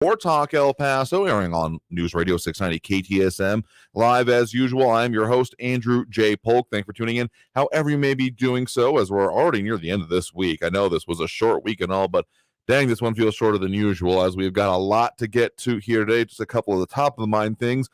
For Talk El Paso, airing on News Radio 690 KTSM. Live as usual, I'm your host, Andrew J. Polk. Thanks for tuning in, however you may be doing so, as we're already near the end of this week. I know this was a short week and all, but dang, this one feels shorter than usual, as we've got a lot to get to here today. Just a couple of the top-of-the-mind things.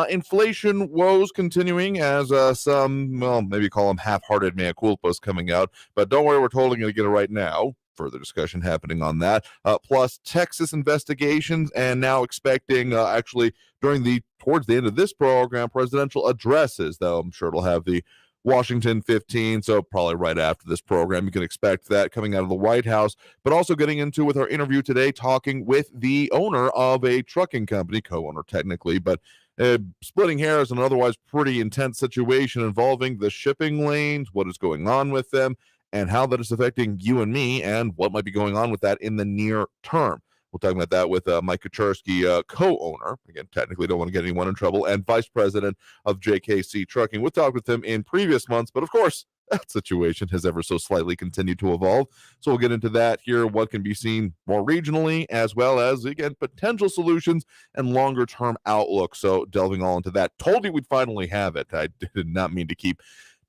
Inflation woes continuing as some, well, maybe call them half-hearted mea culpas coming out. But don't worry, we're totally going to get it right now. Further discussion happening on that. Plus Texas investigations, and now expecting actually towards the end of this program, presidential addresses, though I'm sure it'll have the Washington 15, so probably right after this program. You can expect that coming out of the White House, but also getting into with our interview today, talking with the owner of a trucking company, co-owner technically, but splitting hairs, an otherwise pretty intense situation involving the shipping lanes, what is going on with them, and how that is affecting you and me, and what might be going on with that in the near term. We'll talk about that with Mike Kucharski, co-owner, again, technically don't want to get anyone in trouble, and vice president of JKC Trucking. We'll talk with him in previous months, but of course, that situation has ever so slightly continued to evolve. So we'll get into that here, what can be seen more regionally, as well as, again, potential solutions and longer-term outlook. So delving all into that. Told you we'd finally have it. I did not mean to keep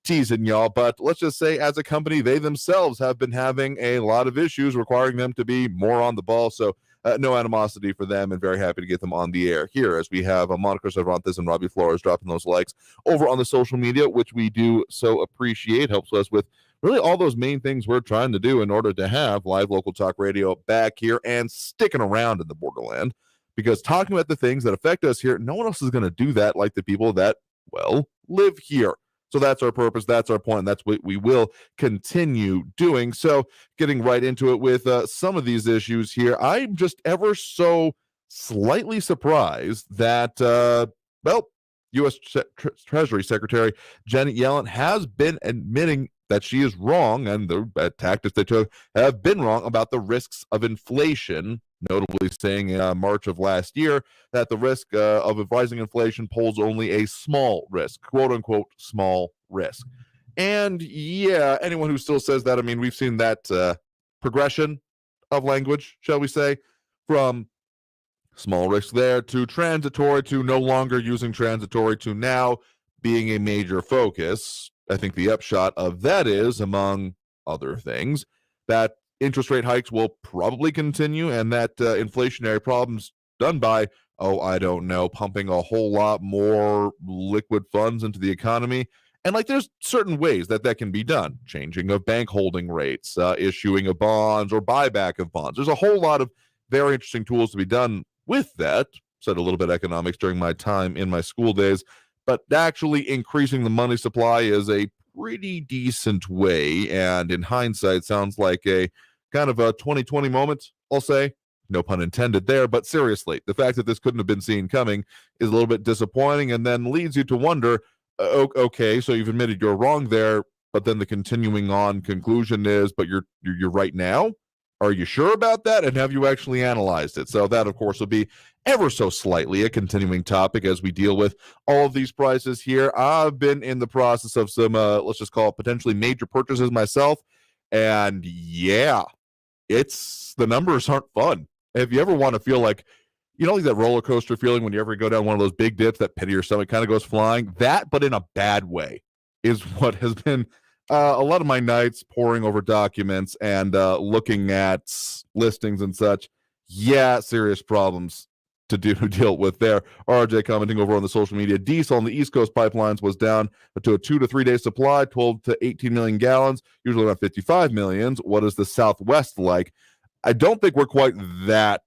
teasing y'all, but let's just say as a company, they themselves have been having a lot of issues requiring them to be more on the ball. So no animosity for them, and very happy to get them on the air here as we have Monica Cervantes and Robbie Flores dropping those likes over on the social media, which we do so appreciate. Helps us with really all those main things we're trying to do in order to have live local talk radio back here and sticking around in the borderland, because talking about the things that affect us here, no one else is going to do that like the people that, well, live here. So that's our purpose, that's our point, and that's what we will continue doing. So getting right into it with some of these issues here, I'm just ever so slightly surprised that, U.S. Treasury Secretary Janet Yellen has been admitting that she is wrong, and the tactics they took have been wrong about the risks of inflation, notably saying in March of last year that the risk of rising inflation poses only a small risk, quote-unquote small risk. And yeah, anyone who still says that, I mean, we've seen that progression of language, shall we say, from small risk there to transitory to no longer using transitory to now being a major focus. I think the upshot of that is, among other things, that interest rate hikes will probably continue, and that inflationary problems done by, I don't know, pumping a whole lot more liquid funds into the economy. And there's certain ways that can be done. Changing of bank holding rates, issuing of bonds, or buyback of bonds. There's a whole lot of very interesting tools to be done with that. Said a little bit of economics during my time in my school days, but actually increasing the money supply is a pretty decent way, and in hindsight sounds like a kind of a 2020 moment, I'll say. No pun intended there, but seriously, the fact that this couldn't have been seen coming is a little bit disappointing, and then leads you to wonder, okay, so you've admitted you're wrong there, but then the continuing on conclusion is, but you're right now? Are you sure about that? And have you actually analyzed it? So that, of course, will be ever so slightly a continuing topic as we deal with all of these prices here. I've been in the process of some, let's just call it potentially major purchases myself. And yeah, the numbers aren't fun. If you ever want to feel like that roller coaster feeling when you ever go down one of those big dips, that pit of your stomach kind of goes flying, that, but in a bad way, is what has been a lot of my nights poring over documents and looking at listings and such. Yeah, serious problems to deal with there. RJ commenting over on the social media, diesel on the East Coast pipelines was down to a 2 to 3 day supply, 12 to 18 million gallons, usually around 55 millions. What is the Southwest like? I don't think we're quite that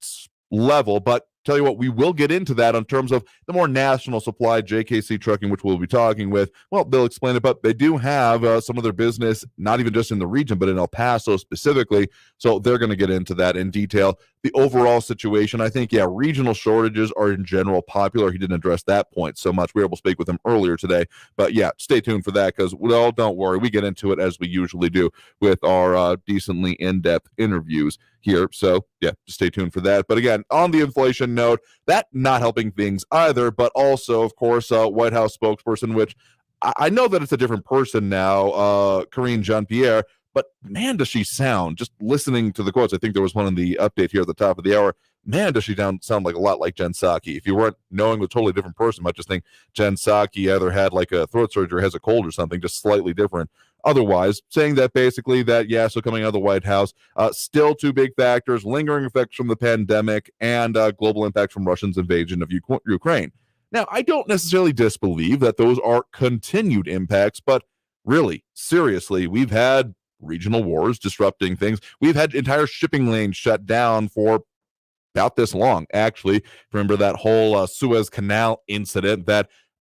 level, but tell you what, we will get into that in terms of the more national supply. JKC Trucking, which we'll be talking with, well, they'll explain it, but they do have some of their business, not even just in the region, but in El Paso specifically. So they're going to get into that in detail. The overall situation, I think, regional shortages are in general popular. He didn't address that point so much. We were able to speak with him earlier today. But yeah, stay tuned for that because, well, don't worry. We get into it as we usually do with our decently in-depth interviews here. So yeah, just stay tuned for that. But again, on the inflation note, that not helping things either, but also, of course, White House spokesperson, which I know that it's a different person now, Karine Jean-Pierre, but man, does she sound, just listening to the quotes. I think there was one in the update here at the top of the hour, man, does she sound like a lot like Jen Psaki. If you weren't knowing a totally different person, you might just think Jen Psaki either had like a throat surgery or has a cold or something, just slightly different. Otherwise, saying that basically that, yeah, so coming out of the White House, still two big factors: lingering effects from the pandemic and global impact from Russia's invasion of Ukraine. Now, I don't necessarily disbelieve that those are continued impacts, but really, seriously, we've had regional wars disrupting things. We've had entire shipping lanes shut down for about this long, actually. Remember that whole Suez Canal incident that,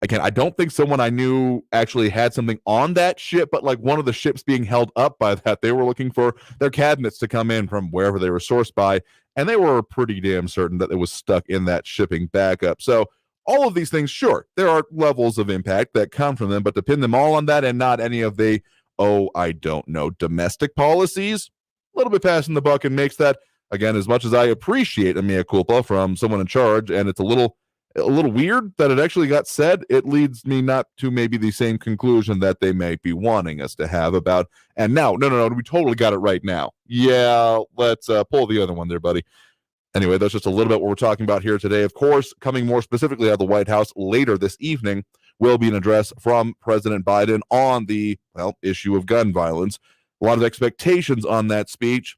again, I don't think someone I knew actually had something on that ship, but like one of the ships being held up by that, they were looking for their cabinets to come in from wherever they were sourced by, and they were pretty damn certain that it was stuck in that shipping backup. So all of these things, sure, there are levels of impact that come from them, but to pin them all on that and not any of the, I don't know, domestic policies, a little bit passing the buck, and makes that, again, as much as I appreciate a mea culpa from someone in charge, and it's a little weird that it actually got said, it leads me not to maybe the same conclusion that they may be wanting us to have about, and now, no, we totally got it right now. Yeah, let's pull the other one there, buddy. Anyway, that's just a little bit what we're talking about here today. Of course, coming more specifically out of the White House later this evening will be an address from President Biden on the, issue of gun violence. A lot of expectations on that speech.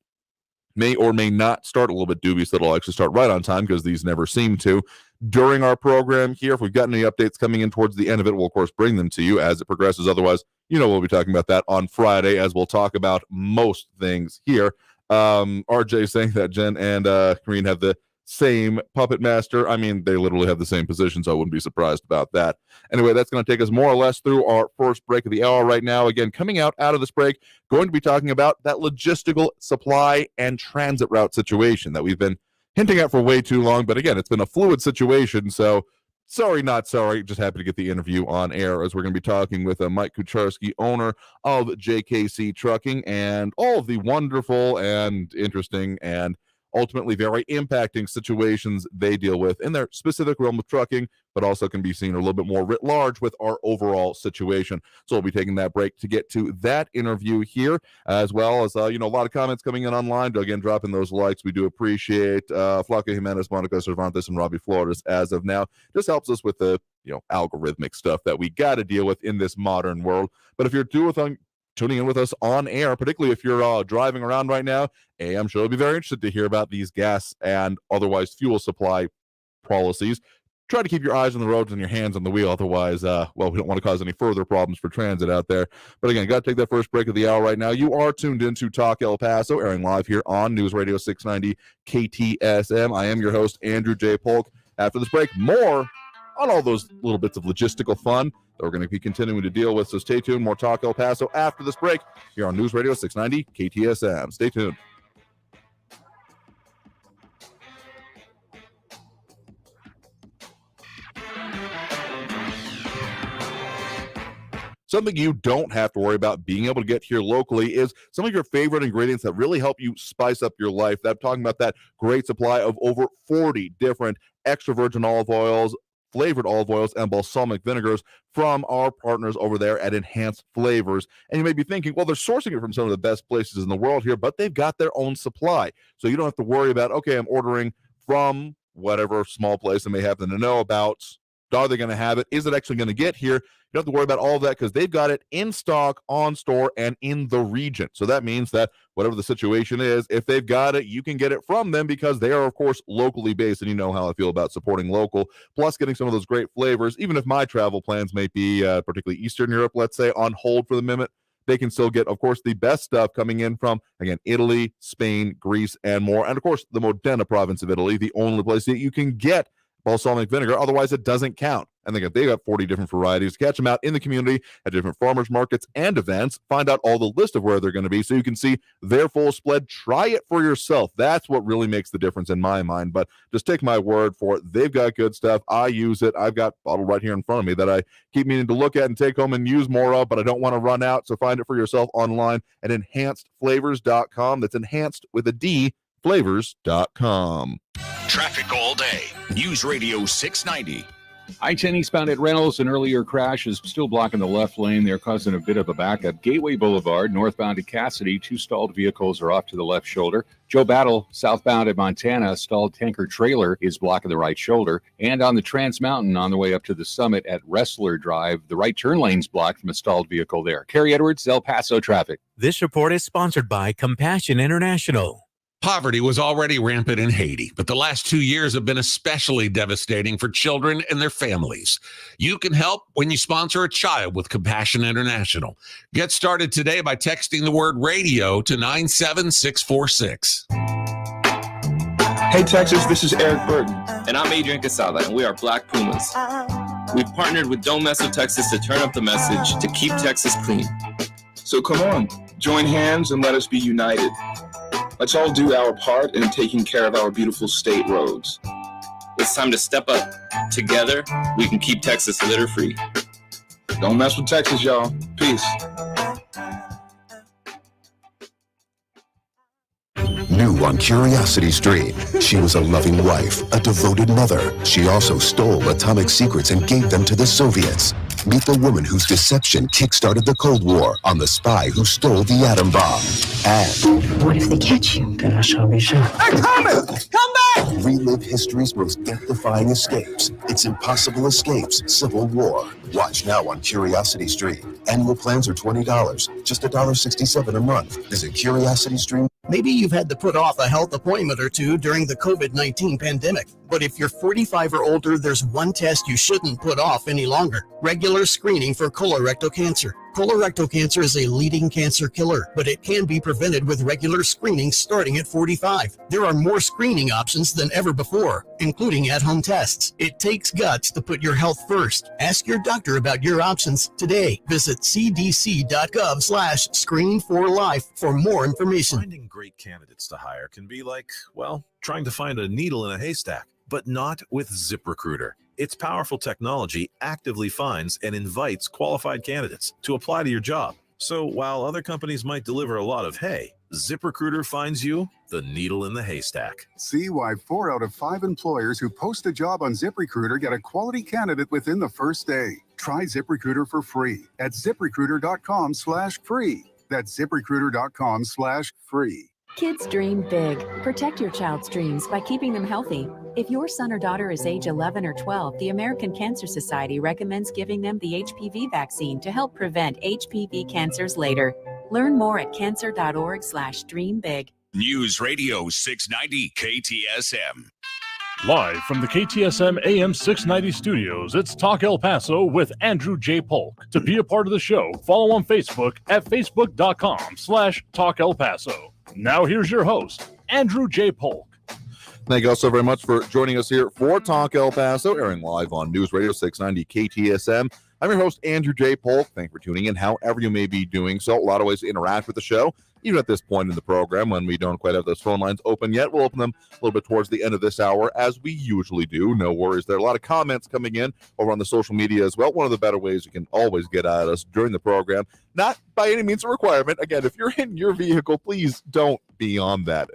May or may not start. A little bit dubious that it'll actually start right on time because these never seem to. During our program here, if we've got any updates coming in towards the end of it, we'll, of course, bring them to you as it progresses. Otherwise, we'll be talking about that on Friday, as we'll talk about most things here. RJ saying that Jen and Kareen have the same puppet master. I mean, they literally have the same position, so I wouldn't be surprised about that. Anyway, that's going to take us more or less through our first break of the hour right now. Again, coming out of this break, going to be talking about that logistical supply and transit route situation that we've been hinting at for way too long. But again, it's been a fluid situation, so sorry, not sorry. Just happy to get the interview on air, as we're going to be talking with Mike Kucharski, owner of JKC Trucking, and all of the wonderful and interesting and ultimately very impacting situations they deal with in their specific realm of trucking, but also can be seen a little bit more writ large with our overall situation. So we'll be taking that break to get to that interview here, as well as, a lot of comments coming in online. Again, dropping those likes. We do appreciate Flaca Jimenez, Monica Cervantes, and Robbie Flores as of now. Just helps us with the, algorithmic stuff that we got to deal with in this modern world. But if you're tuning in with us on air, particularly if you're driving around right now, I'm sure you'll be very interested to hear about these gas and otherwise fuel supply policies. Try to keep your eyes on the roads and your hands on the wheel. Otherwise, we don't want to cause any further problems for transit out there. But again, got to take that first break of the hour right now. You are tuned into Talk El Paso, airing live here on News Radio 690 KTSM. I am your host, Andrew J. Polk. After this break, more on all those little bits of logistical fun that we're going to be continuing to deal with. So stay tuned. More Talk El Paso after this break here on News Radio 690 KTSM. Stay tuned. Something you don't have to worry about being able to get here locally is some of your favorite ingredients that really help you spice up your life. I'm talking about that great supply of over 40 different extra virgin olive oils, flavored olive oils, and balsamic vinegars from our partners over there at Enhanced Flavors. And you may be thinking, well, they're sourcing it from some of the best places in the world here, but they've got their own supply. So you don't have to worry about, okay, I'm ordering from whatever small place I may happen to know about. Are they going to have it? Is it actually going to get here? You don't have to worry about all of that because they've got it in stock, on store, and in the region. So that means that whatever the situation is, if they've got it, you can get it from them because they are, of course, locally based. And you know how I feel about supporting local, plus getting some of those great flavors. Even if my travel plans may be, particularly Eastern Europe, let's say, on hold for the minute, they can still get, of course, the best stuff coming in from, again, Italy, Spain, Greece, and more. And, of course, the Modena province of Italy, the only place that you can get balsamic vinegar. Otherwise, it doesn't count. And they got 40 different varieties. Catch them out in the community at different farmers markets and events. Find out all the list of where they're going to be so you can see their full spread. Try it for yourself. That's what really makes the difference in my mind. But just take my word for it. They've got good stuff. I use it. I've got a bottle right here in front of me that I keep meaning to look at and take home and use more of, but I don't want to run out. So find it for yourself online at enhancedflavors.com. That's enhanced with a D, flavors.com. Traffic all day. News Radio 690. I-10 eastbound at Reynolds, an earlier crash is still blocking the left lane. They're causing a bit of a backup. Gateway Boulevard, northbound to Cassidy, 2 stalled vehicles are off to the left shoulder. Joe Battle, southbound at Montana, a stalled tanker trailer is blocking the right shoulder. And on the Trans Mountain, on the way up to the summit at Wrestler Drive, the right turn lane's blocked from a stalled vehicle there. Kerry Edwards, El Paso traffic. This report is sponsored by Compassion International. Poverty was already rampant in Haiti, but the last 2 years have been especially devastating for children and their families. You can help when you sponsor a child with Compassion International. Get started today by texting the word radio to 97646. Hey Texas, this is Eric Burton. And I'm Adrian Casada, and we are Black Pumas. We've partnered with Don't Mess with Texas to turn up the message to keep Texas clean. So come on, join hands and let us be united. Let's all do our part in taking care of our beautiful state roads. It's time to step up. Together, we can keep Texas litter-free. Don't mess with Texas, y'all. Peace. New on Curiosity Stream, she was a loving wife, a devoted mother. She also stole atomic secrets and gave them to the Soviets. Meet the woman whose deception kick-started the Cold War on the spy who stole the atom bomb. And what if they catch you? Then I shall be sure. they're coming! Come back! Relive history's most death-defying escapes. It's Impossible Escapes, Civil War. Watch now on Curiosity Stream. Annual plans are $20, just $1.67 a month. Visit Curiosity Stream. Maybe you've had to put off a health appointment or two during the COVID-19 pandemic. But if you're 45 or older, there's one test you shouldn't put off any longer. Regular screening for colorectal cancer. Colorectal cancer is a leading cancer killer, but it can be prevented with regular screening starting at 45. There are more screening options than ever before, including at-home tests. It takes guts to put your health first. Ask your doctor about your options today. Visit cdc.gov/screen4life for more information. Finding great candidates to hire can be like, well, trying to find a needle in a haystack, but not with Ziprecruiter. Its powerful technology actively finds and invites qualified candidates to apply to your job. So while other companies might deliver a lot of hay, Ziprecruiter finds you the needle in the haystack. See why 4 out of 5 employers who post a job on Ziprecruiter get a quality candidate within the first day. Try Ziprecruiter for free at ziprecruiter.com/free. That's ziprecruiter.com/free. Kids dream big. Protect your child's dreams by keeping them healthy. If your son or daughter is age 11 or 12, the American Cancer Society recommends giving them the HPV vaccine to help prevent HPV cancers later. Learn more at cancer.org/dreambig. News Radio 690 KTSM. Live from the KTSM AM 690 studios, it's Talk El Paso with Andrew J. Polk. To be a part of the show, follow on Facebook at facebook.com/Talk El Paso. Now here's your host, Andrew J. Polk. Thank you all so very much for joining us here for Talk El Paso, airing live on News Radio 690 KTSM. I'm your host, Andrew J. Polk. Thank you for tuning in, however you may be doing so. A lot of ways to interact with the show, even at this point in the program when we don't quite have those phone lines open yet. We'll open them a little bit towards the end of this hour, as we usually do. No worries there. A lot of comments coming in over on the social media as well. One of the better ways you can always get at us during the program. Not by any means a requirement. Again, if you're in your vehicle, please don't be on that.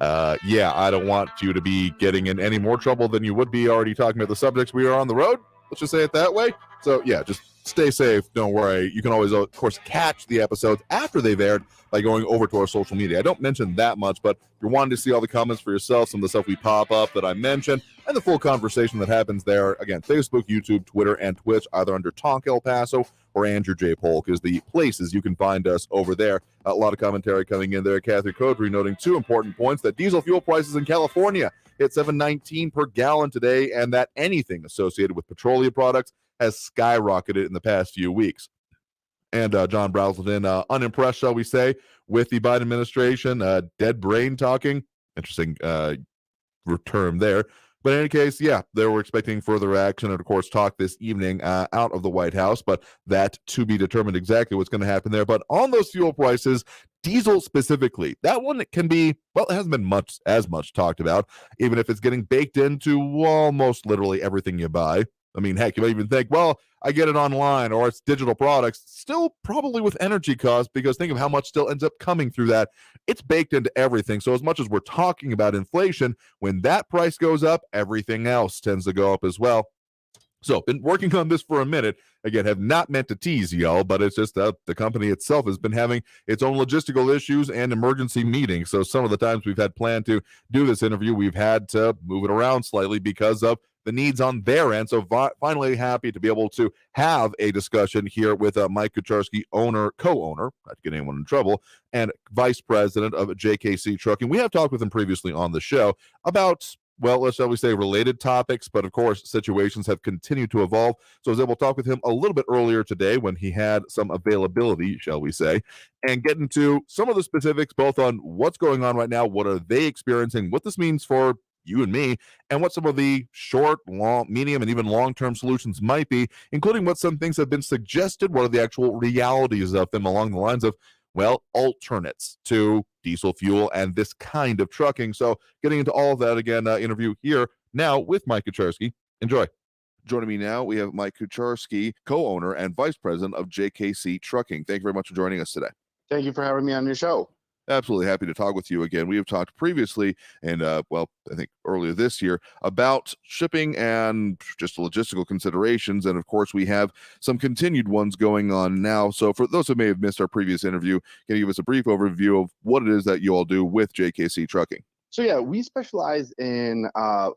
I don't want you to be getting in any more trouble than you would be already talking about the subjects we are on the road. Let's just say it that way. So, just stay safe. Don't worry. You can always, of course, catch the episodes after they've aired by going over to our social media. I don't mention that much, but if you're wanting to see all the comments for yourself, some of the stuff we pop up that I mentioned, and the full conversation that happens there, again, Facebook, YouTube, Twitter, and Twitch, either under Talk El Paso or Andrew J. Polk is the places you can find us over there. A lot of commentary coming in there. Kathy Codry noting 2 important points: that diesel fuel prices in California hit $7.19 per gallon today, and that anything associated with petroleum products has skyrocketed in the past few weeks. And John Brazelton, unimpressed, shall we say, with the Biden administration. Dead brain talking. Interesting term there. But in any case, they were expecting further action and, of course, talk this evening out of the White House, but that to be determined exactly what's going to happen there. But on those fuel prices, diesel specifically, that one can be, well, it hasn't been as much talked about, even if it's getting baked into almost literally everything you buy. I mean, heck, you might even think, well, I get it online or it's digital products. Still probably with energy costs, because think of how much still ends up coming through that. It's baked into everything. So as much as we're talking about inflation, when that price goes up, everything else tends to go up as well. So been working on this for a minute. Again, have not meant to tease y'all, but it's just the company itself has been having its own logistical issues and emergency meetings. So some of the times we've had planned to do this interview, we've had to move it around slightly because of the needs on their end. So finally happy to be able to have a discussion here with Mike Kucharski, co-owner, not to get anyone in trouble, and vice president of JKC Trucking. We have talked with him previously on the show about, well, let's shall we say related topics, but of course situations have continued to evolve. So I was able to talk with him a little bit earlier today when he had some availability, shall we say, and get into some of the specifics, both on what's going on right now, what are they experiencing, what this means for you and me, and what some of the short, long, medium, and even long-term solutions might be, including what some things have been suggested, what are the actual realities of them along the lines of, well, alternates to diesel fuel and this kind of trucking. So getting into all of that again, interview here now with Mike Kucharski. Enjoy. Joining me now, we have Mike Kucharski, co-owner and vice president of JKC Trucking. Thank you very much for joining us today. Thank you for having me on your show. Absolutely happy to talk with you again. We have talked previously and, well, I think earlier this year about shipping and just logistical considerations. And of course, we have some continued ones going on now. So for those who may have missed our previous interview, can you give us a brief overview of what it is that you all do with JKC Trucking? So yeah, we specialize in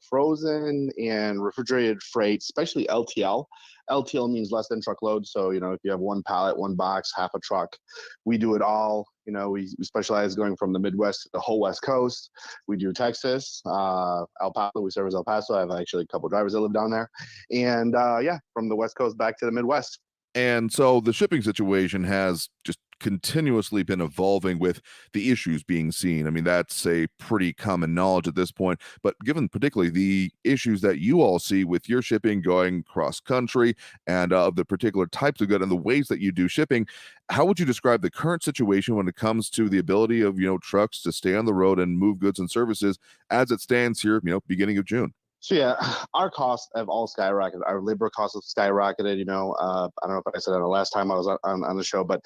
frozen and refrigerated freight, especially LTL. LTL means less than truckload. So, you know, if you have one pallet, one box, half a truck, we do it all. You know, we specialize going from the Midwest to the whole West Coast. We do Texas, El Paso. We service El Paso. I have actually a couple drivers that live down there. And yeah, from the West Coast back to the Midwest. And so the shipping situation has just continuously been evolving with the issues being seen. I mean, that's a pretty common knowledge at this point, but given particularly the issues that you all see with your shipping going cross country and of the particular types of good and the ways that you do shipping, how would you describe the current situation when it comes to the ability of, you know, trucks to stay on the road and move goods and services as it stands here, you know, beginning of June? So yeah, our costs have all skyrocketed. Our labor costs have skyrocketed. You know, I don't know if I said that the last time I was on the show, but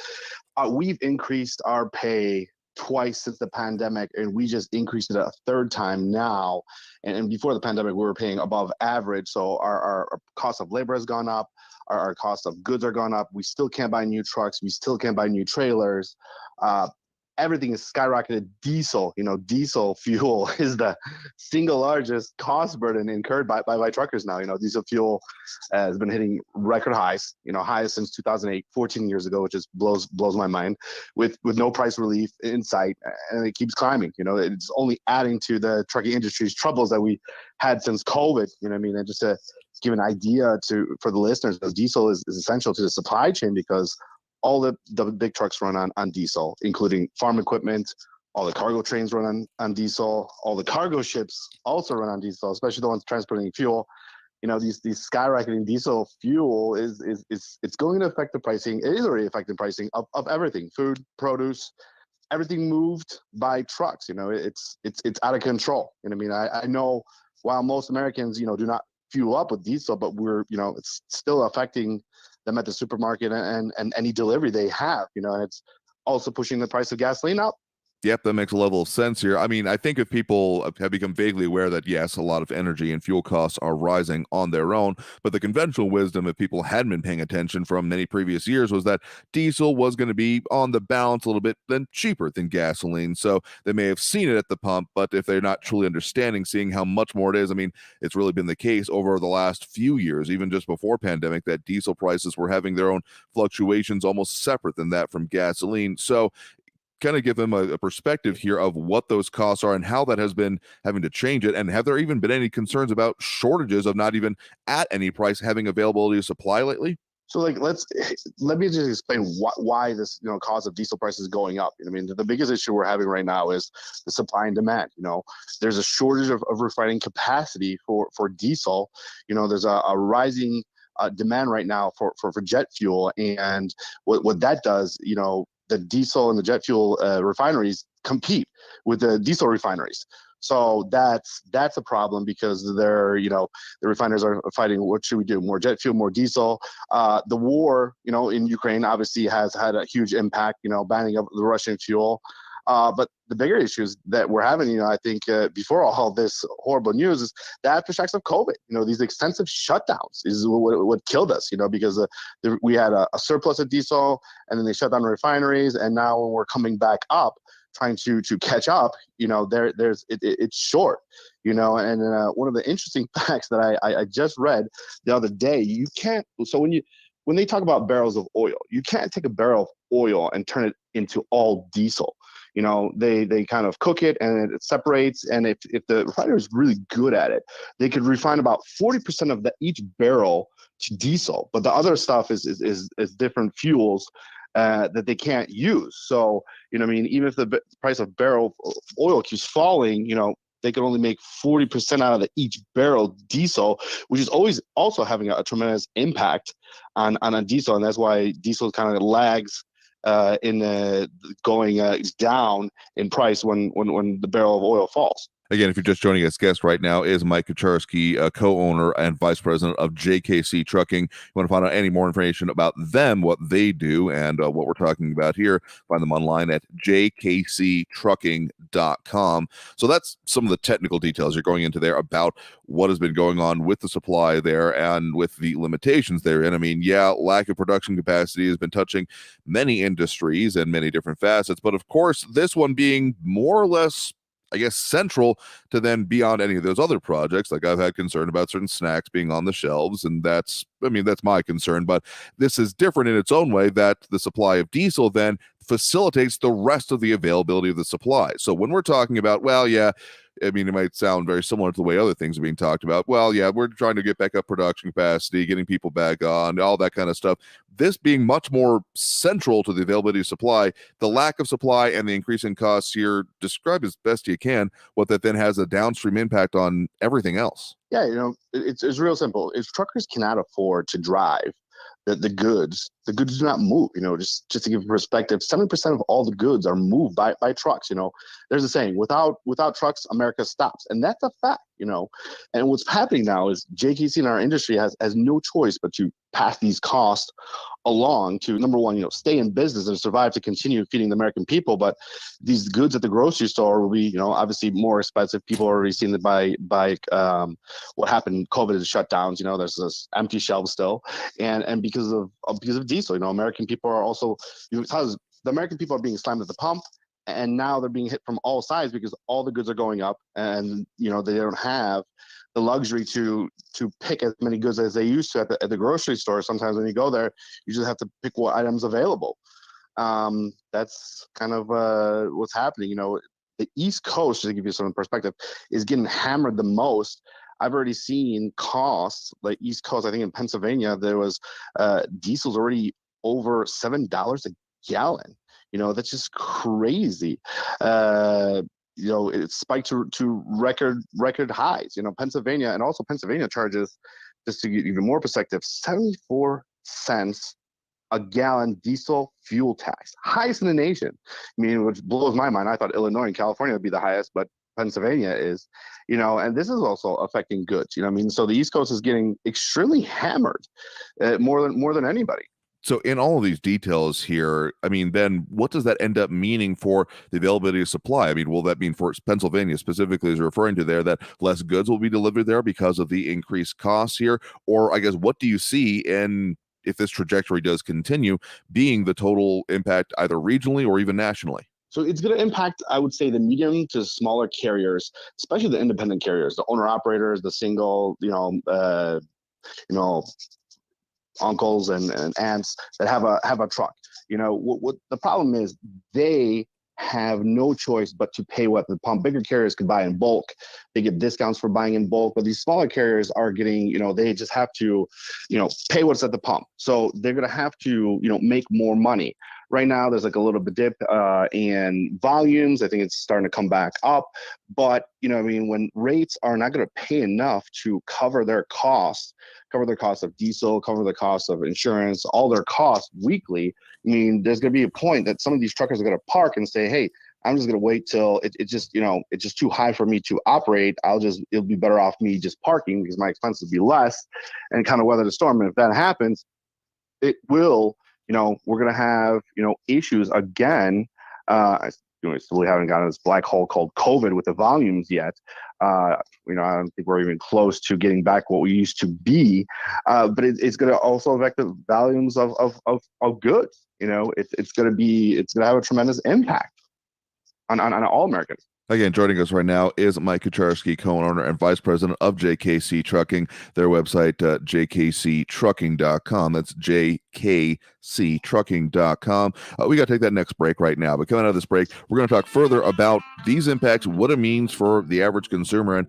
we've increased our pay twice since the pandemic, and we just increased it a third time now. And before the pandemic, we were paying above average. So our cost of labor has gone up. Our cost of goods are gone up. We still can't buy new trucks. We still can't buy new trailers. Everything is skyrocketed. Diesel, you know, diesel fuel is the single largest cost burden incurred by truckers now. You know, diesel fuel has been hitting record highs, you know, highest since 2008, 14 years ago, which just blows my mind, with no price relief in sight, and it keeps climbing. You know, it's only adding to the trucking industry's troubles that we had since COVID. You know what I mean? And just to give an idea for the listeners, diesel is essential to the supply chain because all the big trucks run on diesel, including farm equipment. All the cargo trains run on diesel. All the cargo ships also run on diesel, especially the ones transporting fuel. You know, these skyrocketing diesel fuel is it's going to affect the pricing. It is already affecting pricing of everything, food, produce, everything moved by trucks. You know, it's out of control. You know what I mean? I know while most Americans, you know, do not fuel up with diesel, but it's still affecting them at the supermarket and any delivery they have, you know, and it's also pushing the price of gasoline up. Yep, that makes a level of sense here. I mean, I think if people have become vaguely aware that, yes, a lot of energy and fuel costs are rising on their own, but the conventional wisdom, if people hadn't been paying attention from many previous years, was that diesel was going to be on the balance a little bit then cheaper than gasoline. So they may have seen it at the pump, but if they're not truly understanding, seeing how much more it is, I mean, it's really been the case over the last few years, even just before pandemic, that diesel prices were having their own fluctuations almost separate than that from gasoline. So kind of give them a perspective here of what those costs are and how that has been having to change it. And have there even been any concerns about shortages of not even at any price having availability of supply lately? So like, let me just explain why this, you know, cost of diesel prices going up. I mean, the biggest issue we're having right now is the supply and demand. You know, there's a shortage of refining capacity for diesel. You know, there's a rising demand right now for jet fuel. And what that does, you know, the diesel and the jet fuel refineries compete with the diesel refineries. So that's a problem because the refiners are fighting, what should we do? More jet fuel, more diesel. The war, you know, in Ukraine obviously has had a huge impact, you know, banning of the Russian fuel. But the bigger issues that we're having, I think before all this horrible news is the aftershocks of COVID. These extensive shutdowns is what killed us, because we had a surplus of diesel, and then they shut down refineries. And now when we're coming back up, trying to catch up, it's short, and one of the interesting facts that I just read the other day, when they talk about barrels of oil, you can't take a barrel of oil and turn it into all diesel. They kind of cook it and it separates. And if the refiner is really good at it, they could refine about 40% of each barrel to diesel, but the other stuff is different fuels that they can't use. So, even if the price of barrel of oil keeps falling, they can only make 40% out of each barrel diesel, which is always also having a tremendous impact on a diesel. And that's why diesel kind of lags in going down in price when the barrel of oil falls. Again, if you're just joining us, guest right now is Mike Kucharski, co-owner and vice president of JKC Trucking. You want to find out any more information about them, what they do, and what we're talking about here, find them online at jkctrucking.com. So that's some of the technical details you're going into there about what has been going on with the supply there and with the limitations therein. I mean, yeah, lack of production capacity has been touching many industries and many different facets, but of course, this one being more or less, I guess, central to then beyond any of those other projects. Like I've had concern about certain snacks being on the shelves, and that's my concern, but this is different in its own way, that the supply of diesel then facilitates the rest of the availability of the supply. So when we're talking about, well, yeah, it might sound very similar to the way other things are being talked about. Well, yeah, we're trying to get back up production capacity, getting people back on, all that kind of stuff. This being much more central to the availability of supply, the lack of supply and the increase in costs here, describe as best you can what that then has a downstream impact on everything else. Yeah, it's real simple. If truckers cannot afford to drive the goods do not move. Just to give perspective, 70% of all the goods are moved by trucks. There's a saying, without trucks, America stops. And that's a fact, And what's happening now is JKC in our industry has no choice but to pass these costs along to, number one, stay in business and survive to continue feeding the American people. But these goods at the grocery store will be, obviously more expensive. People are already seeing that by what happened, COVID and shutdowns. There's this empty shelves still, and because of diesel, American people are also, because the American people are being slammed at the pump, and now they're being hit from all sides because all the goods are going up, and they don't have the luxury to pick as many goods as they used to at the grocery store. Sometimes when you go there, you just have to pick what items available. That's kind of what's happening. The East Coast, to give you some perspective, is getting hammered the most. I've already seen costs like East Coast. I think in Pennsylvania there was diesel's already over $7 a gallon. That's just crazy. It spiked to record highs. Pennsylvania, and also Pennsylvania charges, just to get even more perspective, 74 cents a gallon diesel fuel tax, highest in the nation. Which blows my mind. I thought Illinois and California would be the highest, but Pennsylvania is, and this is also affecting goods. So the East Coast is getting extremely hammered, more than anybody. So in all of these details here, then what does that end up meaning for the availability of supply? Will that mean for Pennsylvania specifically, as you're referring to there, that less goods will be delivered there because of the increased costs here? Or I guess, what do you see in, if this trajectory does continue, being the total impact either regionally or even nationally? So it's going to impact, I would say, the medium to smaller carriers, especially the independent carriers, the owner operators, the single, uncles and aunts that have a truck. What the problem is, they have no choice but to pay what the pump. Bigger carriers could buy in bulk. They get discounts for buying in bulk, but these smaller carriers are getting, they just have to, pay what's at the pump. So they're going to have to, make more money. Right now, there's like a little bit dip in volumes. I think it's starting to come back up. But, when rates are not going to pay enough to cover their costs of diesel, cover the cost of insurance, all their costs weekly, there's going to be a point that some of these truckers are going to park and say, hey, I'm just going to wait till it's just too high for me to operate. It'll be better off me just parking because my expenses will be less, and kind of weather the storm. And if that happens, it will, we're going to have, issues again. we haven't gotten this black hole called COVID with the volumes yet. I don't think we're even close to getting back what we used to be. But it's going to also affect the volumes of goods. It's going to have a tremendous impact on all Americans. Again, joining us right now is Mike Kucharski, co-owner and vice president of JKC Trucking. Their website, jkctrucking.com. That's jkctrucking.com. We got to take that next break right now. But coming out of this break, we're going to talk further about these impacts, what it means for the average consumer, and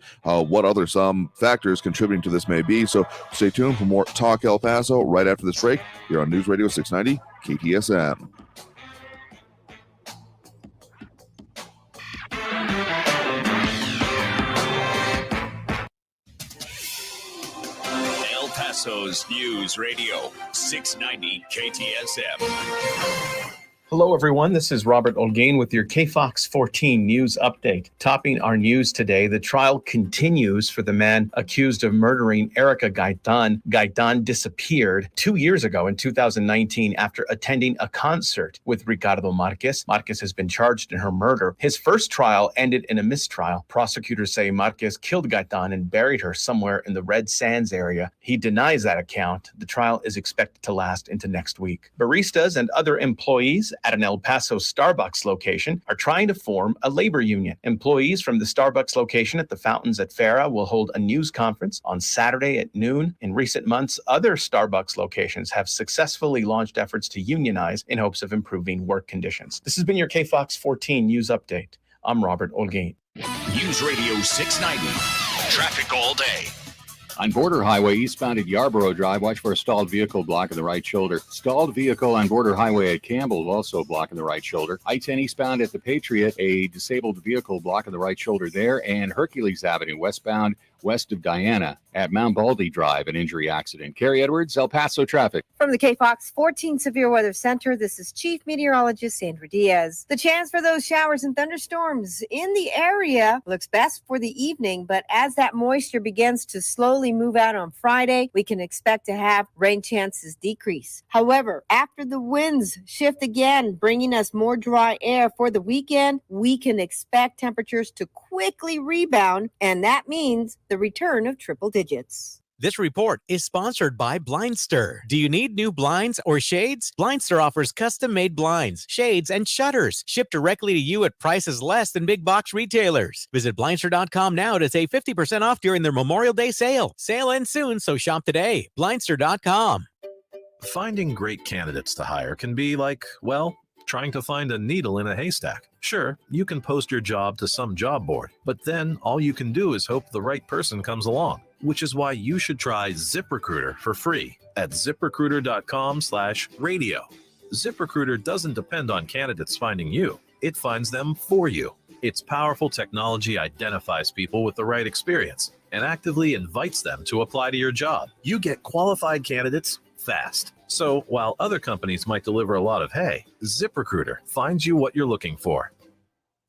what other some factors contributing to this may be. So stay tuned for more Talk El Paso right after this break here on News Radio 690 KTSM. El Paso's News Radio 690 KTSM. Hello, everyone. This is Robert Olgain with your KFOX 14 news update. Topping our news today, the trial continues for the man accused of murdering Erica Gaitan. Gaitan disappeared 2 years ago in 2019 after attending a concert with Ricardo Marquez. Marquez has been charged in her murder. His first trial ended in a mistrial. Prosecutors say Marquez killed Gaitan and buried her somewhere in the Red Sands area. He denies that account. The trial is expected to last into next week. Baristas and other employees at an El Paso Starbucks location are trying to form a labor union. Employees from the Starbucks location at the Fountains at Farah will hold a news conference on Saturday at noon. In recent months, other Starbucks locations have successfully launched efforts to unionize in hopes of improving work conditions. This has been your KFOX 14 news update. I'm Robert Olgain. News Radio 690. Traffic all day. On Border Highway eastbound at Yarborough Drive, watch for a stalled vehicle blocking the right shoulder. Stalled vehicle on Border Highway at Campbell also blocking the right shoulder. I-10 eastbound at the Patriot, a disabled vehicle blocking the right shoulder there. And Hercules Avenue westbound west of Diana at Mount Baldy Drive, an injury accident. Carrie Edwards, El Paso traffic. From the KFOX 14 Severe Weather Center, this is Chief Meteorologist Sandra Diaz. The chance for those showers and thunderstorms in the area looks best for the evening, but as that moisture begins to slowly move out on Friday, we can expect to have rain chances decrease. However, after the winds shift again, bringing us more dry air for the weekend, we can expect temperatures to quickly rebound, and that means the return of triple digits. This report is sponsored by Blindster. Do you need new blinds or shades? Blindster offers custom-made blinds, shades, and shutters shipped directly to you at prices less than big box retailers. Visit Blindster.com now to save 50% off during their Memorial Day sale. Sale ends soon, so shop today. Blindster.com. Finding great candidates to hire can be like, well, trying to find a needle in a haystack. Sure, you can post your job to some job board, but then all you can do is hope the right person comes along, which is why you should try Ziprecruiter for free at ziprecruiter.com/radio. Ziprecruiter doesn't depend on candidates finding you. It finds them for you. Its powerful technology identifies people with the right experience and actively invites them to apply to your job. You get qualified candidates fast. So while other companies might deliver a lot of hay, ZipRecruiter finds you what you're looking for.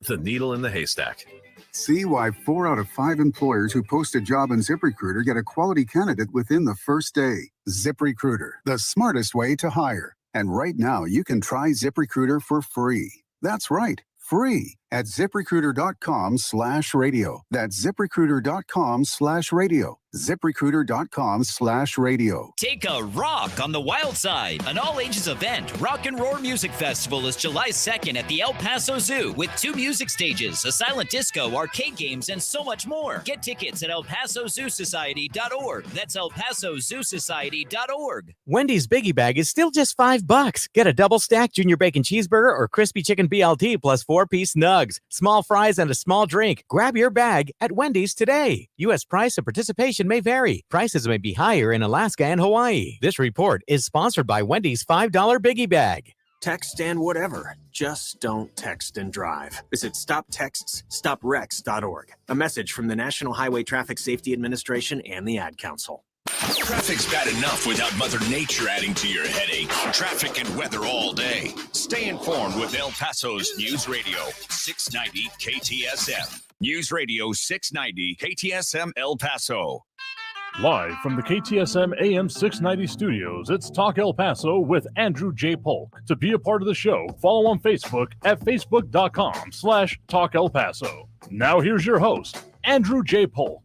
The needle in the haystack. See why 4 out of 5 employers who post a job on ZipRecruiter get a quality candidate within the first day. ZipRecruiter, the smartest way to hire. And right now, you can try ZipRecruiter for free. That's right, free at ziprecruiter.com/radio. That's ziprecruiter.com/radio. ZipRecruiter.com/radio. Take a rock on the wild side. An all-ages event, Rock and Roar Music Festival, is July 2nd at the El Paso Zoo with 2 music stages, a silent disco, arcade games, and so much more. Get tickets at elpasozoosociety.org. That's elpasozoosociety.org. Wendy's Biggie Bag is still just $5. Get a double stack junior bacon cheeseburger or crispy chicken BLT plus 4-piece nugs, small fries, and a small drink. Grab your bag at Wendy's today. U.S. price and participation may vary. Prices may be higher in Alaska and Hawaii. This report is sponsored by Wendy's $5 Biggie Bag. Text and whatever. Just don't text and drive. Visit StopTextsStopWrecks.org. A message from the National Highway Traffic Safety Administration and the Ad Council. Traffic's bad enough without Mother Nature adding to your headache. Traffic and weather all day. Stay informed with El Paso's News Radio 690 KTSM. News Radio 690 KTSM El Paso. Live from the KTSM AM 690 studios, it's Talk El Paso with Andrew J. Polk. To be a part of the show, follow on Facebook at facebook.com/Talk El Paso. Now here's your host, Andrew J. Polk.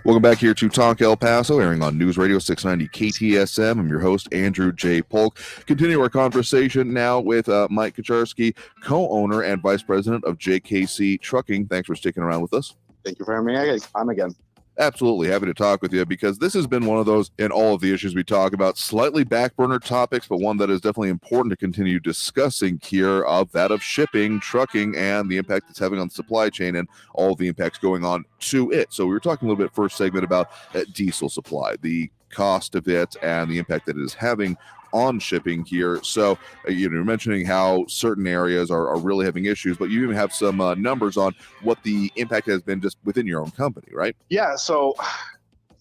Welcome back here to Talk El Paso, airing on News Radio 690 KTSM. I'm your host, Andrew J. Polk. Continue our conversation now with Mike Kucharski, co-owner and vice president of JKC Trucking. Thanks for sticking around with us. Thank you for having me on again. Absolutely. Happy to talk with you because this has been one of those, in all of the issues we talk about, slightly back burner topics, but one that is definitely important to continue discussing here, of that of shipping, trucking, and the impact it's having on the supply chain and all of the impacts going on to it. So we were talking a little bit first segment about diesel supply, the cost of it, and the impact that it is having on shipping here. So you're mentioning how certain areas are really having issues, but you even have some numbers on what the impact has been just within your own company, right? Yeah, so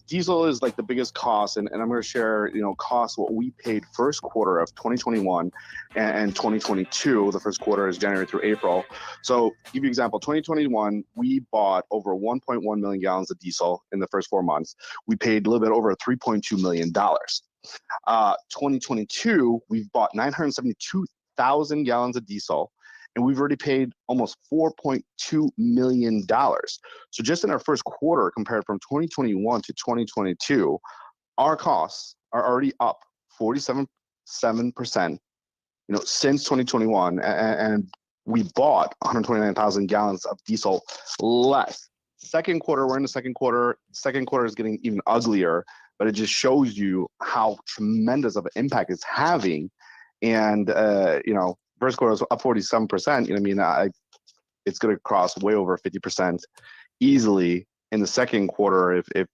diesel is like the biggest cost, and I'm going to share, costs what we paid first quarter of 2021 and 2022. The first quarter is January through April. So give you an example, 2021, we bought over 1.1 million gallons of diesel in the first 4 months. We paid a little bit over $3.2 million. 2022, we've bought 972,000 gallons of diesel, and we've already paid almost $4.2 million. So just in our first quarter, compared from 2021 to 2022, our costs are already up 47%, since 2021, and we bought 129,000 gallons of diesel less. Second quarter, we're in the second quarter. Second quarter is getting even uglier, but it just shows you how tremendous of an impact it's having. And, first quarter was up 47%. It's going to cross way over 50% easily in the second quarter if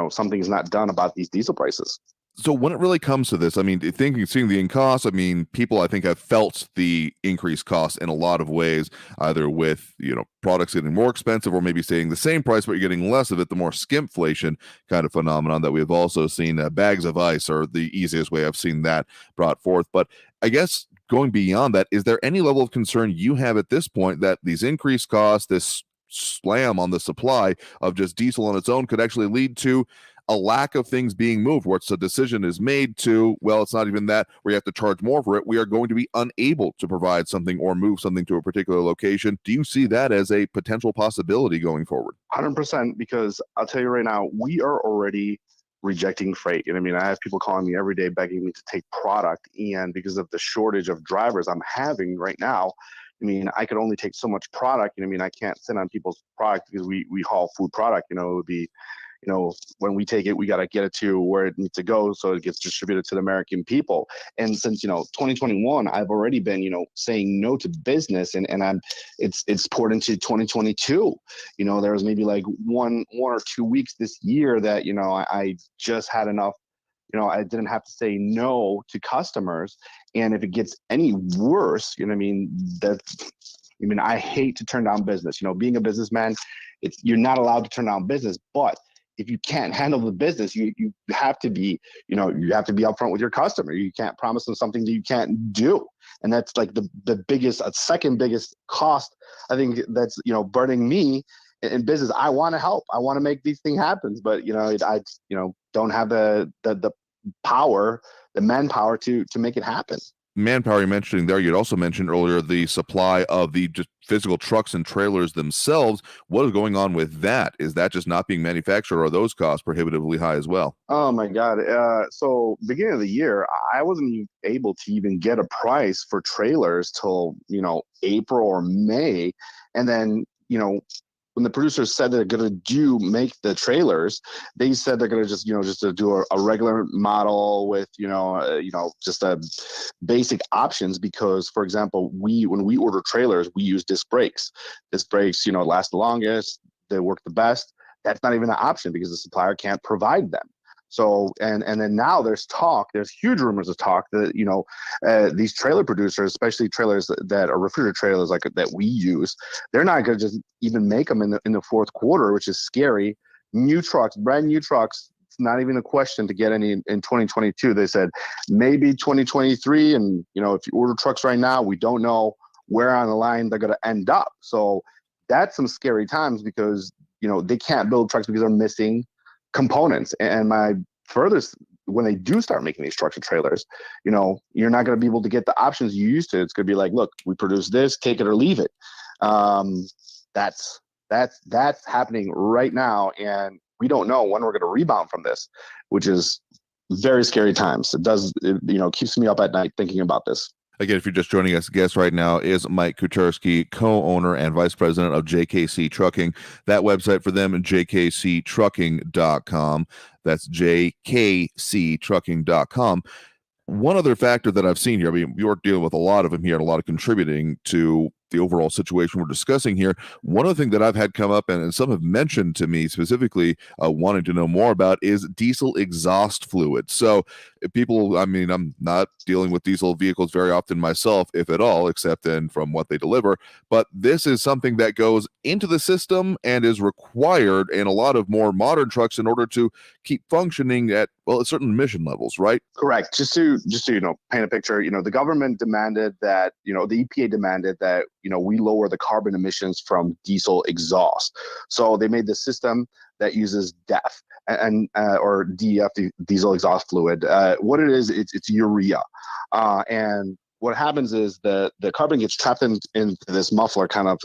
something's not done about these diesel prices. So when it really comes to this, seeing the costs, people, I think, have felt the increased costs in a lot of ways, either with, products getting more expensive or maybe staying the same price, but you're getting less of it, the more skimpflation kind of phenomenon that we've also seen. Bags of ice are the easiest way I've seen that brought forth. But I guess going beyond that, is there any level of concern you have at this point that these increased costs, this slam on the supply of just diesel on its own, could actually lead to a lack of things being moved, where it's a decision is made to, well, it's not even that we have to charge more for it. We are going to be unable to provide something or move something to a particular location. Do you see that as a potential possibility going forward? 100%, because I'll tell you right now, we are already rejecting freight. I have people calling me every day begging me to take product, and because of the shortage of drivers I'm having right now, I could only take so much product. I can't send on people's product because we haul food product. It would be, when we take it, we got to get it to where it needs to go so it gets distributed to the American people. And since 2021, I've already been saying no to business, and it's poured into 2022. There was maybe like one or 2 weeks this year that I just had enough. I didn't have to say no to customers. And if it gets any worse, I hate to turn down business. Being a businessman, you're not allowed to turn down business, but if you can't handle the business, you have to be, you have to be upfront with your customer. You can't promise them something that you can't do. And that's like the biggest, second biggest cost, I think, that's, burning me in business. I want to help. I want to make these things happen, but I don't have the power, the manpower to make it happen. Manpower you're mentioning there, you'd also mentioned earlier the supply of the just physical trucks and trailers themselves. What is going on with that? Is that just not being manufactured, or are those costs prohibitively high as well? Oh my God. So beginning of the year, I wasn't able to even get a price for trailers till, April or May. And then, when the producers said they're going to make the trailers, they said they're going to just to do a regular model with, just a basic options. Because, for example, when we order trailers, we use disc brakes. Disc brakes, last the longest, they work the best. That's not even an option because the supplier can't provide them. So, and then now there's huge rumors of talk that, these trailer producers, especially trailers that are refrigerator trailers like that we use, they're not going to just even make them in the fourth quarter, which is scary. New trucks, brand new trucks, it's not even a question to get any in 2022. They said maybe 2023. And, if you order trucks right now, we don't know where on the line they're going to end up. So that's some scary times because, they can't build trucks because they're missing components. And my furthest, when they do start making these trucks and trailers, you're not going to be able to get the options you used to. It's going to be like, look, we produce this, take it or leave it. That's happening right now. And we don't know when we're going to rebound from this, which is very scary times. It keeps me up at night thinking about this. Again, if you're just joining us, guest right now is Mike Kucharski, co-owner and vice president of JKC Trucking. That website for them, jkctrucking.com. That's jkctrucking.com. One other factor that I've seen here, I mean, you're dealing with a lot of them here and a lot of contributing to the overall situation we're discussing here. One of the things that I've had come up, and some have mentioned to me specifically wanting to know more about, is diesel exhaust fluid. So people, I mean, I'm not dealing with diesel vehicles very often myself, if at all, except then from what they deliver. But this is something that goes into the system and is required in a lot of more modern trucks in order to keep functioning at certain emission levels, right? Correct. Just to paint a picture, the government demanded that, the EPA demanded that, we lower the carbon emissions from diesel exhaust. So they made the system that uses DEF or DEF, diesel exhaust fluid. What it is, it's urea. And what happens is the carbon gets trapped into this muffler kind of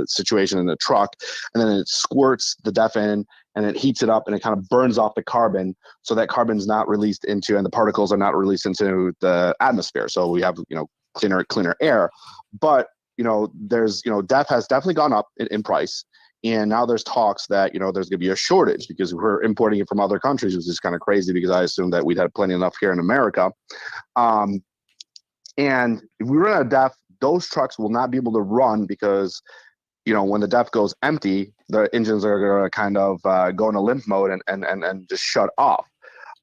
situation in the truck, and then it squirts the DEF in, and it heats it up, and it kind of burns off the carbon, so that carbon's not released into, and the particles are not released into the atmosphere. So we have, cleaner air. But, there's, DEF has definitely gone up in price. And now there's talks that, there's going to be a shortage because we're importing it from other countries, which is kind of crazy because I assumed that we'd had plenty enough here in America. And if we run out of DEF, those trucks will not be able to run because, when the DEF goes empty, the engines are going to kind of go into limp mode and just shut off.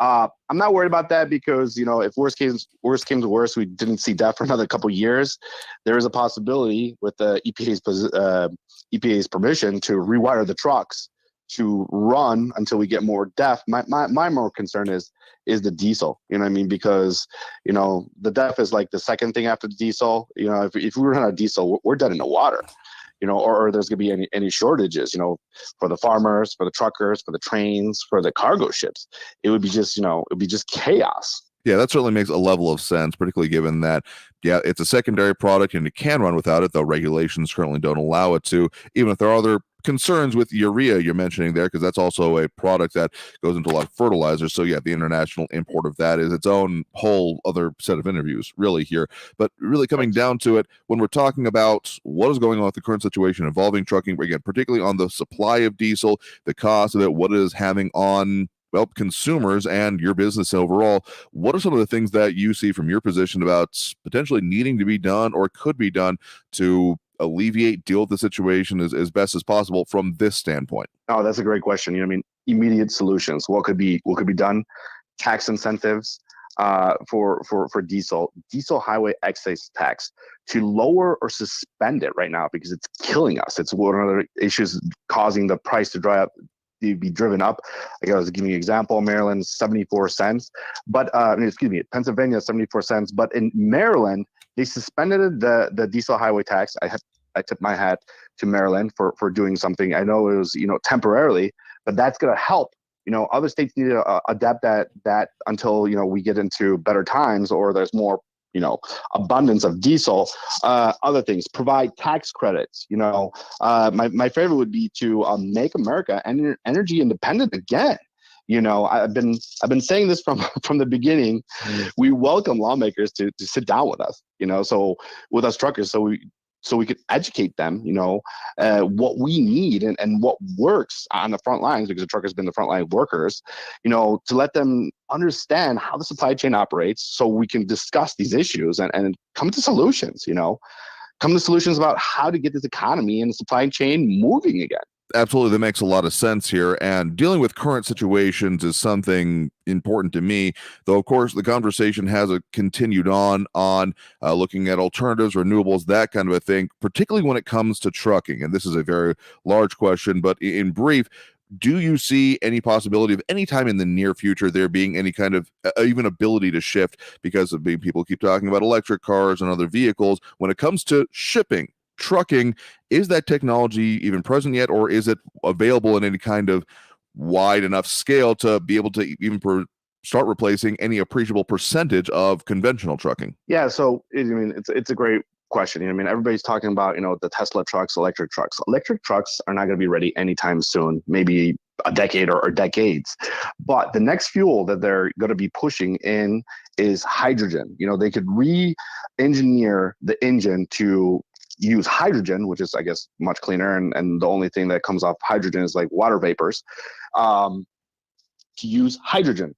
I'm not worried about that because, if worst came to worst, we didn't see DEF for another couple of years, there is a possibility with the EPA's permission to rewire the trucks to run until we get more DEF. My more concern is the diesel, you know what I mean? Because, the DEF is like the second thing after the diesel. If we run out of diesel, we're dead in the water. Or there's going to be any shortages, for the farmers, for the truckers, for the trains, for the cargo ships. It would be just, chaos. Yeah, that certainly makes a level of sense, particularly given that, it's a secondary product and it can run without it, though regulations currently don't allow it to, even if there are other concerns with urea you're mentioning there, because that's also a product that goes into a lot of fertilizers. So the international import of that is its own whole other set of interviews really here. But really coming down to it, when we're talking about what is going on with the current situation involving trucking, again, particularly on the supply of diesel, the cost of it, what it is having on consumers and your business overall, what are some of the things that you see from your position about potentially needing to be done or could be done to alleviate, deal with the situation as best as possible from this standpoint? Oh, that's a great question. Immediate solutions. What could be done? Tax incentives for diesel highway excise tax to lower or suspend it right now because it's killing us. It's one of the issues causing the price to be driven up. I was giving you an example. Maryland, 74 cents, but Pennsylvania, 74 cents. But in Maryland, they suspended the diesel highway tax. I tip my hat to Maryland for doing something. I know it was temporarily, but that's going to help. Other states need to adapt that until we get into better times or there's more abundance of diesel. Other things, provide tax credits. My favorite would be to make America energy independent again. I've been saying this from the beginning. We welcome lawmakers to sit down with us, so with us truckers, so we could educate them, what we need and what works on the front lines, because the truckers have been the frontline workers, to let them understand how the supply chain operates so we can discuss these issues and come to solutions, come to solutions about how to get this economy and the supply chain moving again. Absolutely, that makes a lot of sense here. And dealing with current situations is something important to me, though, of course, the conversation has continued on looking at alternatives, renewables, that kind of a thing, particularly when it comes to trucking. And this is a very large question, but in brief, do you see any possibility of any time in the near future there being any kind of even ability to shift, because people keep talking about electric cars and other vehicles when it comes to shipping trucking. Is that technology even present yet, or is it available in any kind of wide enough scale to be able to even start replacing any appreciable percentage of conventional trucking? Yeah, so I mean, it's a great question. I mean, everybody's talking about, the Tesla trucks, electric trucks. Electric trucks are not going to be ready anytime soon, maybe a decade or decades. But the next fuel that they're going to be pushing in is hydrogen. They could re-engineer the engine to use hydrogen, which is, I guess, much cleaner. And the only thing that comes off hydrogen is like water vapors. To use hydrogen.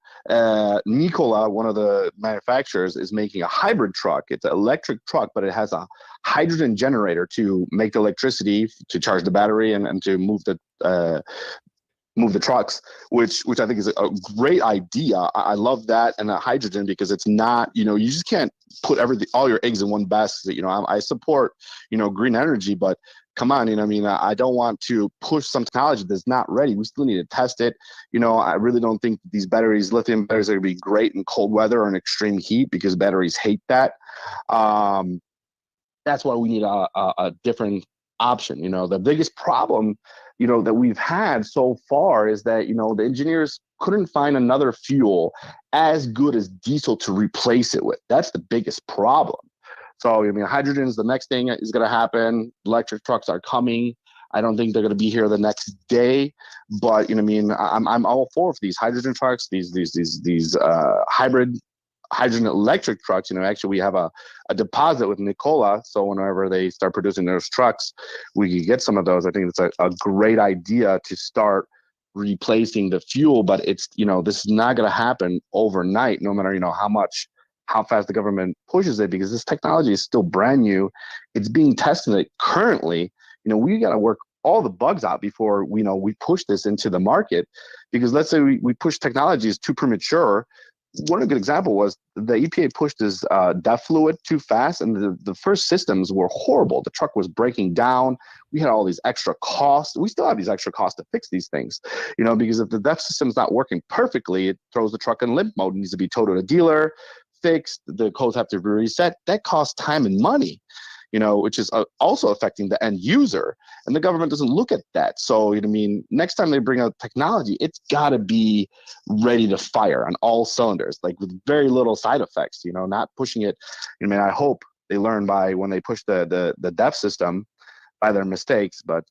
Nikola, one of the manufacturers, is making a hybrid truck. It's an electric truck, but it has a hydrogen generator to make the electricity to charge the battery and to move the trucks, which I think is a great idea. I love that, and hydrogen, because it's not, you just can't put all your eggs in one basket. I support, green energy, but come on, I don't want to push some technology that's not ready. We still need to test it. I really don't think these lithium batteries are going to be great in cold weather or in extreme heat, because batteries hate that. That's why we need a different option. The biggest problem, that we've had so far is that, the engineers couldn't find another fuel as good as diesel to replace it with. That's the biggest problem. So, hydrogen is the next thing that is going to happen. Electric trucks are coming. I don't think they're going to be here the next day, but, I'm all for these hydrogen trucks, these hybrid hydrogen electric trucks. Actually, we have a deposit with Nikola. So whenever they start producing those trucks, we can get some of those. I think it's a great idea to start replacing the fuel, but it's, this is not going to happen overnight, no matter, how fast the government pushes it, because this technology is still brand new. It's being tested currently. We got to work all the bugs out before we push this into the market, because let's say we push technologies too premature. One good example was the EPA pushed this DEF fluid too fast, and the first systems were horrible. The truck was breaking down. We had all these extra costs. We still have these extra costs to fix these things, because if the DEF system's not working perfectly, it throws the truck in limp mode. It needs to be towed to a dealer, fixed. The codes have to be reset. That costs time and money, which is also affecting the end user. And the government doesn't look at that. So, next time they bring out technology, it's got to be ready to fire on all cylinders, like with very little side effects, not pushing it. I hope they learn when they push the DEF system by their mistakes, but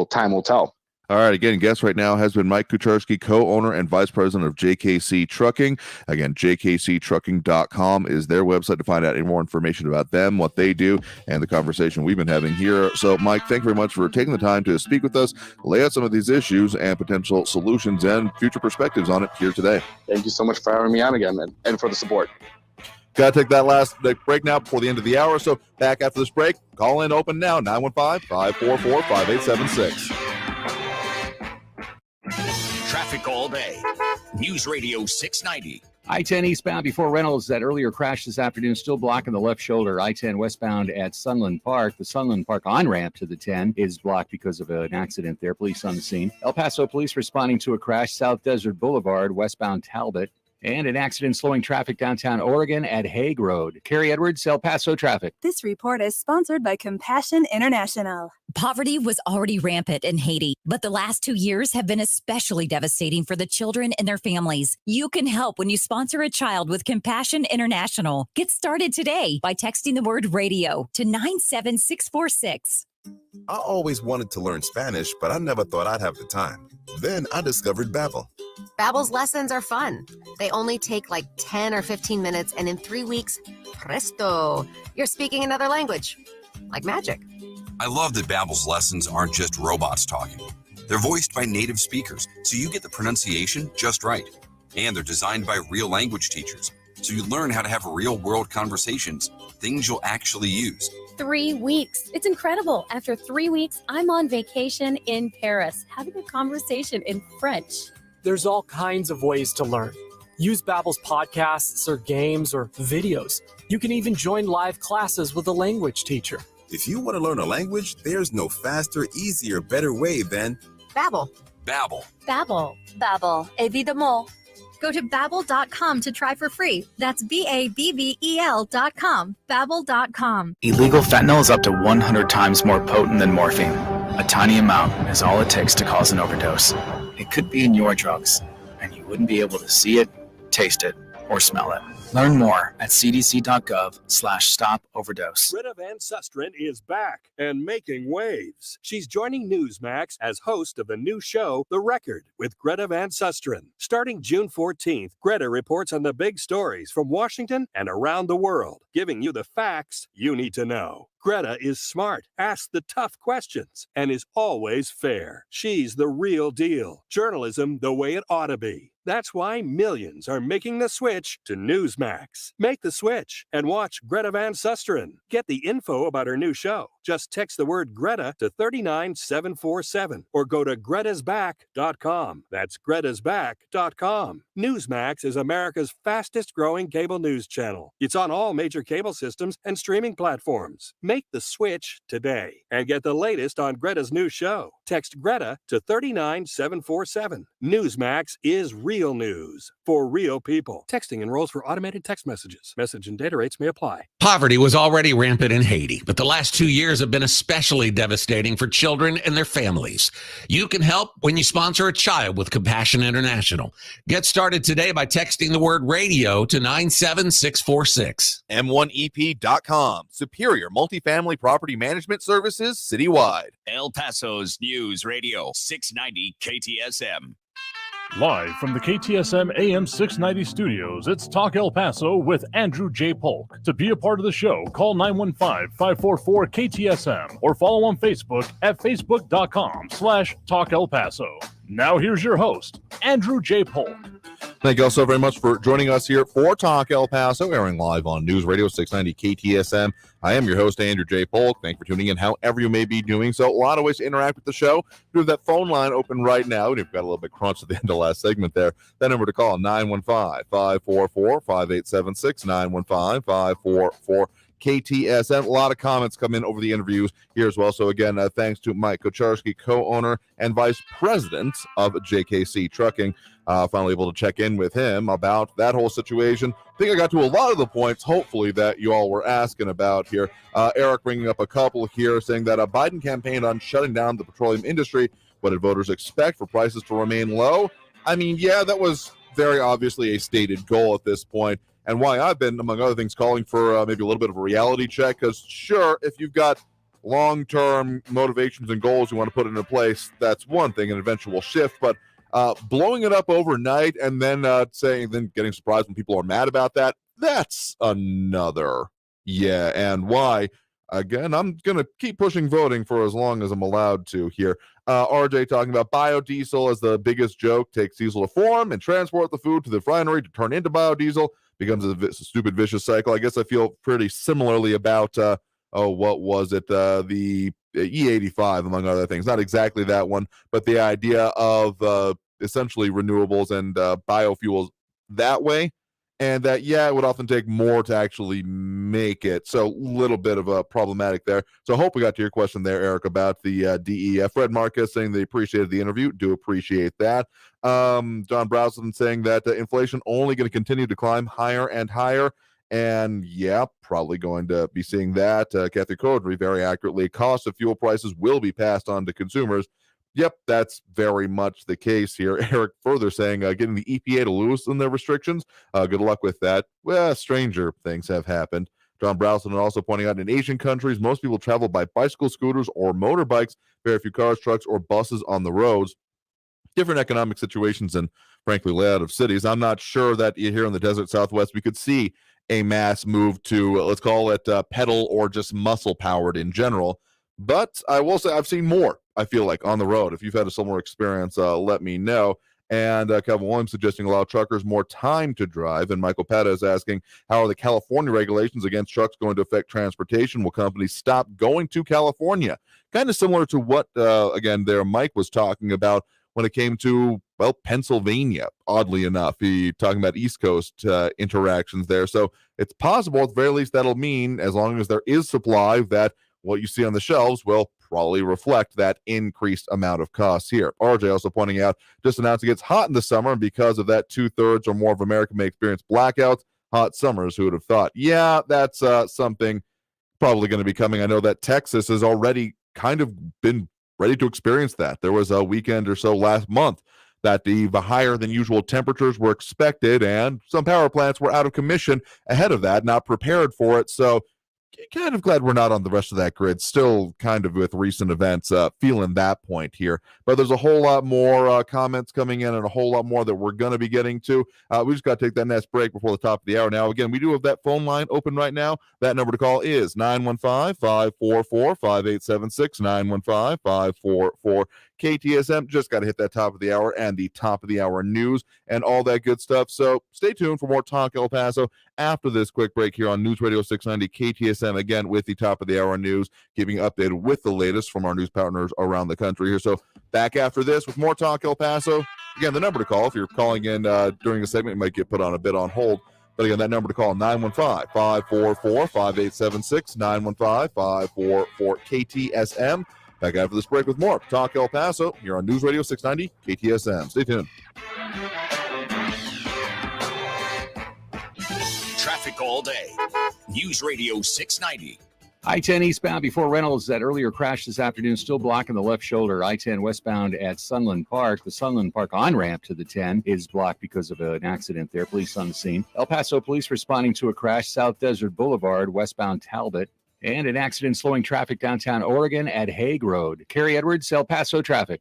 time will tell. All right. Again, guest right now has been Mike Kucharski, co-owner and vice president of JKC Trucking. Again, jkctrucking.com is their website to find out any more information about them, what they do, and the conversation we've been having here. So, Mike, thank you very much for taking the time to speak with us, lay out some of these issues and potential solutions and future perspectives on it here today. Thank you so much for having me on again, and for the support. Got to take that last break now before the end of the hour. So back after this break, call in open now, 915-544-5876. Traffic all day. News Radio 690. I-10 eastbound before Reynolds. That earlier crash this afternoon still blocking the left shoulder. I-10 westbound at Sunland Park. The Sunland Park on-ramp to the 10 is blocked because of an accident there. Police on the scene. El Paso police responding to a crash. South Desert Boulevard, westbound Talbot. And an accident slowing traffic downtown Oregon at Hague Road. Carrie Edwards, El Paso traffic. This report is sponsored by Compassion International. Poverty was already rampant in Haiti, but the last 2 years have been especially devastating for the children and their families. You can help when you sponsor a child with Compassion International. Get started today by texting the word radio to 97646. I always wanted to learn Spanish, but I never thought I'd have the time. Then I discovered Babbel. Babbel's lessons are fun. They only take like 10 or 15 minutes, and in 3 weeks, presto, you're speaking another language. Like magic. I love that Babbel's lessons aren't just robots talking. They're voiced by native speakers, so you get the pronunciation just right. And they're designed by real language teachers, so you learn how to have real-world conversations, things you'll actually use. 3 weeks. It's incredible. After 3 weeks, I'm on vacation in Paris, having a conversation in French. There's all kinds of ways to learn. Use Babbel's podcasts or games or videos. You can even join live classes with a language teacher. If you want to learn a language, there's no faster, easier, better way than Babbel. Babbel. Babbel. Babbel. Évidemment. Go to Babbel.com to try for free. That's BABBEL.com. Babbel.com. Illegal fentanyl is up to 100 times more potent than morphine. A tiny amount is all it takes to cause an overdose. It could be in your drugs, and you wouldn't be able to see it, taste it, or smell it. Learn more at cdc.gov/stop-overdose. Greta Van Susteren is back and making waves. She's joining Newsmax as host of the new show, The Record, with Greta Van Susteren. Starting June 14th, Greta reports on the big stories from Washington and around the world, giving you the facts you need to know. Greta is smart, asks the tough questions, and is always fair. She's the real deal. Journalism the way it ought to be. That's why millions are making the switch to Newsmax. Make the switch and watch Greta Van Susteren. Get the info about her new show. Just text the word Greta to 39747 or go to gretasback.com. That's gretasback.com. Newsmax is America's fastest growing cable news channel. It's on all major cable systems and streaming platforms. Make the switch today and get the latest on Greta's new show. Text Greta to 39747. Newsmax is real news for real people. Texting enrolls for automated text messages. Message and data rates may apply. Poverty was already rampant in Haiti, but the last 2 years have been especially devastating for children and their families. You can help when you sponsor a child with Compassion International. Get started today by texting the word radio to 97646. M1EP.com. Superior multifamily property management services citywide. El Paso's News Radio 690 KTSM. Live from the KTSM AM 690 studios, it's Talk El Paso with Andrew J. Polk. To be a part of the show, call 915-544-KTSM or follow on Facebook at facebook.com/Talk El Paso. Now here's your host, Andrew J. Polk. Thank you all so very much for joining us here for Talk El Paso, airing live on News Radio 690 KTSM. I am your host, Andrew J. Polk. Thank you for tuning in, however you may be doing so. A lot of ways to interact with the show. We have that phone line open right now. We've got a little bit crunch at the end of the last segment there. That number to call, 915-544-5876, 915-544 KTSM. A lot of comments come in over the interviews here as well. So again, thanks to Mike Kucharski, co-owner and vice president of JKC Trucking. Finally able to check in with him about that whole situation. I think I got to a lot of the points, hopefully, that you all were asking about here. Eric bringing up a couple here, saying that a Biden campaigned on shutting down the petroleum industry. What did voters expect for prices to remain low? I mean, yeah, that was very obviously a stated goal at this point. And why I've been, among other things, calling for maybe a little bit of a reality check. Because sure, if you've got long-term motivations and goals you want to put into place, that's one thing, an eventual shift. But blowing it up overnight and then getting surprised when people are mad about that, that's another. Yeah, and why? Again, I'm going to keep pushing voting for as long as I'm allowed to here. RJ talking about biodiesel as the biggest joke. Takes diesel to form and transport the food to the refinery to turn into biodiesel. Becomes a stupid, vicious cycle. I guess I feel pretty similarly about, what was it? The E85, among other things. Not exactly that one, but the idea of essentially renewables and biofuels that way. And that, yeah, it would often take more to actually make it. So a little bit of a problematic there. So I hope we got to your question there, Eric, about the DEF. Fred Marquez saying they appreciated the interview. Do appreciate that. John Browson saying that inflation only going to continue to climb higher and higher. And yeah, probably going to be seeing that. Kathy Codry very accurately, cost of fuel prices will be passed on to consumers. Yep, that's very much the case here. Eric further saying getting the EPA to loosen their restrictions. Good luck with that. Well, stranger things have happened. John Browson also pointing out in Asian countries, most people travel by bicycle, scooters, or motorbikes. Very few cars, trucks, or buses on the roads. Different economic situations and, frankly, layout of cities. I'm not sure that here in the desert Southwest we could see a mass move to, let's call it pedal or just muscle-powered in general. But I will say I've seen more, I feel like, on the road. If you've had a similar experience, let me know. And Kevin Williams suggesting allow truckers more time to drive. And Michael Petta is asking, how are the California regulations against trucks going to affect transportation? Will companies stop going to California? Kind of similar to what, again, there Mike was talking about when it came to, well, Pennsylvania, oddly enough. He talking about East Coast interactions there. So it's possible, at the very least, that'll mean, as long as there is supply, that what you see on the shelves will probably reflect that increased amount of costs here. RJ also pointing out, just announcing it's hot in the summer, and because of that, 2/3 or more of America may experience blackouts. Hot summers, who would have thought? Yeah, that's something probably going to be coming. I know that Texas has already kind of been ready to experience that. There was a weekend or so last month that the higher than usual temperatures were expected, and some power plants were out of commission ahead of that, not prepared for it. So kind of glad we're not on the rest of that grid. Still kind of with recent events feeling that point here. But there's a whole lot more comments coming in and a whole lot more that we're going to be getting to. We just got to take that next break before the top of the hour. Now, again, we do have that phone line open right now. That number to call is 915-544-5876, 915-544 KTSM. Just got to hit that top of the hour and the top of the hour news and all that good stuff. So stay tuned for more Talk El Paso after this quick break here on News Radio 690 KTSM, again with the top of the hour news, keeping you updated with the latest from our news partners around the country here. So back after this with more Talk El Paso. Again, the number to call if you're calling in during the segment, you might get put on a bit on hold. But again, that number to call, 915-544-5876, 915-544 KTSM. Back after this break with more Talk El Paso here on News Radio 690 KTSM. Stay tuned. Traffic all day. News Radio 690. I-10 eastbound before Reynolds, that earlier crash this afternoon, still blocking the left shoulder. I-10 westbound at Sunland Park. The Sunland Park on-ramp to the 10 is blocked because of an accident there. Police on the scene. El Paso police responding to a crash. South Desert Boulevard, westbound Talbot. And an accident slowing traffic downtown Oregon at Hague Road. Carrie Edwards, El Paso traffic.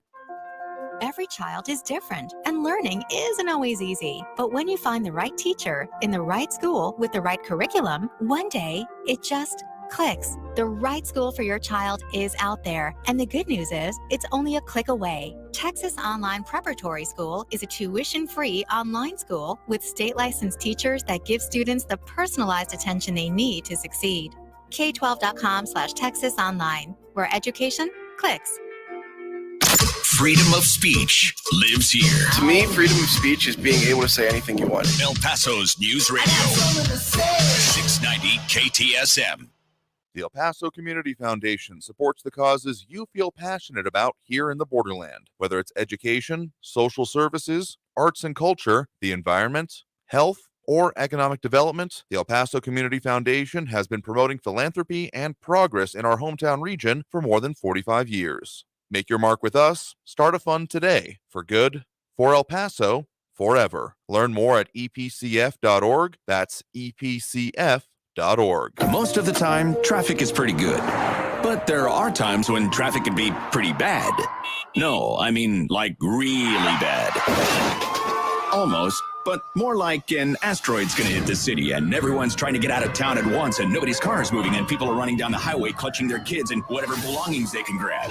Every child is different, and learning isn't always easy. But when you find the right teacher in the right school with the right curriculum, one day it just clicks. The right school for your child is out there. And the good news is, it's only a click away. Texas Online Preparatory School is a tuition-free online school with state-licensed teachers that give students the personalized attention they need to succeed. K12.com/Texas Online, where education clicks. Freedom of speech lives here. To me, freedom of speech is being able to say anything you want. El Paso's News Radio 690 KTSM. The El Paso Community Foundation supports the causes you feel passionate about here in the borderland, whether it's education, social services, arts and culture, the environment, health, or economic development. The El Paso Community Foundation has been promoting philanthropy and progress in our hometown region for more than 45 years. Make your mark with us. Start a fund today. For good, for El Paso, forever. Learn more at epcf.org. That's epcf.org. Most of the time, traffic is pretty good. But there are times when traffic can be pretty bad. No, I mean like really bad. Almost. But more like an asteroid's gonna hit the city and everyone's trying to get out of town at once and nobody's car is moving and people are running down the highway clutching their kids and whatever belongings they can grab.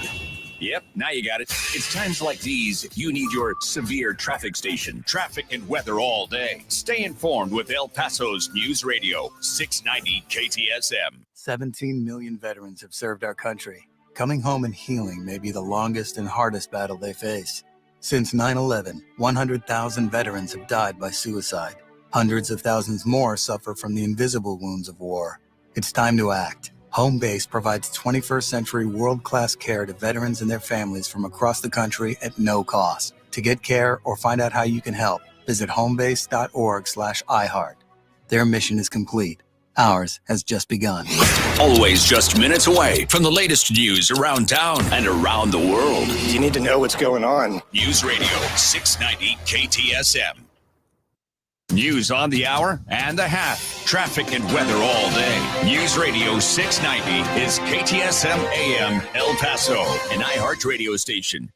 Yep, now you got it. It's times like these you need your severe traffic station. Traffic and weather all day. Stay informed with El Paso's News Radio 690 KTSM. 17 million veterans have served our country. Coming home and healing may be the longest and hardest battle they face. Since 9/11, 100,000 veterans have died by suicide. Hundreds of thousands more suffer from the invisible wounds of war. It's time to act. Home Base provides 21st century world-class care to veterans and their families from across the country at no cost. To get care or find out how you can help, visit homebase.org/iHeart. Their mission is complete. Ours has just begun. Always just minutes away from the latest news around town and around the world. You need to know what's going on. News Radio 690 KTSM. News on the hour and a half. Traffic and weather all day. News Radio 690 is KTSM AM El Paso, an iHeart radio station.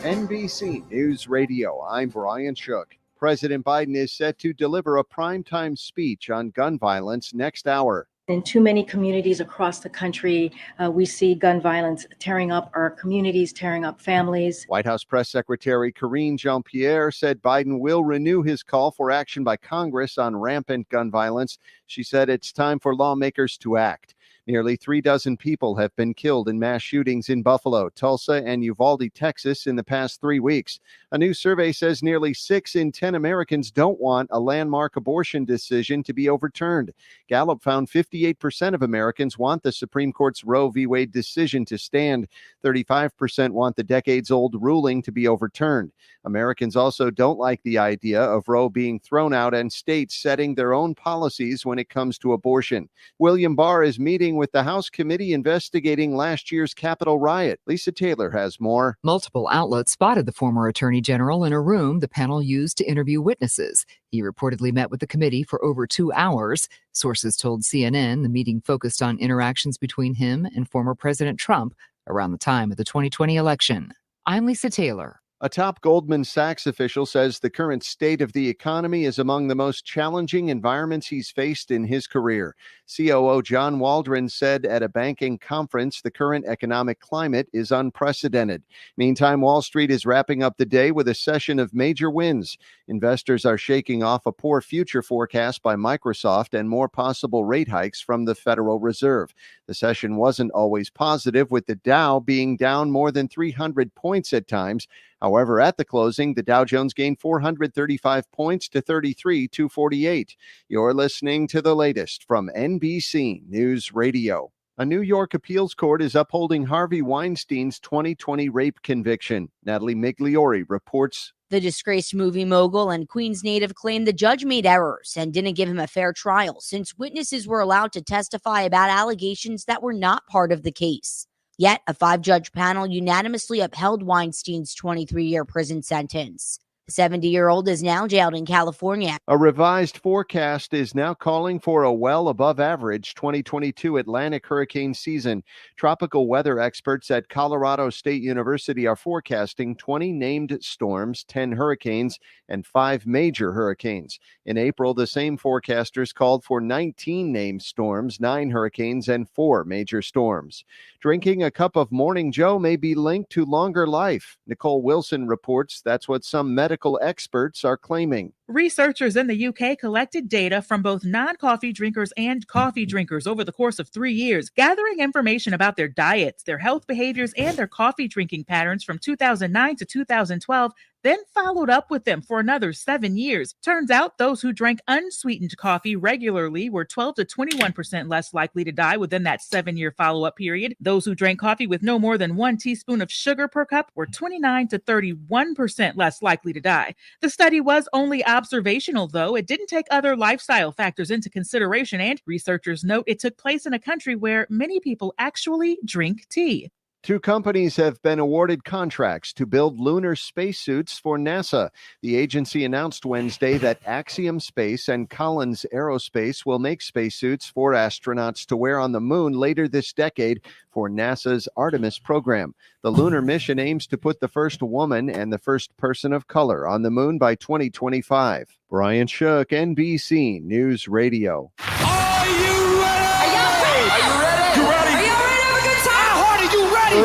NBC News Radio, I'm Brian Shook. President Biden is set to deliver a primetime speech on gun violence next hour. In too many communities across the country, we see gun violence tearing up our communities, tearing up families. White House Press Secretary Karine Jean-Pierre said Biden will renew his call for action by Congress on rampant gun violence. She said it's time for lawmakers to act. Nearly 36 people have been killed in mass shootings in Buffalo, Tulsa, and Uvalde, Texas in the past 3 weeks. A new survey says nearly 6 in 10 Americans don't want a landmark abortion decision to be overturned. Gallup found 58% of Americans want the Supreme Court's Roe v. Wade decision to stand. 35% want the decades-old ruling to be overturned. Americans also don't like the idea of Roe being thrown out and states setting their own policies when it comes to abortion. William Barr is meeting with the House committee investigating last year's Capitol riot. Lisa Taylor has more. Multiple outlets spotted the former attorney general in a room the panel used to interview witnesses. He reportedly met with the committee for over 2 hours. Sources told CNN the meeting focused on interactions between him and former President Trump around the time of the 2020 election. I'm Lisa Taylor. A top Goldman Sachs official says the current state of the economy is among the most challenging environments he's faced in his career. COO John Waldron said at a banking conference the current economic climate is unprecedented. Meantime, Wall Street is wrapping up the day with a session of major wins. Investors are shaking off a poor future forecast by Microsoft and more possible rate hikes from the Federal Reserve. The session wasn't always positive, with the Dow being down more than 300 points at times. However, at the closing, the Dow Jones gained 435 points to 33,248. You're listening to the latest from NBC News Radio. A New York appeals court is upholding Harvey Weinstein's 2020 rape conviction. Natalie Migliori reports. The disgraced movie mogul and Queens native claimed the judge made errors and didn't give him a fair trial, since witnesses were allowed to testify about allegations that were not part of the case. Yet, a 5-judge panel unanimously upheld Weinstein's 23-year prison sentence. The 70-year-old is now jailed in California. A revised forecast is now calling for a well above average 2022 Atlantic hurricane season. Tropical weather experts at Colorado State University are forecasting 20 named storms, 10 hurricanes, and 5 major hurricanes. In April, the same forecasters called for 19 named storms, 9 hurricanes, and 4 major storms. Drinking a cup of Morning Joe may be linked to longer life. Nicole Wilson reports that's what some medical experts are claiming. Researchers in the UK collected data from both non-coffee drinkers and coffee drinkers over the course of 3 years, gathering information about their diets, their health behaviors, and their coffee drinking patterns from 2009 to 2012, then followed up with them for another 7 years. Turns out those who drank unsweetened coffee regularly were 12 to 21% less likely to die within that 7-year follow-up period. Those who drank coffee with no more than 1 teaspoon of sugar per cup were 29 to 31% less likely to die. The study was only observational, though. It didn't take other lifestyle factors into consideration, and researchers note it took place in a country where many people actually drink tea. 2 companies have been awarded contracts to build lunar spacesuits for NASA. The agency announced Wednesday that Axiom Space and Collins Aerospace will make spacesuits for astronauts to wear on the moon later this decade for NASA's Artemis program. The lunar mission aims to put the first woman and the first person of color on the moon by 2025. Brian Shook, NBC News Radio.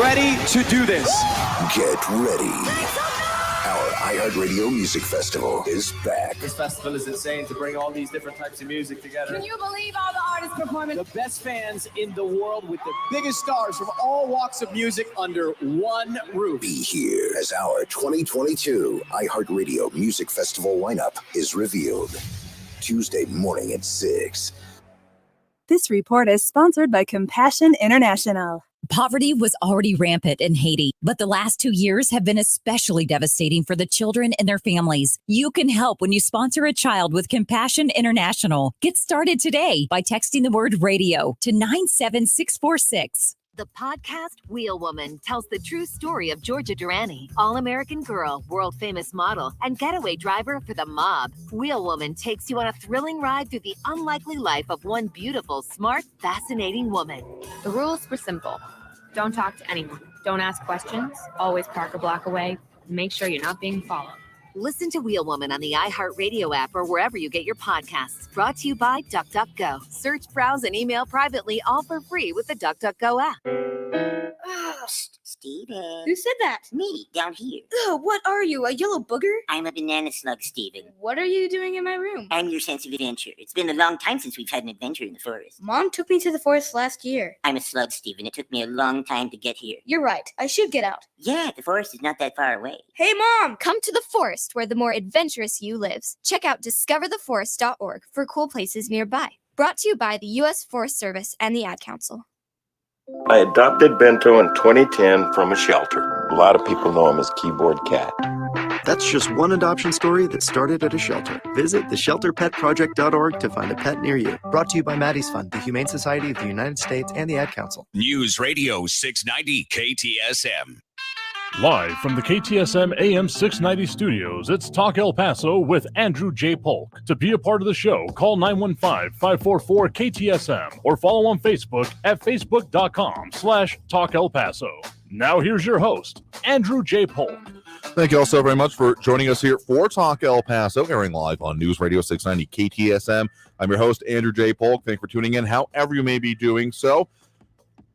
Ready to do this. Get ready. Our iHeartRadio Music Festival is back. This festival is insane to bring all these different types of music together. Can you believe all the artists performing? The best fans in the world with the biggest stars from all walks of music under one roof. Be here as our 2022 iHeartRadio Music Festival lineup is revealed. Tuesday morning at 6. This report is sponsored by Compassion International. Poverty was already rampant in Haiti, but the last 2 years have been especially devastating for the children and their families. You can help when you sponsor a child with Compassion International. Get started today by texting the word radio to 97646. The podcast Wheel Woman tells the true story of Georgia Durrani, all-American girl, world-famous model, and getaway driver for the mob. Wheel Woman takes you on a thrilling ride through the unlikely life of one beautiful, smart, fascinating woman. The rules were simple. Don't talk to anyone. Don't ask questions. Always park a block away. Make sure you're not being followed. Listen to Wheel Woman on the iHeartRadio app or wherever you get your podcasts. Brought to you by DuckDuckGo. Search, browse, and email privately, all for free with the DuckDuckGo app. Psst, Steven. Who said that? Me, down here. Ugh, what are you, a yellow booger? I'm a banana slug, Steven. What are you doing in my room? I'm your sense of adventure. It's been a long time since we've had an adventure in the forest. Mom took me to the forest last year. I'm a slug, Steven. It took me a long time to get here. You're right. I should get out. Yeah, the forest is not that far away. Hey, Mom! Come to the forest where the more adventurous you lives. Check out discovertheforest.org for cool places nearby. Brought to you by the U.S. Forest Service and the Ad Council. I adopted Bento in 2010 from a shelter. A lot of people know him as Keyboard Cat. That's just one adoption story that started at a shelter. Visit theshelterpetproject.org to find a pet near you. Brought to you by Maddie's Fund, the Humane Society of the United States, and the Ad Council. News Radio 690 KTSM. Live from the KTSM AM 690 studios, it's Talk El Paso with Andrew J. Polk. To be a part of the show, call 915-544-KTSM or follow on Facebook at facebook.com/Talk El Paso. Now here's your host, Andrew J. Polk. Thank you all so very much for joining us here for Talk El Paso, airing live on News Radio 690 KTSM. I'm your host, Andrew J. Polk. Thanks for tuning in, however you may be doing so.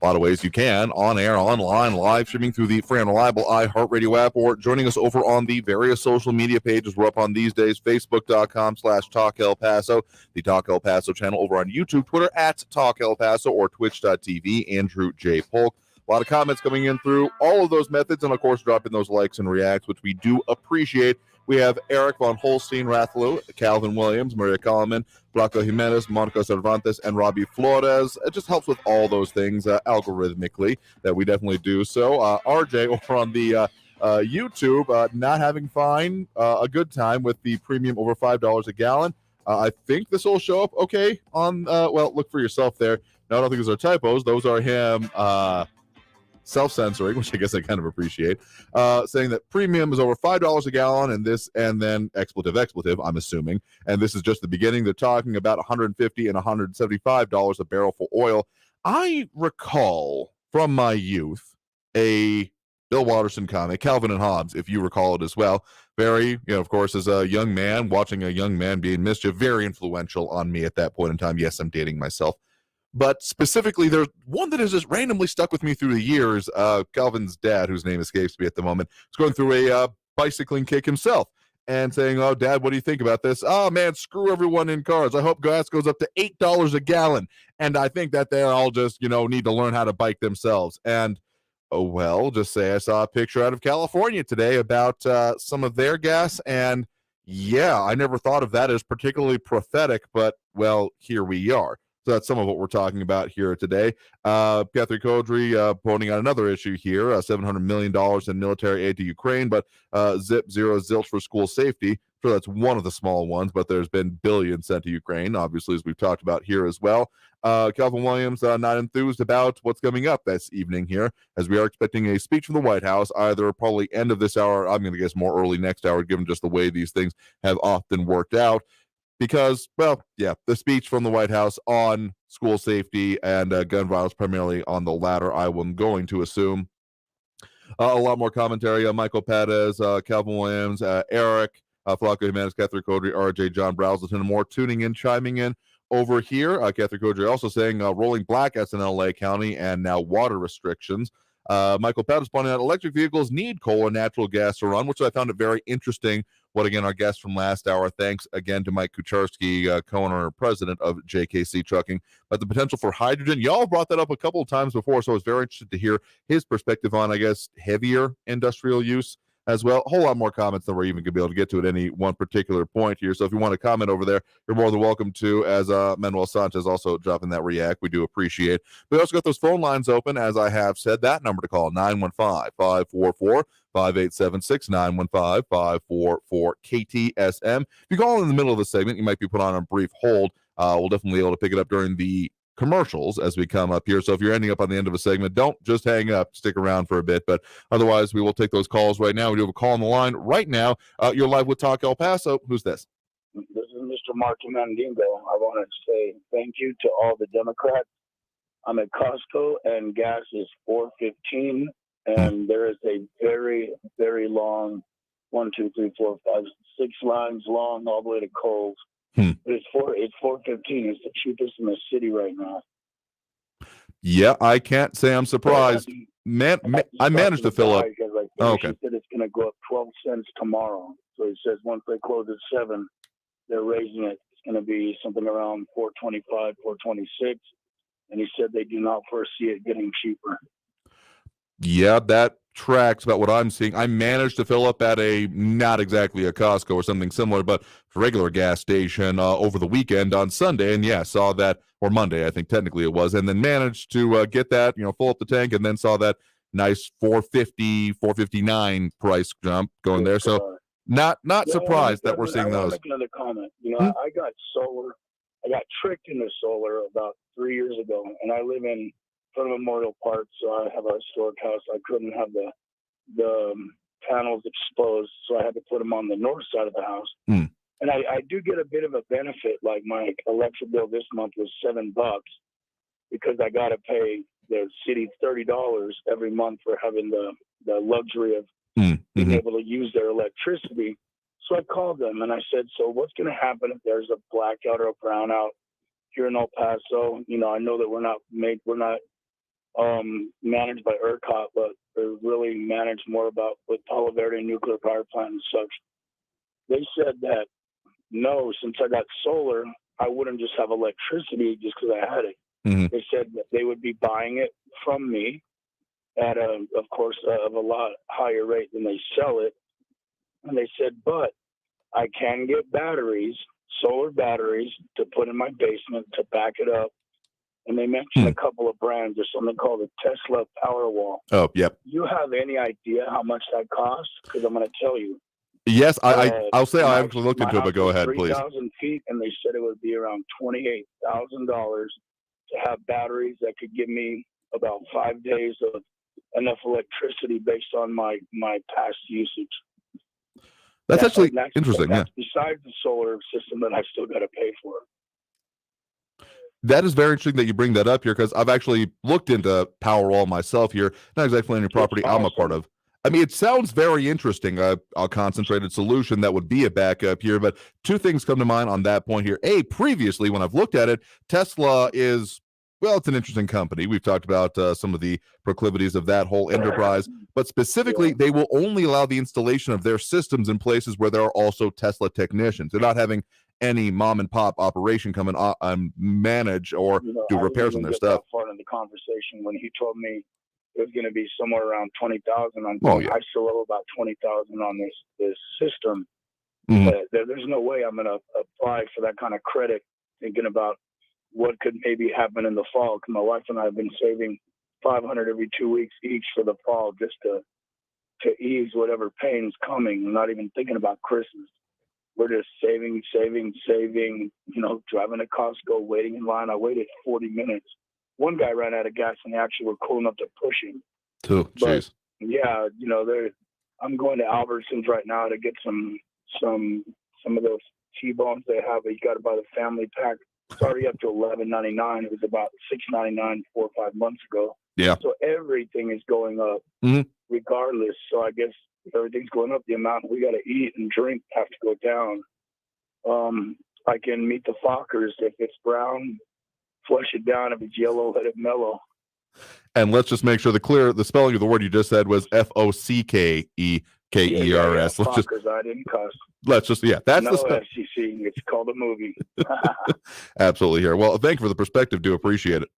A lot of ways you can, on air, online, live streaming through the free and reliable iHeartRadio app, or joining us over on the various social media pages we're up on these days, facebook.com/Talk El Paso, the Talk El Paso channel over on YouTube, Twitter at Talk El Paso, or twitch.tv, Andrew J. Polk. A lot of comments coming in through all of those methods, and of course, dropping those likes and reacts, which we do appreciate. We have Eric von Holstein Rathlow, Calvin Williams, Maria Coleman, Blanco Jimenez, Monica Cervantes, and Robbie Flores. It just helps with all those things algorithmically that we definitely do. So RJ over on the YouTube, not having a good time with the premium over $5 a gallon. I think this will show up okay on, well, look for yourself there. No, I don't think those are typos. Those are him self-censoring, which I guess I kind of appreciate, saying that premium is over $5 a gallon, and then expletive, I'm assuming, and this is just the beginning. They're talking about $150 and $175 a barrel for oil. I recall from my youth a Bill Watterson comic, Calvin and Hobbes, if you recall it as well. Very, of course, as a young man, watching a young man be in mischief, very influential on me at that point in time. Yes, I'm dating myself. But specifically, there's one that has just randomly stuck with me through the years. Calvin's dad, whose name escapes me at the moment, is going through a bicycling kick himself and saying, "Oh, Dad, what do you think about this? Oh, man, screw everyone in cars. I hope gas goes up to $8 a gallon. And I think that they all just, need to learn how to bike themselves." And, oh, well, just say I saw a picture out of California today about some of their gas. And, yeah, I never thought of that as particularly prophetic, but, well, here we are. So that's some of what we're talking about here today. Catherine Codry pointing out another issue here, $700 million in military aid to Ukraine, but zero zilch for school safety. Sure, that's one of the small ones, but there's been billions sent to Ukraine, obviously, as we've talked about here as well. Calvin Williams not enthused about what's coming up this evening here, as we are expecting a speech from the White House, either probably end of this hour, I'm going to guess more early next hour, given just the way these things have often worked out. Because, well, yeah, the speech from the White House on school safety and gun violence, primarily on the latter, I'm going to assume. A lot more commentary. Michael Perez, Calvin Williams, Eric, Flaco Jimenez, Catherine Codry, RJ, John Brazelton, and more tuning in, chiming in over here. Catherine Codry also saying rolling blackouts in LA County and now water restrictions. Michael Perez pointing out electric vehicles need coal and natural gas to run, which I found it very interesting. What, again, our guest from last hour, thanks again to Mike Kucharski, co-owner and president of JKC Trucking, but the potential for hydrogen. Y'all brought that up a couple of times before, so I was very interested to hear his perspective on, I guess, heavier industrial use as well. A whole lot more comments than we're even going to be able to get to at any one particular point here. So if you want to comment over there, you're more than welcome to, as Manuel Sanchez also dropping that react. We do appreciate. We also got those phone lines open, as I have said. That number to call, 915-544-5876, 915-544-KTSM. If you call in the middle of the segment, you might be put on a brief hold. We'll definitely be able to pick it up during the commercials as we come up here. So if you're ending up on the end of a segment, don't just hang up. Stick around for a bit. But otherwise, we will take those calls right now. We do have a call on the line right now. You're live with Talk El Paso. Who's this? This is Mr. Marky Mandingo. I want to say thank you to all the Democrats. I'm at Costco, and gas is $4.15. And there is a very, very long 1, 2, 3, 4, 5, 6 lines long all the way to Kohl's. But it's $4.15. It's the cheapest in the city right now. Yeah, I can't say I'm surprised. I managed to fill up. Okay. He said it's going to go up 12 cents tomorrow. So he says once they close at 7, they're raising it. It's going to be something around 425, 426. And he said they do not foresee it getting cheaper. Yeah, that tracks about what I'm seeing. I managed to fill up at not exactly a Costco or something similar, but a regular gas station over the weekend on Sunday. And yeah, saw that, or Monday, I think technically it was, and then managed to get that, fill up the tank, and then saw that nice $4.50, $4.59 price jump going there. So not surprised that we're seeing those. Make another comment. I got solar. I got tricked into solar about 3 years ago, and I live in front of Memorial Park, so I have a historic house. I couldn't have the panels exposed, so I had to put them on the north side of the house. And I do get a bit of a benefit. Like my electric bill this month was $7 because I got to pay the city $30 every month for having the luxury of being able to use their electricity. So I called them and I said, so what's going to happen if there's a blackout or a brownout here in El Paso? I know that we're not managed by ERCOT, but they're really managed more about with Palo Verde nuclear power plant and such. They said that no, since I got solar, I wouldn't just have electricity just because I had it. They said that they would be buying it from me at of course, of a lot higher rate than they sell it. And they said, but I can get batteries, solar batteries, to put in my basement to back it up. And they mentioned a couple of brands. There's something called a Tesla Powerwall. Oh, yep. You have any idea how much that costs? Because I'm going to tell you. Yes, I'll say I actually looked into it, but go ahead, please. 3,000 feet, and they said it would be around $28,000 to have batteries that could give me about 5 days of enough electricity based on my past usage. That's actually interesting. That's besides the solar system that I still got to pay for. That is very interesting that you bring that up here, because I've actually looked into Powerwall myself here. Not exactly any property I'm a part of. I mean, it sounds very interesting, a concentrated solution that would be a backup here. But two things come to mind on that point here. Previously, when I've looked at it, Tesla is, well, it's an interesting company. We've talked about some of the proclivities of that whole enterprise. But specifically, they will only allow the installation of their systems in places where there are also Tesla technicians. They're not having any mom and pop operation come and manage or do repairs on their stuff. Far in the conversation when he told me it was going to be somewhere around 20,000 on. I still owe about 20,000 on this system. There's no way I'm going to apply for that kind of credit. Thinking about what could maybe happen in the fall. Because my wife and I have been saving $500 every 2 weeks each for the fall, just to ease whatever pain's coming. I'm not even thinking about Christmas. We're just saving, driving to Costco, waiting in line. I waited 40 minutes. One guy ran out of gas and they actually were cool enough to push him. Jeez. Yeah, I'm going to Albertsons right now to get some of those T-bones they have. You got to buy the family pack. It's already up to $11.99. It was about $6.99 4 or 5 months ago. Yeah. So everything is going up, regardless. So I guess if everything's going up, the amount we got to eat and drink have to go down. I can meet the Fockers. If it's brown, flush it down. If it's yellow, let it mellow. And let's just make sure the spelling of the word you just said was Fockers. Fockers, I didn't cuss. That's no the FCC. It's called a movie. Absolutely here. Well, thank you for the perspective. Do appreciate it.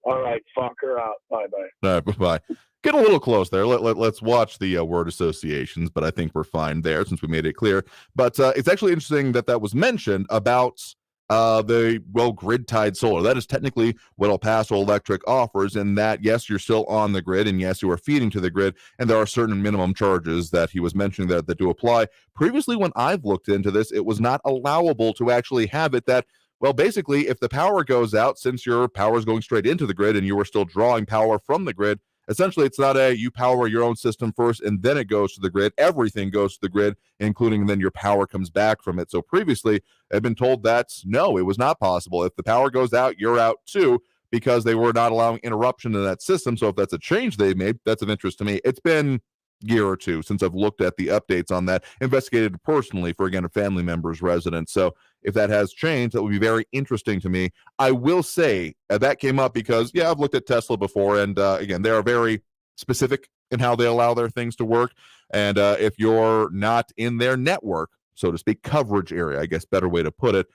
All right, Focker out. Bye-bye. All right, bye-bye. Get a little close there. Let's watch the word associations, but I think we're fine there since we made it clear. But it's actually interesting that was mentioned about grid-tied solar. That is technically what El Paso Electric offers, in that, yes, you're still on the grid, and yes, you are feeding to the grid, and there are certain minimum charges that he was mentioning that do apply. Previously, when I've looked into this, it was not allowable to actually have it that, well, basically, if the power goes out, since your power is going straight into the grid and you are still drawing power from the grid, essentially, it's not you power your own system first and then it goes to the grid. Everything goes to the grid, including then your power comes back from it. So previously, I've been told that no, it was not possible. If the power goes out, you're out too, because they were not allowing interruption in that system. So if that's a change they made, that's of interest to me. It's been a year or two since I've looked at the updates on that, investigated personally for, again, a family member's residence. So if that has changed, that would be very interesting to me. I will say that came up because, I've looked at Tesla before, and again, they are very specific in how they allow their things to work. And if you're not in their network, so to speak, coverage area, I guess better way to put it,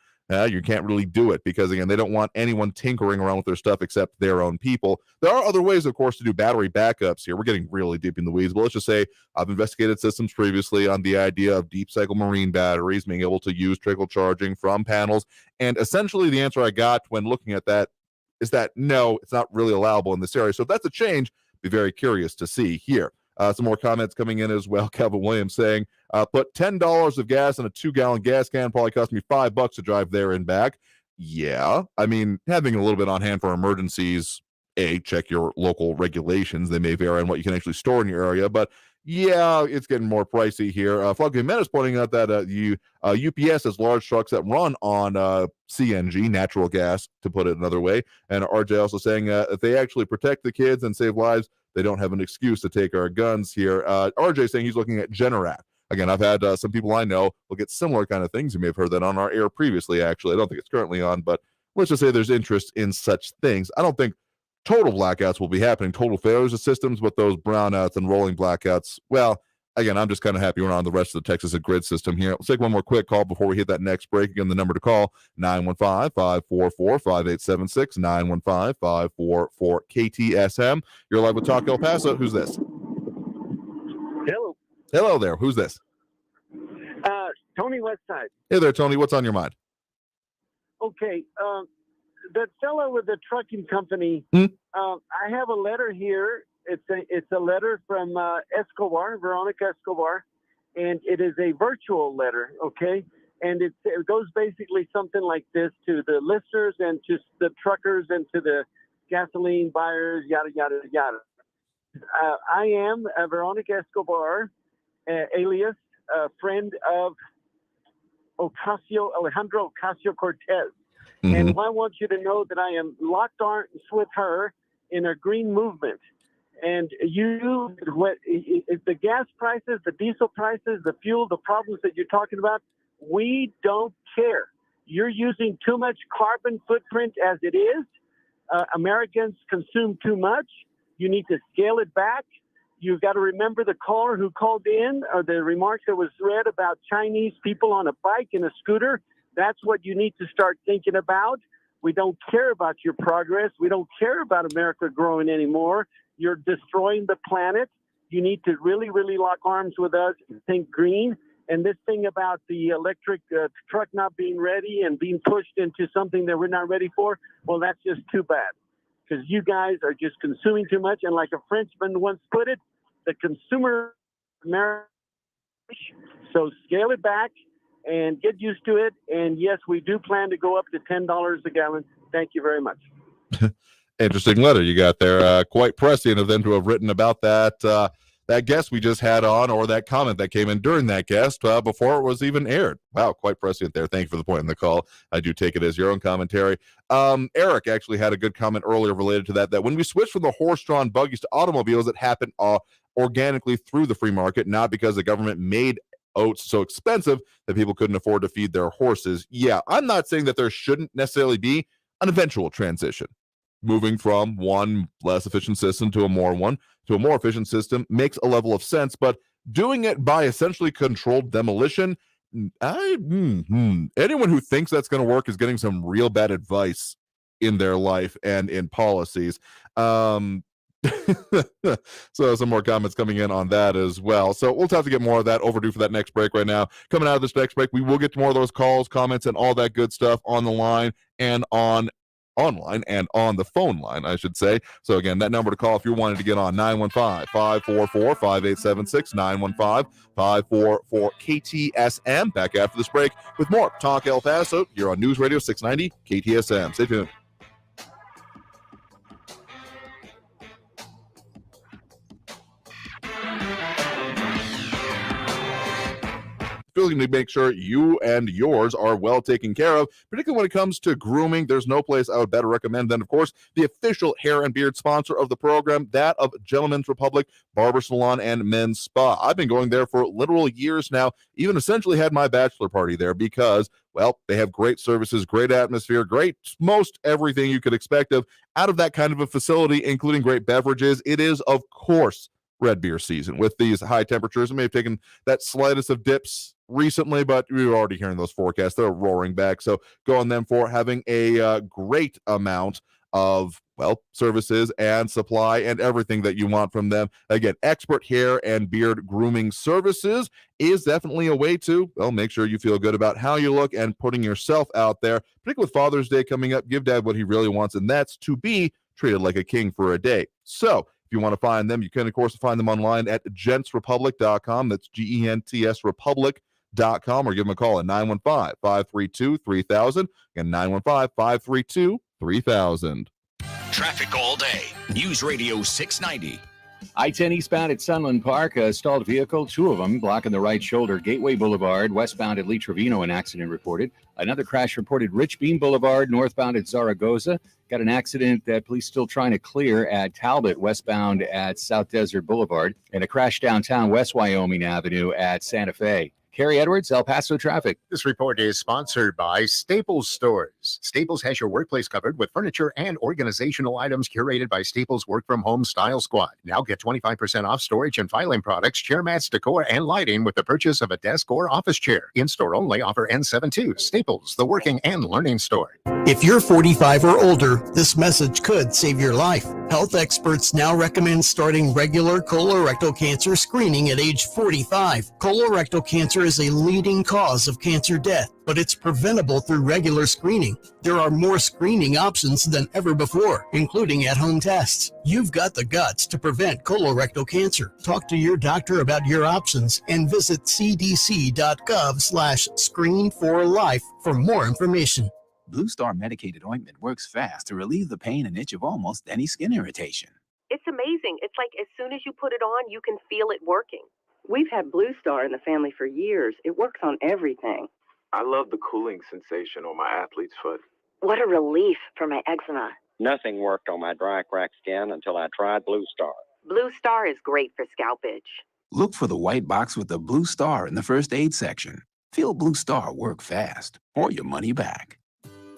you can't really do it because, again, they don't want anyone tinkering around with their stuff except their own people. There are other ways, of course, to do battery backups here. We're getting really deep in the weeds, but let's just say I've investigated systems previously on the idea of deep cycle marine batteries, being able to use trickle charging from panels. And essentially the answer I got when looking at that is that no, it's not really allowable in this area. So if that's a change, be very curious to see here. Some more comments coming in as well. Calvin Williams saying, put $10 of gas in a 2-gallon gas can, probably cost me $5 to drive there and back. Yeah, I mean, having a little bit on hand for emergencies, check your local regulations. They may vary on what you can actually store in your area, but yeah, it's getting more pricey here. Fluffy Men is pointing out that UPS has large trucks that run on CNG, natural gas, to put it another way. And RJ also saying if they actually protect the kids and save lives, they don't have an excuse to take our guns here. RJ saying he's looking at Generac. Again, I've had some people I know look at similar kind of things. You may have heard that on our air previously, actually. I don't think it's currently on, but let's just say there's interest in such things. I don't think total blackouts will be happening, total failures of systems, but those brownouts and rolling blackouts, well, again, I'm just kind of happy we're on the rest of the Texas grid system here. Let's take one more quick call before we hit that next break. Again, the number to call, 915-544-5876, 915-544-KTSM. You're live with Talk El Paso. Who's this? Hello. Hello there. Who's this? Tony Westside. Hey there, Tony. What's on your mind? Okay. That fellow with the trucking company, I have a letter here. It's a letter from Escobar, Veronica Escobar, and it is a virtual letter, okay? And it goes basically something like this to the listeners and to the truckers and to the gasoline buyers, yada, yada, yada. I am Veronica Escobar, alias friend of Alejandro Ocasio-Cortez. And I want you to know that I am locked arms with her in a green movement. And if the gas prices, the diesel prices, the fuel, the problems that you're talking about, we don't care. You're using too much carbon footprint as it is. Americans consume too much. You need to scale it back. You've got to remember the caller who called in, or the remarks that was read about Chinese people on a bike and a scooter. That's what you need to start thinking about. We don't care about your progress. We don't care about America growing anymore. You're destroying the planet. You need to really, really lock arms with us and think green. And this thing about the electric truck not being ready and being pushed into something that we're not ready for, well, that's just too bad. Because you guys are just consuming too much. And like a Frenchman once put it, the consumer America. So scale it back and get used to it. And yes, we do plan to go up to $10 a gallon. Thank you very much. Interesting letter you got there. Quite prescient of them to have written about that that guest we just had on, or that comment that came in during that guest before it was even aired. Wow, quite prescient there. Thank you for the point in the call. I do take it as your own commentary. Eric actually had a good comment earlier related to that when we switched from the horse-drawn buggies to automobiles, it happened organically through the free market, not because the government made oats so expensive that people couldn't afford to feed their horses. Yeah, I'm not saying that there shouldn't necessarily be an eventual transition. Moving from one less efficient system to a more efficient system makes a level of sense, but doing it by essentially controlled demolition, anyone who thinks that's going to work is getting some real bad advice in their life and in policies. So some more comments coming in on that as well. So we'll have to get more of that. Overdue for that next break right now. Coming out of this next break, we will get to more of those calls, comments, and all that good stuff on the line and online and on the phone line, I should say. So again, that number to call if you're wanting to get on, 915-544-5876, 915-544-KTSM. Back after this break with more Talk El Paso here on News Radio 690 KTSM. Stay tuned. really need to make sure you and yours are well taken care of, particularly when it comes to grooming. There's no place I would better recommend than, of course, the official hair and beard sponsor of the program, that of Gentleman's Republic Barber Salon and Men's Spa. I've been going there for literal years now, even essentially had my bachelor party there because, well, they have great services, great atmosphere, great most everything you could expect of out of that kind of a facility, including great beverages. It is, of course, red beer season with these high temperatures. It may have taken that slightest of dips recently, but we were already hearing those forecasts. They're roaring back. So go on them for having a great amount of, well, services and supply and everything that you want from them. Again, expert hair and beard grooming services is definitely a way to, well, make sure you feel good about how you look and putting yourself out there. Particularly with Father's Day coming up, give Dad what he really wants, and that's to be treated like a king for a day. So if you want to find them, you can, of course, find them online at gentsrepublic.com. That's GENTS Republic.com, or give them a call at 915-532-3000. Again, 915-532-3000. Traffic all day. News Radio 690. I-10 eastbound at Sunland Park, a stalled vehicle, two of them blocking the right shoulder. Gateway Boulevard, westbound at Lee Trevino, an accident reported. Another crash reported Rich Beam Boulevard, northbound at Zaragoza. Got an accident that police still trying to clear at Talbot, westbound at South Desert Boulevard. And a crash downtown West Wyoming Avenue at Santa Fe. Kerry Edwards, El Paso Traffic. This report is sponsored by Staples Stores. Staples has your workplace covered with furniture and organizational items curated by Staples Work From Home Style Squad. Now get 25% off storage and filing products, chair mats, decor, and lighting with the purchase of a desk or office chair. In-store only, offer N72. Staples, the working and learning store. If you're 45 or older, this message could save your life. Health experts now recommend starting regular colorectal cancer screening at age 45. Colorectal cancer is a leading cause of cancer death, but it's preventable through regular screening. There are more screening options than ever before, including at-home tests. You've got the guts to prevent colorectal cancer. Talk to your doctor about your options and visit cdc.gov/screen4life for more information. Blue Star medicated ointment works fast to relieve the pain and itch of almost any skin irritation. It's amazing. It's like as soon as you put it on, you can feel it working. We've had Blue Star in the family for years. It works on everything. I love the cooling sensation on my athlete's foot. What a relief for my eczema. Nothing worked on my dry, cracked skin until I tried Blue Star. Blue Star is great for scalp itch. Look for the white box with the blue star in the first aid section. Feel Blue Star work fast or your money back.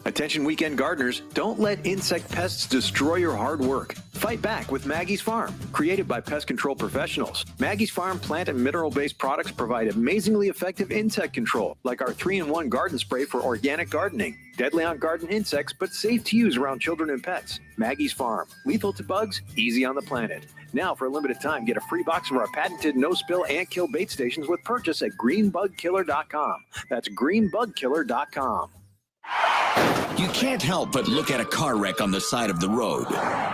Attention weekend gardeners, don't let insect pests destroy your hard work. Fight back with Maggie's Farm. Created by pest control professionals, Maggie's Farm plant and mineral-based products provide amazingly effective insect control, like our 3-in-1 garden spray for organic gardening. Deadly on garden insects, but safe to use around children and pets. Maggie's Farm. Lethal to bugs, easy on the planet. Now, for a limited time, get a free box of our patented no-spill ant kill bait stations with purchase at greenbugkiller.com. That's greenbugkiller.com. You can't help but look at a car wreck on the side of the road.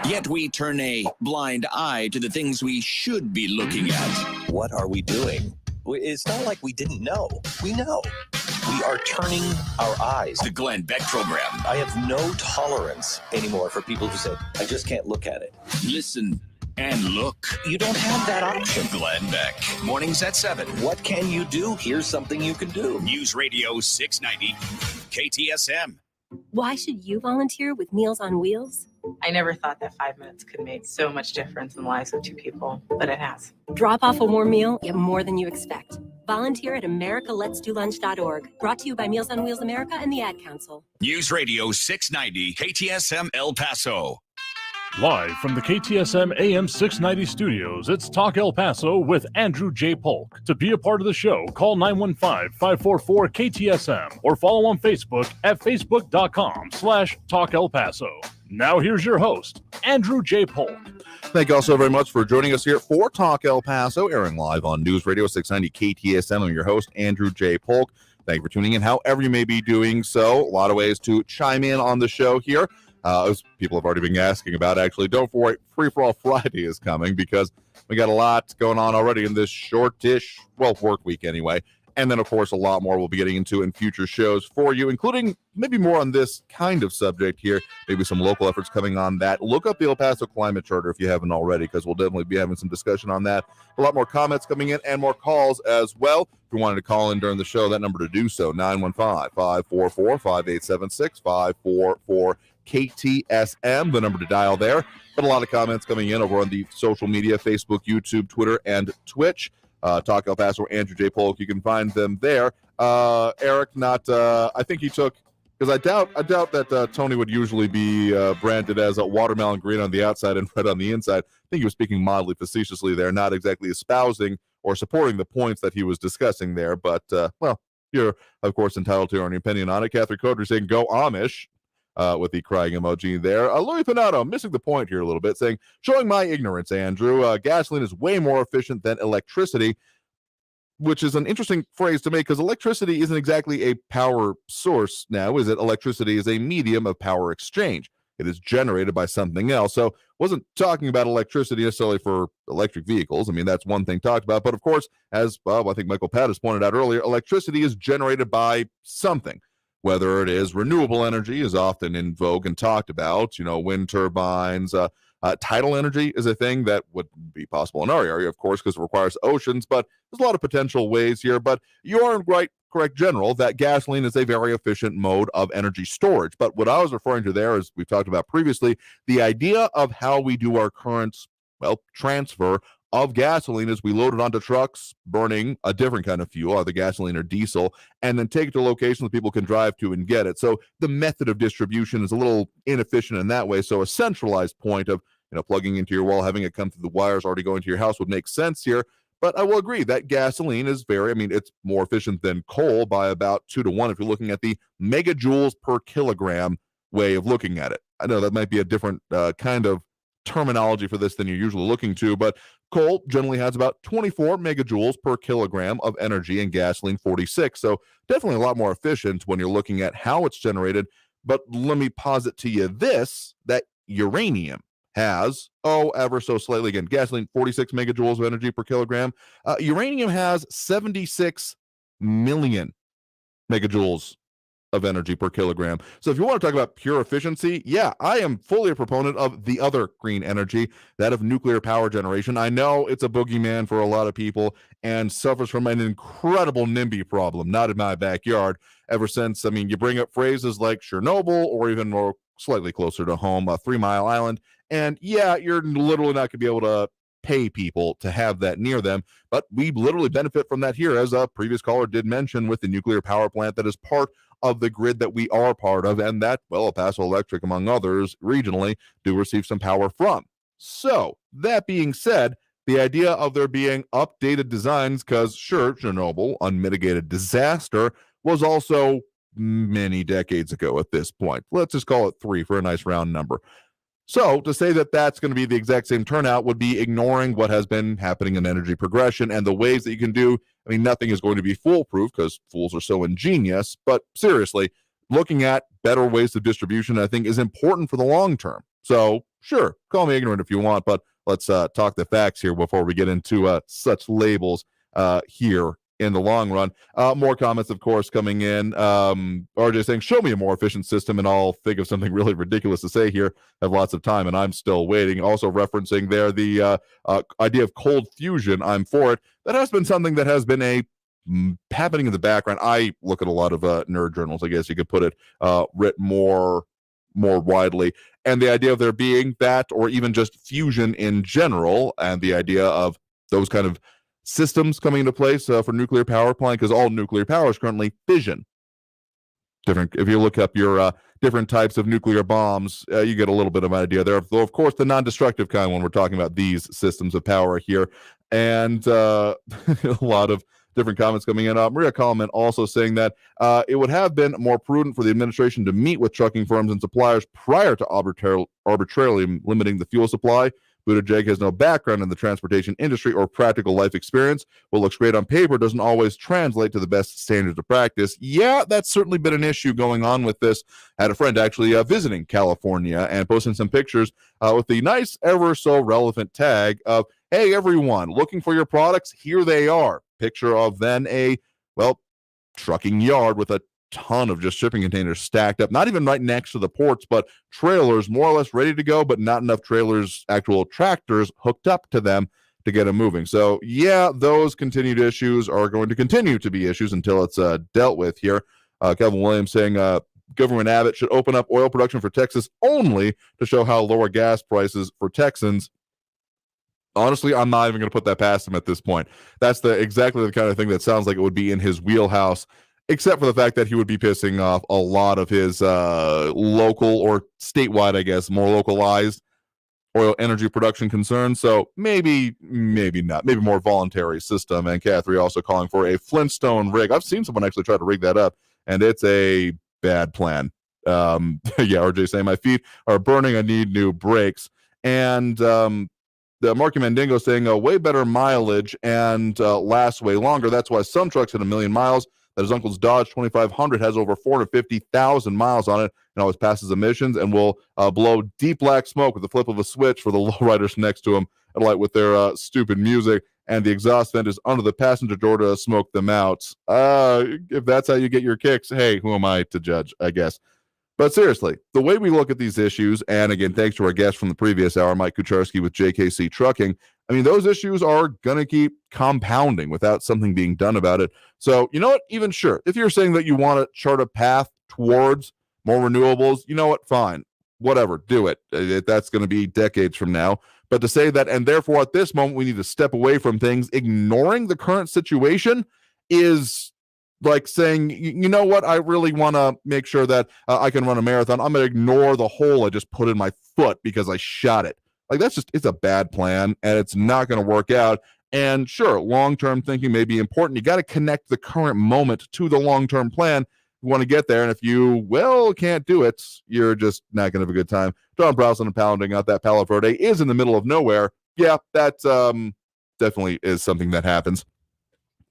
Yet we turn a blind eye to the things we should be looking at. What are we doing? It's not like we didn't know. We know. We are turning our eyes. The Glenn Beck Program. I have no tolerance anymore for people who say, I just can't look at it. Listen and look. You don't have that option. Glenn Beck. Mornings at 7. What can you do? Here's something you can do. News Radio 690. KTSM. Why should you volunteer with Meals on Wheels? I never thought that 5 minutes could make so much difference in the lives of two people, but it has. Drop off a warm meal, get more than you expect. Volunteer at americaletsdolunch.org. Brought to you by Meals on Wheels America and the Ad Council. News Radio 690, KTSM El Paso. Live from the KTSM AM 690 studios, it's Talk El Paso with Andrew J. Polk. To be a part of the show, call 915-544-KTSM or follow on Facebook at facebook.com/Talk El Paso. Now here's your host, Andrew J. Polk. Thank you all so very much for joining us here for Talk El Paso, airing live on News Radio 690 KTSM. I'm your host, Andrew J. Polk. Thank you for tuning in, however you may be doing so. A lot of ways to chime in on the show here. As people have already been asking about, actually, don't worry, Free For All Friday is coming because we got a lot going on already in this shortish, well, work week anyway. And then, of course, a lot more we'll be getting into in future shows for you, including maybe more on this kind of subject here, maybe some local efforts coming on that. Look up the El Paso Climate Charter if you haven't already, because we'll definitely be having some discussion on that. A lot more comments coming in and more calls as well. If you wanted to call in during the show, that number to do so, 915-544-5876, 544-KTSM, the number to dial there. But a lot of comments coming in over on the social media, Facebook, YouTube, Twitter, and Twitch. Talk El Paso, Andrew J. Polk. You can find them there. Eric, I think he took, because I doubt that Tony would usually be branded as a watermelon green on the outside and red on the inside. I think he was speaking mildly facetiously there, not exactly espousing or supporting the points that he was discussing there. But, well, you're, of course, entitled to your own opinion on it. Catherine Coder saying, go Amish. With the crying emoji there. Louis Pinato, missing the point here a little bit, saying, showing my ignorance, Andrew, gasoline is way more efficient than electricity, which is an interesting phrase to make because electricity isn't exactly a power source now, is it? Electricity is a medium of power exchange. It is generated by something else. So wasn't talking about electricity necessarily for electric vehicles. I mean, that's one thing talked about. But of course, as I think Michael Pattis pointed out earlier, electricity is generated by something. Whether it is renewable energy is often in vogue and talked about, wind turbines, tidal energy is a thing that would be possible in our area, of course, because it requires oceans, but there's a lot of potential ways here. But you are correct, General, that gasoline is a very efficient mode of energy storage. But what I was referring to there, as we've talked about previously, the idea of how we do our current, transfer of gasoline is we load it onto trucks burning a different kind of fuel, either gasoline or diesel, and then take it to locations that people can drive to and get it. So the method of distribution is a little inefficient in that way. So a centralized point of, plugging into your wall, having it come through the wires already going to your house would make sense here. But I will agree that gasoline is it's more efficient than coal by about 2 to 1 if you're looking at the megajoules per kilogram way of looking at it. I know that might be a different kind of terminology for this than you're usually looking to, but coal generally has about 24 megajoules per kilogram of energy and gasoline 46. So definitely a lot more efficient when you're looking at how it's generated. But let me posit to you this, that uranium has, ever so slightly, again, gasoline 46 megajoules of energy per kilogram. Uranium has 76 million megajoules of energy per kilogram. So if you want to talk about pure efficiency, yeah, I am fully a proponent of the other green energy, that of nuclear power generation. I know it's a boogeyman for a lot of people and suffers from an incredible NIMBY problem, not in my backyard, ever since, you bring up phrases like Chernobyl or even more slightly closer to home, 3 Mile Island, and yeah, you're literally not going to be able to pay people to have that near them, but we literally benefit from that here, as a previous caller did mention, with the nuclear power plant that is part of the grid that we are part of, and that, El Paso Electric, among others, regionally, do receive some power from. So, that being said, the idea of there being updated designs, because sure, Chernobyl, unmitigated disaster, was also many decades ago at this point. Let's just call it 3 for a nice round number. So to say that that's going to be the exact same turnout would be ignoring what has been happening in energy progression and the ways that you can do. Nothing is going to be foolproof because fools are so ingenious, but seriously, looking at better ways of distribution, I think, is important for the long term. So sure, call me ignorant if you want, but let's talk the facts here before we get into such labels here in the long run. More comments, of course, coming in. RJ saying, show me a more efficient system and I'll think of something really ridiculous to say here. I have lots of time and I'm still waiting. Also referencing there the idea of cold fusion. I'm for it. That has been something that has been happening in the background. I look at a lot of nerd journals, I guess you could put it, written more widely. And the idea of there being that, or even just fusion in general, and the idea of those kind of systems coming into place for nuclear power plant, because all nuclear power is currently fission. If you look up your different types of nuclear bombs, you get a little bit of an idea there. Though, of course, the non-destructive kind when we're talking about these systems of power here. And a lot of different comments coming in. Maria Coleman also saying that it would have been more prudent for the administration to meet with trucking firms and suppliers prior to arbitrarily limiting the fuel supply. Buttigieg has no background in the transportation industry or practical life experience. What looks great on paper doesn't always translate to the best standards of practice. Yeah, that's certainly been an issue going on with this. I had a friend actually visiting California and posting some pictures with the nice, ever so relevant tag of, hey, everyone, looking for your products? Here they are. Picture of then a well, trucking yard with a ton of just shipping containers stacked up, not even right next to the ports, but trailers more or less ready to go, but not enough trailers, actual tractors hooked up to them to get them moving. So yeah, those continued issues are going to continue to be issues until it's dealt with here. Kevin Williams saying Government Abbott should open up oil production for Texas only to show how lower gas prices for Texans. Honestly, I'm not even going to put that past him at this point. That's exactly the kind of thing that sounds like it would be in his wheelhouse, except for the fact that he would be pissing off a lot of his local or statewide, I guess, more localized oil energy production concerns. So maybe not. Maybe more voluntary system. And Catherine also calling for a Flintstone rig. I've seen someone actually try to rig that up, and it's a bad plan. Yeah, RJ saying my feet are burning. I need new brakes. And the Marky Mandingo saying way better mileage and lasts way longer. That's why some trucks hit 1 million miles. That his uncle's Dodge 2500 has over 450,000 miles on it and always passes emissions and will blow deep black smoke with the flip of a switch for the lowriders next to him and light with their stupid music. And the exhaust vent is under the passenger door to smoke them out. If that's how you get your kicks, hey, who am I to judge, I guess. But seriously, the way we look at these issues, and again, thanks to our guest from the previous hour, Mike Kucharski with JKC Trucking, I mean, those issues are going to keep compounding without something being done about it. So, you know what? Even sure, if you're saying that you want to chart a path towards more renewables, you know what? Fine. Whatever. Do it. That's going to be decades from now. But to say that, and therefore at this moment, we need to step away from things, ignoring the current situation is like saying, you know what, I really want to make sure that I can run a marathon. I'm going to ignore the hole I just put in my foot because I shot it. Like, it's a bad plan, and it's not going to work out. And sure, long-term thinking may be important. You got to connect the current moment to the long-term plan. You want to get there, and if you, can't do it, you're just not going to have a good time. John Browson and pounding out that Palo Verde is in the middle of nowhere. Yeah, that definitely is something that happens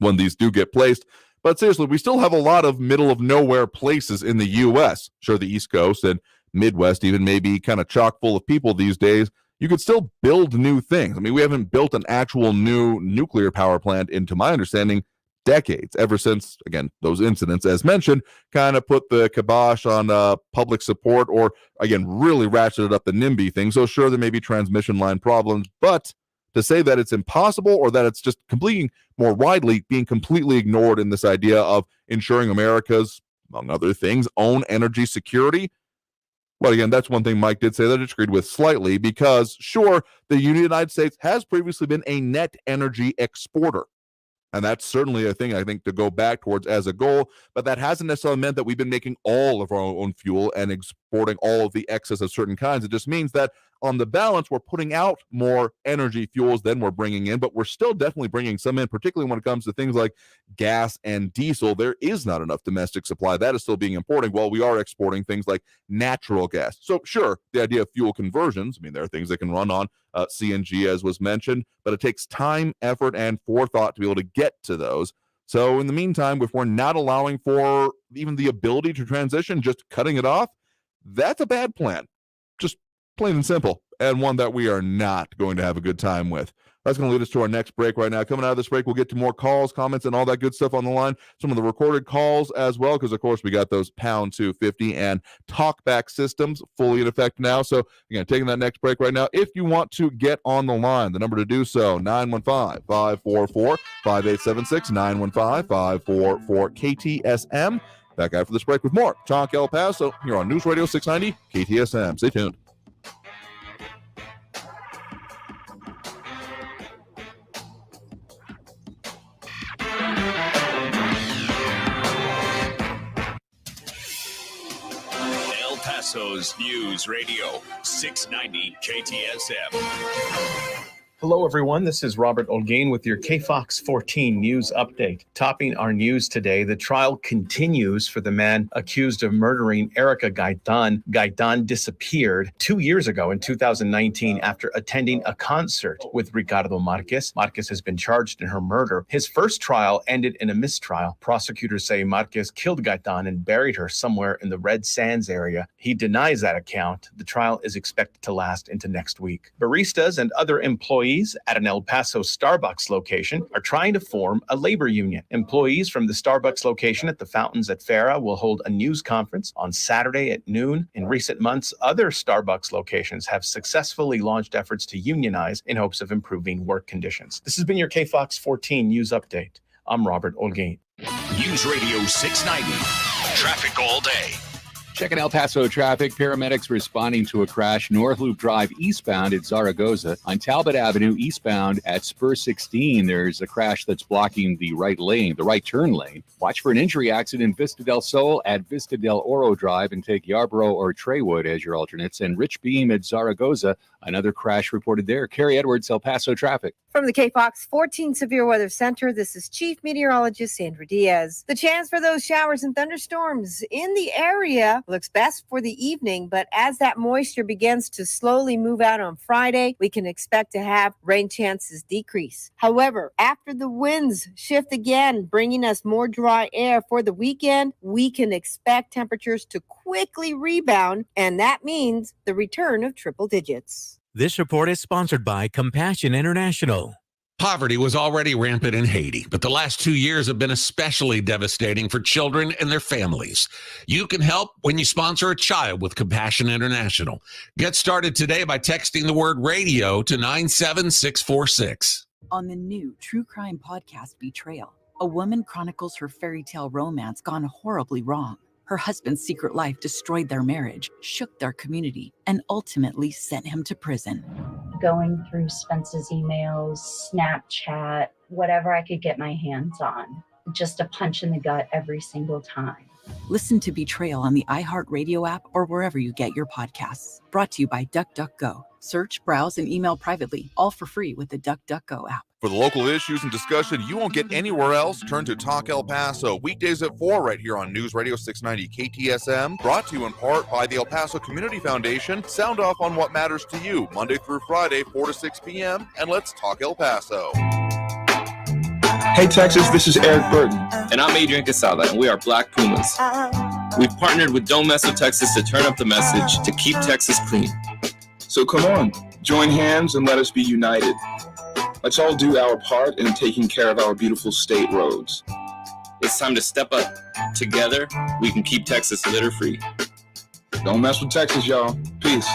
when these do get placed. But seriously, we still have a lot of middle of nowhere places in the U.S. Sure, the East Coast and Midwest even may be kind of chock full of people these days. You could still build new things. I mean, we haven't built an actual new nuclear power plant, into my understanding, decades, ever since, again, those incidents, as mentioned, kind of put the kibosh on public support or, again, really ratcheted up the NIMBY thing. So sure, there may be transmission line problems, but to say that it's impossible or that it's just completely more widely being completely ignored in this idea of ensuring America's, among other things, own energy security. Well, again, that's one thing Mike did say that I disagreed with slightly because, sure, the United States has previously been a net energy exporter. And that's certainly a thing I think to go back towards as a goal, but that hasn't necessarily meant that we've been making all of our own fuel and exporting all of the excess of certain kinds. It just means that on the balance, we're putting out more energy fuels than we're bringing in, but we're still definitely bringing some in, particularly when it comes to things like gas and diesel. There is not enough domestic supply. That is still being imported while we are exporting things like natural gas. So sure, the idea of fuel conversions, I mean, there are things that can run on CNG, as was mentioned, but it takes time, effort, and forethought to be able to get to those. So in the meantime, if we're not allowing for even the ability to transition, just cutting it off, that's a bad plan. Just plain and simple, and one that we are not going to have a good time with. That's going to lead us to our next break right now. Coming out of this break, we'll get to more calls, comments, and all that good stuff on the line. Some of the recorded calls as well, because, of course, we got those pound 250 and talkback systems fully in effect now. So, again, taking that next break right now. If you want to get on the line, the number to do so, 915-544-5876, 915-544-KTSM. Back after this break with more Talk El Paso here on News Radio 690 KTSM. Stay tuned. El Paso's News Radio 690 KTSM. Hello, everyone. This is Robert Olgain with your KFOX 14 news update. Topping our news today, the trial continues for the man accused of murdering Erica Gaitan. Gaitan disappeared 2 years ago in 2019 after attending a concert with Ricardo Marquez. Marquez has been charged in her murder. His first trial ended in a mistrial. Prosecutors say Marquez killed Gaitan and buried her somewhere in the Red Sands area. He denies that account. The trial is expected to last into next week. Baristas and other employees Employees at an El Paso Starbucks location are trying to form a labor union. Employees from the Starbucks location at the Fountains at Farah will hold a news conference on Saturday at noon. In recent months, other Starbucks locations have successfully launched efforts to unionize in hopes of improving work conditions. This has been your KFOX 14 News Update. I'm Robert Olgain. News Radio 690. Traffic all day. Checking El Paso traffic, paramedics responding to a crash North Loop Drive eastbound at Zaragoza. On Talbot Avenue eastbound at Spur 16, there's a crash that's blocking the right lane, the right turn lane. Watch for an injury accident Vista del Sol at Vista del Oro Drive, and take Yarborough or Treywood as your alternates. And Rich Beam at Zaragoza, another crash reported there. Carrie Edwards, El Paso traffic. From the KFOX 14 Severe Weather Center, this is Chief Meteorologist Sandra Diaz. The chance for those showers and thunderstorms in the area looks best for the evening, but as that moisture begins to slowly move out on Friday, we can expect to have rain chances decrease. However, after the winds shift again, bringing us more dry air for the weekend, we can expect temperatures to quickly rebound, and that means the return of triple digits. This report is sponsored by Compassion International. Poverty was already rampant in Haiti, but the last 2 years have been especially devastating for children and their families. You can help when you sponsor a child with Compassion International. Get started today by texting the word radio to 97646. On the new true crime podcast Betrayal, a woman chronicles her fairy tale romance gone horribly wrong. Her husband's secret life destroyed their marriage, shook their community, and ultimately sent him to prison. Going through Spence's emails, Snapchat, whatever I could get my hands on. Just a punch in the gut every single time. Listen to Betrayal on the iHeartRadio app or wherever you get your podcasts. Brought to you by DuckDuckGo. Search, browse, and email privately, all for free with the DuckDuckGo app. For the local issues and discussion you won't get anywhere else, turn to Talk El Paso, weekdays at 4 right here on News Radio 690 KTSM, brought to you in part by the El Paso Community Foundation. Sound off on what matters to you, Monday through Friday, 4 to 6 p.m., and let's talk El Paso. Hey Texas, this is Eric Burton. And I'm Adrian Casada, and we are Black Pumas. We've partnered with Don't Mess with Texas to turn up the message to keep Texas clean. So come on, join hands and let us be united. Let's all do our part in taking care of our beautiful state roads. It's time to step up. Together, we can keep Texas litter-free. Don't mess with Texas, y'all. Peace.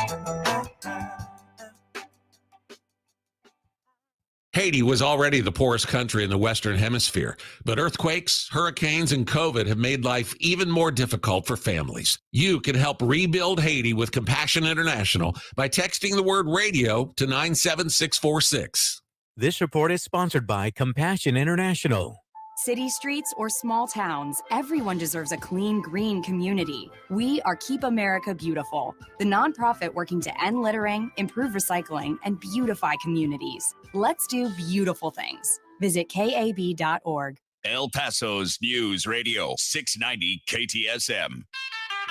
Haiti was already the poorest country in the Western Hemisphere, but earthquakes, hurricanes, and COVID have made life even more difficult for families. You can help rebuild Haiti with Compassion International by texting the word radio to 97646. This report is sponsored by Compassion International. City streets or small towns, everyone deserves a clean, green community. We are Keep America Beautiful, the nonprofit working to end littering, improve recycling, and beautify communities. Let's do beautiful things. Visit KAB.org. El Paso's News Radio 690 KTSM.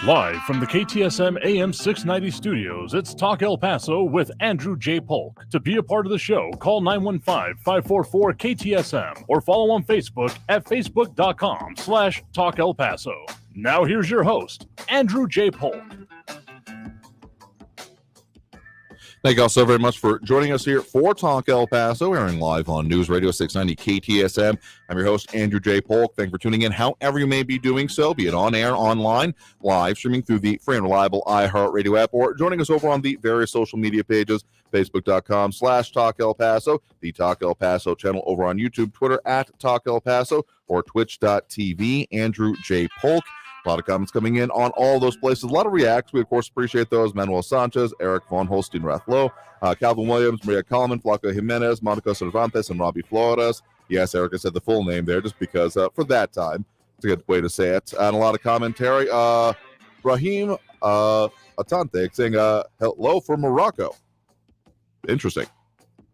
Live from the KTSM AM 690 studios, it's Talk El Paso with Andrew J. Polk. To be a part of the show, call 915-544-KTSM or follow on Facebook at facebook.com/Talk El Paso. Now here's your host, Andrew J. Polk. Thank you all so very much for joining us here for Talk El Paso, airing live on News Radio 690 KTSM. I'm your host, Andrew J. Polk. Thank you for tuning in however you may be doing so, be it on air, online, live, streaming through the free and reliable iHeartRadio app, or joining us over on the various social media pages, facebook.com/Talk El Paso, the Talk El Paso channel over on YouTube, Twitter at Talk El Paso, or twitch.tv, Andrew J. Polk. A lot of comments coming in on all those places. A lot of reacts. We, of course, appreciate those. Manuel Sanchez, Eric Von Holstein Rathlow, Calvin Williams, Maria Coleman, Flaco Jimenez, Monica Cervantes, and Robbie Flores. Yes, Eric, I said the full name there just because for that time. It's a good way to say it. And a lot of commentary. Brahim Atante saying hello from Morocco. Interesting.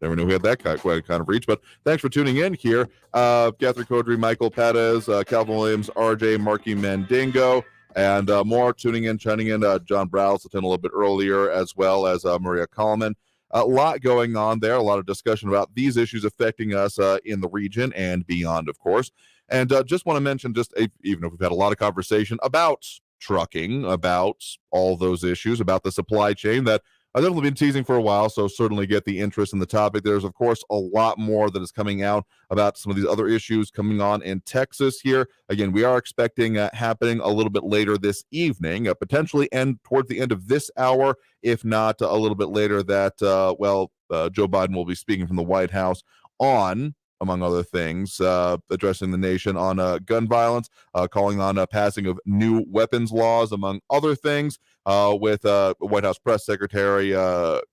Never knew we had that kind of reach, but thanks for tuning in here. Catherine Codry, Michael Perez, Calvin Williams, RJ, Marky Mandingo, and more tuning in, chiming in. John Browse attended a little bit earlier, as well as Maria Coleman. A lot going on there, a lot of discussion about these issues affecting us in the region and beyond, of course. And just want to mention, even if we've had a lot of conversation about trucking, about all those issues, about the supply chain, that I've definitely been teasing for a while, so certainly get the interest in the topic. There's, of course, a lot more that is coming out about some of these other issues coming on in Texas here. Again, we are expecting happening a little bit later this evening, potentially end towards the end of this hour, if not a little bit later, that, Joe Biden will be speaking from the White House on, among other things, addressing the nation on gun violence, calling on passing of new weapons laws, among other things, with White House Press Secretary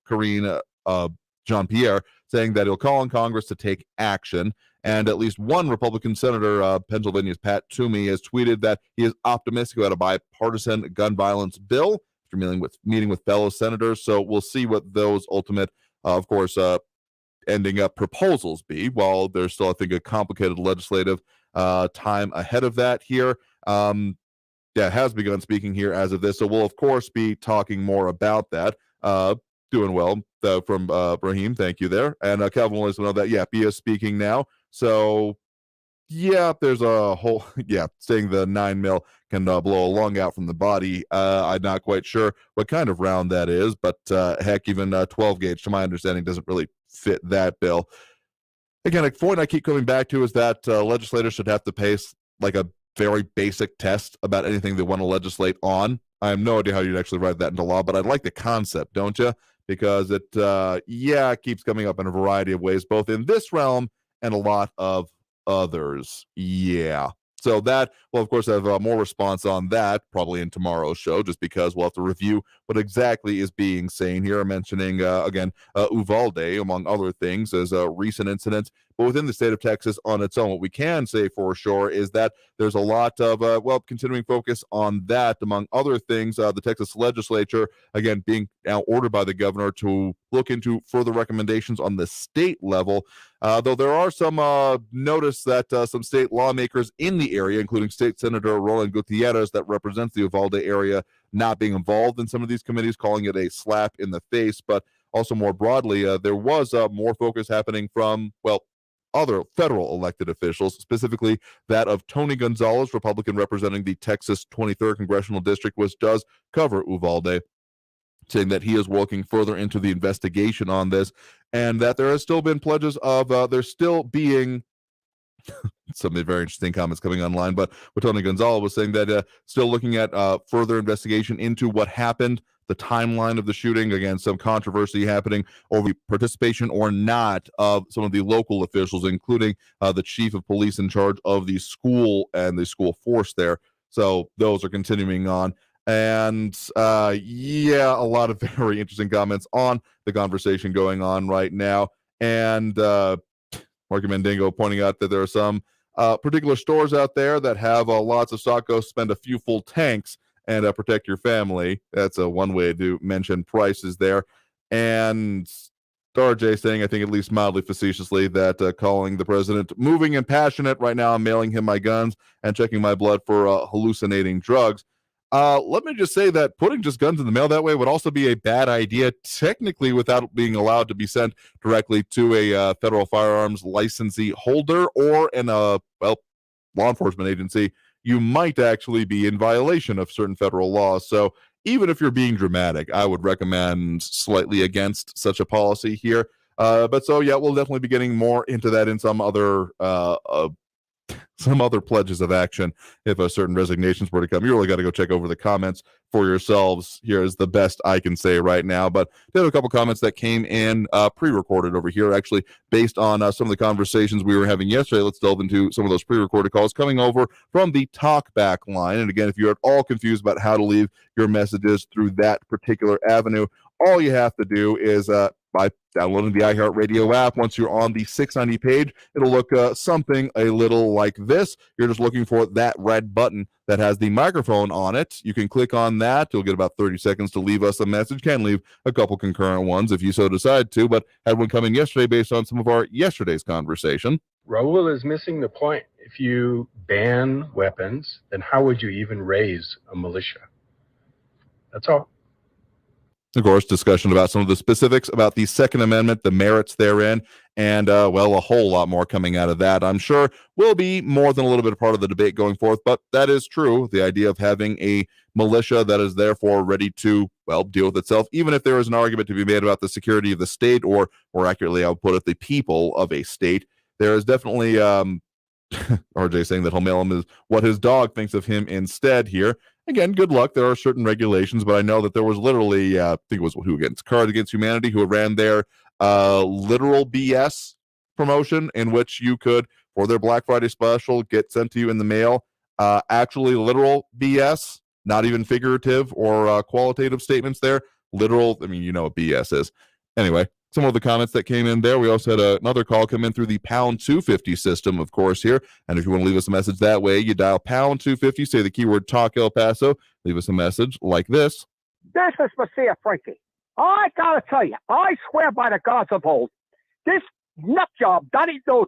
Karine Jean-Pierre saying that he'll call on Congress to take action. And at least one Republican senator, Pennsylvania's Pat Toomey, has tweeted that he is optimistic about a bipartisan gun violence bill after meeting with fellow senators. So we'll see what those ultimate, of course, ending up proposals be, while there's still, I think, a complicated legislative time ahead of that here. Has begun speaking here as of this, so we'll of course be talking more about that. Doing well from Brahim, thank you there. And Calvin wants to know that Bia is speaking now, so there's a whole saying the 9mm can blow a lung out from the body. I'm not quite sure what kind of round that is, but heck, even 12 gauge, to my understanding, doesn't really fit that bill. Again, a point I keep coming back to is that legislators should have to pass like a very basic test about anything they want to legislate on. I have no idea how you'd actually write that into law, but I like the concept, don't you? Because it keeps coming up in a variety of ways, both in this realm and a lot of others. So that will, of course, have more response on that probably in tomorrow's show, just because we'll have to review what exactly is being seen here. I'm mentioning, again, Uvalde, among other things, as a recent incident, but within the state of Texas on its own. What we can say for sure is that there's a lot of, continuing focus on that, among other things. The Texas legislature, again, being now ordered by the governor to look into further recommendations on the state level, though there are some notice that some state lawmakers in the area, including State Senator Roland Gutierrez, that represents the Uvalde area, not being involved in some of these committees, calling it a slap in the face. But also more broadly, there was more focus happening from, other federal elected officials, specifically that of Tony Gonzalez, Republican representing the Texas 23rd Congressional District, which does cover Uvalde, saying that he is working further into the investigation on this, and that there has still been pledges of there still being some very interesting comments coming online. But what Tony Gonzalez was saying, that still looking at further investigation into what happened, the timeline of the shooting, again, some controversy happening over participation or not of some of the local officials, including the chief of police in charge of the school and the school force there. So those are continuing on. And a lot of very interesting comments on the conversation going on right now. And Marky Mandingo pointing out that there are some particular stores out there that have lots of stock. Go spend a few full tanks and protect your family. That's one way to mention prices there. And RJ saying, I think at least mildly facetiously, that calling the president moving and passionate. Right now I'm mailing him my guns and checking my blood for hallucinating drugs. Let me just say that putting just guns in the mail that way would also be a bad idea, technically, without being allowed to be sent directly to a federal firearms licensee holder or in a, law enforcement agency. You might actually be in violation of certain federal laws. So even if you're being dramatic, I would recommend slightly against such a policy here. We'll definitely be getting more into that in some other pledges of action if certain resignations were to come. You really got to go check over the comments for yourselves. Here is the best I can say right now, but there are a couple comments that came in pre-recorded over here, actually based on some of the conversations we were having yesterday. Let's delve into some of those pre-recorded calls coming over from the talkback line. And again, if you're at all confused about how to leave your messages through that particular avenue, all you have to do is by downloading the iHeartRadio app. Once you're on the 690 page, it'll look something a little like this. You're just looking for that red button that has the microphone on it. You can click on that. You'll get about 30 seconds to leave us a message. Can leave a couple concurrent ones if you so decide to, but had one come in yesterday based on some of our yesterday's conversation. Raul is missing the point. If you ban weapons, then how would you even raise a militia? That's all. Of course, discussion about some of the specifics about the Second Amendment, the merits therein, and, a whole lot more coming out of that. I'm sure will be more than a little bit a part of the debate going forth, but that is true. The idea of having a militia that is therefore ready to, well, deal with itself, even if there is an argument to be made about the security of the state, or more accurately, I'll put it, the people of a state. There is definitely RJ saying that he'll mail him is what his dog thinks of him instead here. Again, good luck. There are certain regulations, but I know that there was literally, I think it was who against Cards Against Humanity, who ran their literal BS promotion, in which you could, for their Black Friday special, get sent to you in the mail, actually literal BS, not even figurative or qualitative statements there. Literal, I mean, you know what BS is. Anyway, some of the comments that came in there. We also had another call come in through the pound 250 system, of course, here. And if you want to leave us a message that way, you dial pound 250, say the keyword Talk El Paso, leave us a message like this. This is Messiah Frankie. I gotta tell you, I swear by the gods of old, this nut job, Donnie Doe,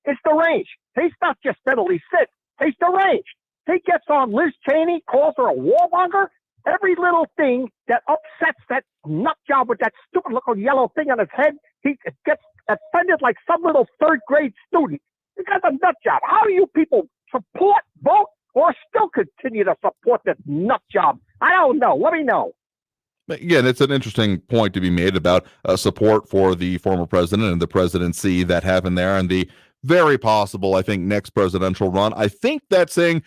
is deranged. He's not just mentally sick, he's deranged. He gets on Liz Cheney, calls her a warmonger. Every little thing that upsets that nut job with that stupid little yellow thing on his head, he gets offended like some little third-grade student. You got a nut job. How do you people support, vote, or still continue to support this nut job? I don't know. Let me know. Again, it's an interesting point to be made about support for the former president and the presidency that happened there, and the very possible, I think, next presidential run. I think that saying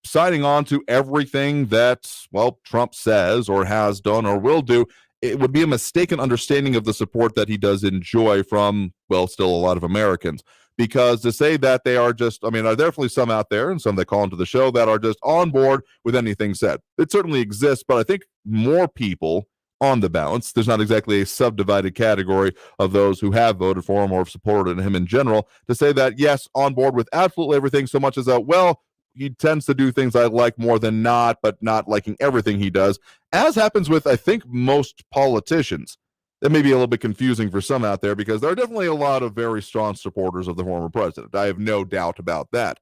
signing on to everything that, well, Trump says or has done or will do, it would be a mistaken understanding of the support that he does enjoy from, well, still a lot of Americans. Because to say that they are just, I mean, there are definitely some out there, and some that call into the show, that are just on board with anything said. It certainly exists, but I think more people on the balance, there's not exactly a subdivided category of those who have voted for him or have supported him in general, to say that, yes, on board with absolutely everything, so much as well, he tends to do things I like more than not, but not liking everything he does, as happens with, I think, most politicians. That may be a little bit confusing for some out there, because there are definitely a lot of very strong supporters of the former president. I have no doubt about that.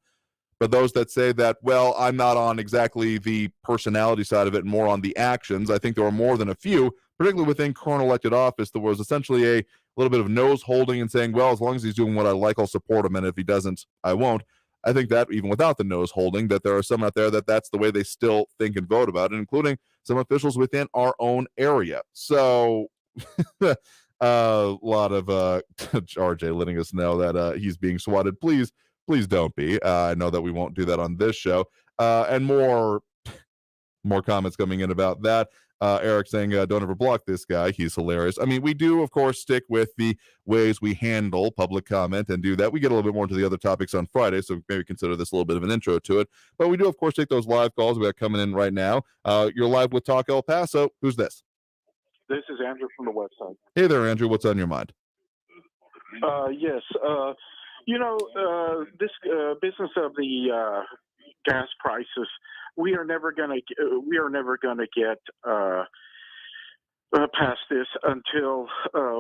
But those that say that, well, I'm not on exactly the personality side of it, more on the actions, I think there were more than a few, particularly within current elected office, there was essentially a little bit of nose holding and saying, well, as long as he's doing what I like, I'll support him, and if he doesn't, I won't. I think that even without the nose holding, that there are some out there that that's the way they still think and vote about it, including some officials within our own area. So a lot of RJ letting us know that he's being swatted. Please don't be. I know that we won't do that on this show. And more comments coming in about that. Eric saying, don't ever block this guy. He's hilarious. I mean, we do, of course, stick with the ways we handle public comment and do that. We get a little bit more into the other topics on Friday, so maybe consider this a little bit of an intro to it. But we do, of course, take those live calls we got coming in right now. You're live with Talk El Paso. Who's this? This is Andrew from the website. Hey there, Andrew. What's on your mind? Yes. This business of the gas prices, we are never going to get past this until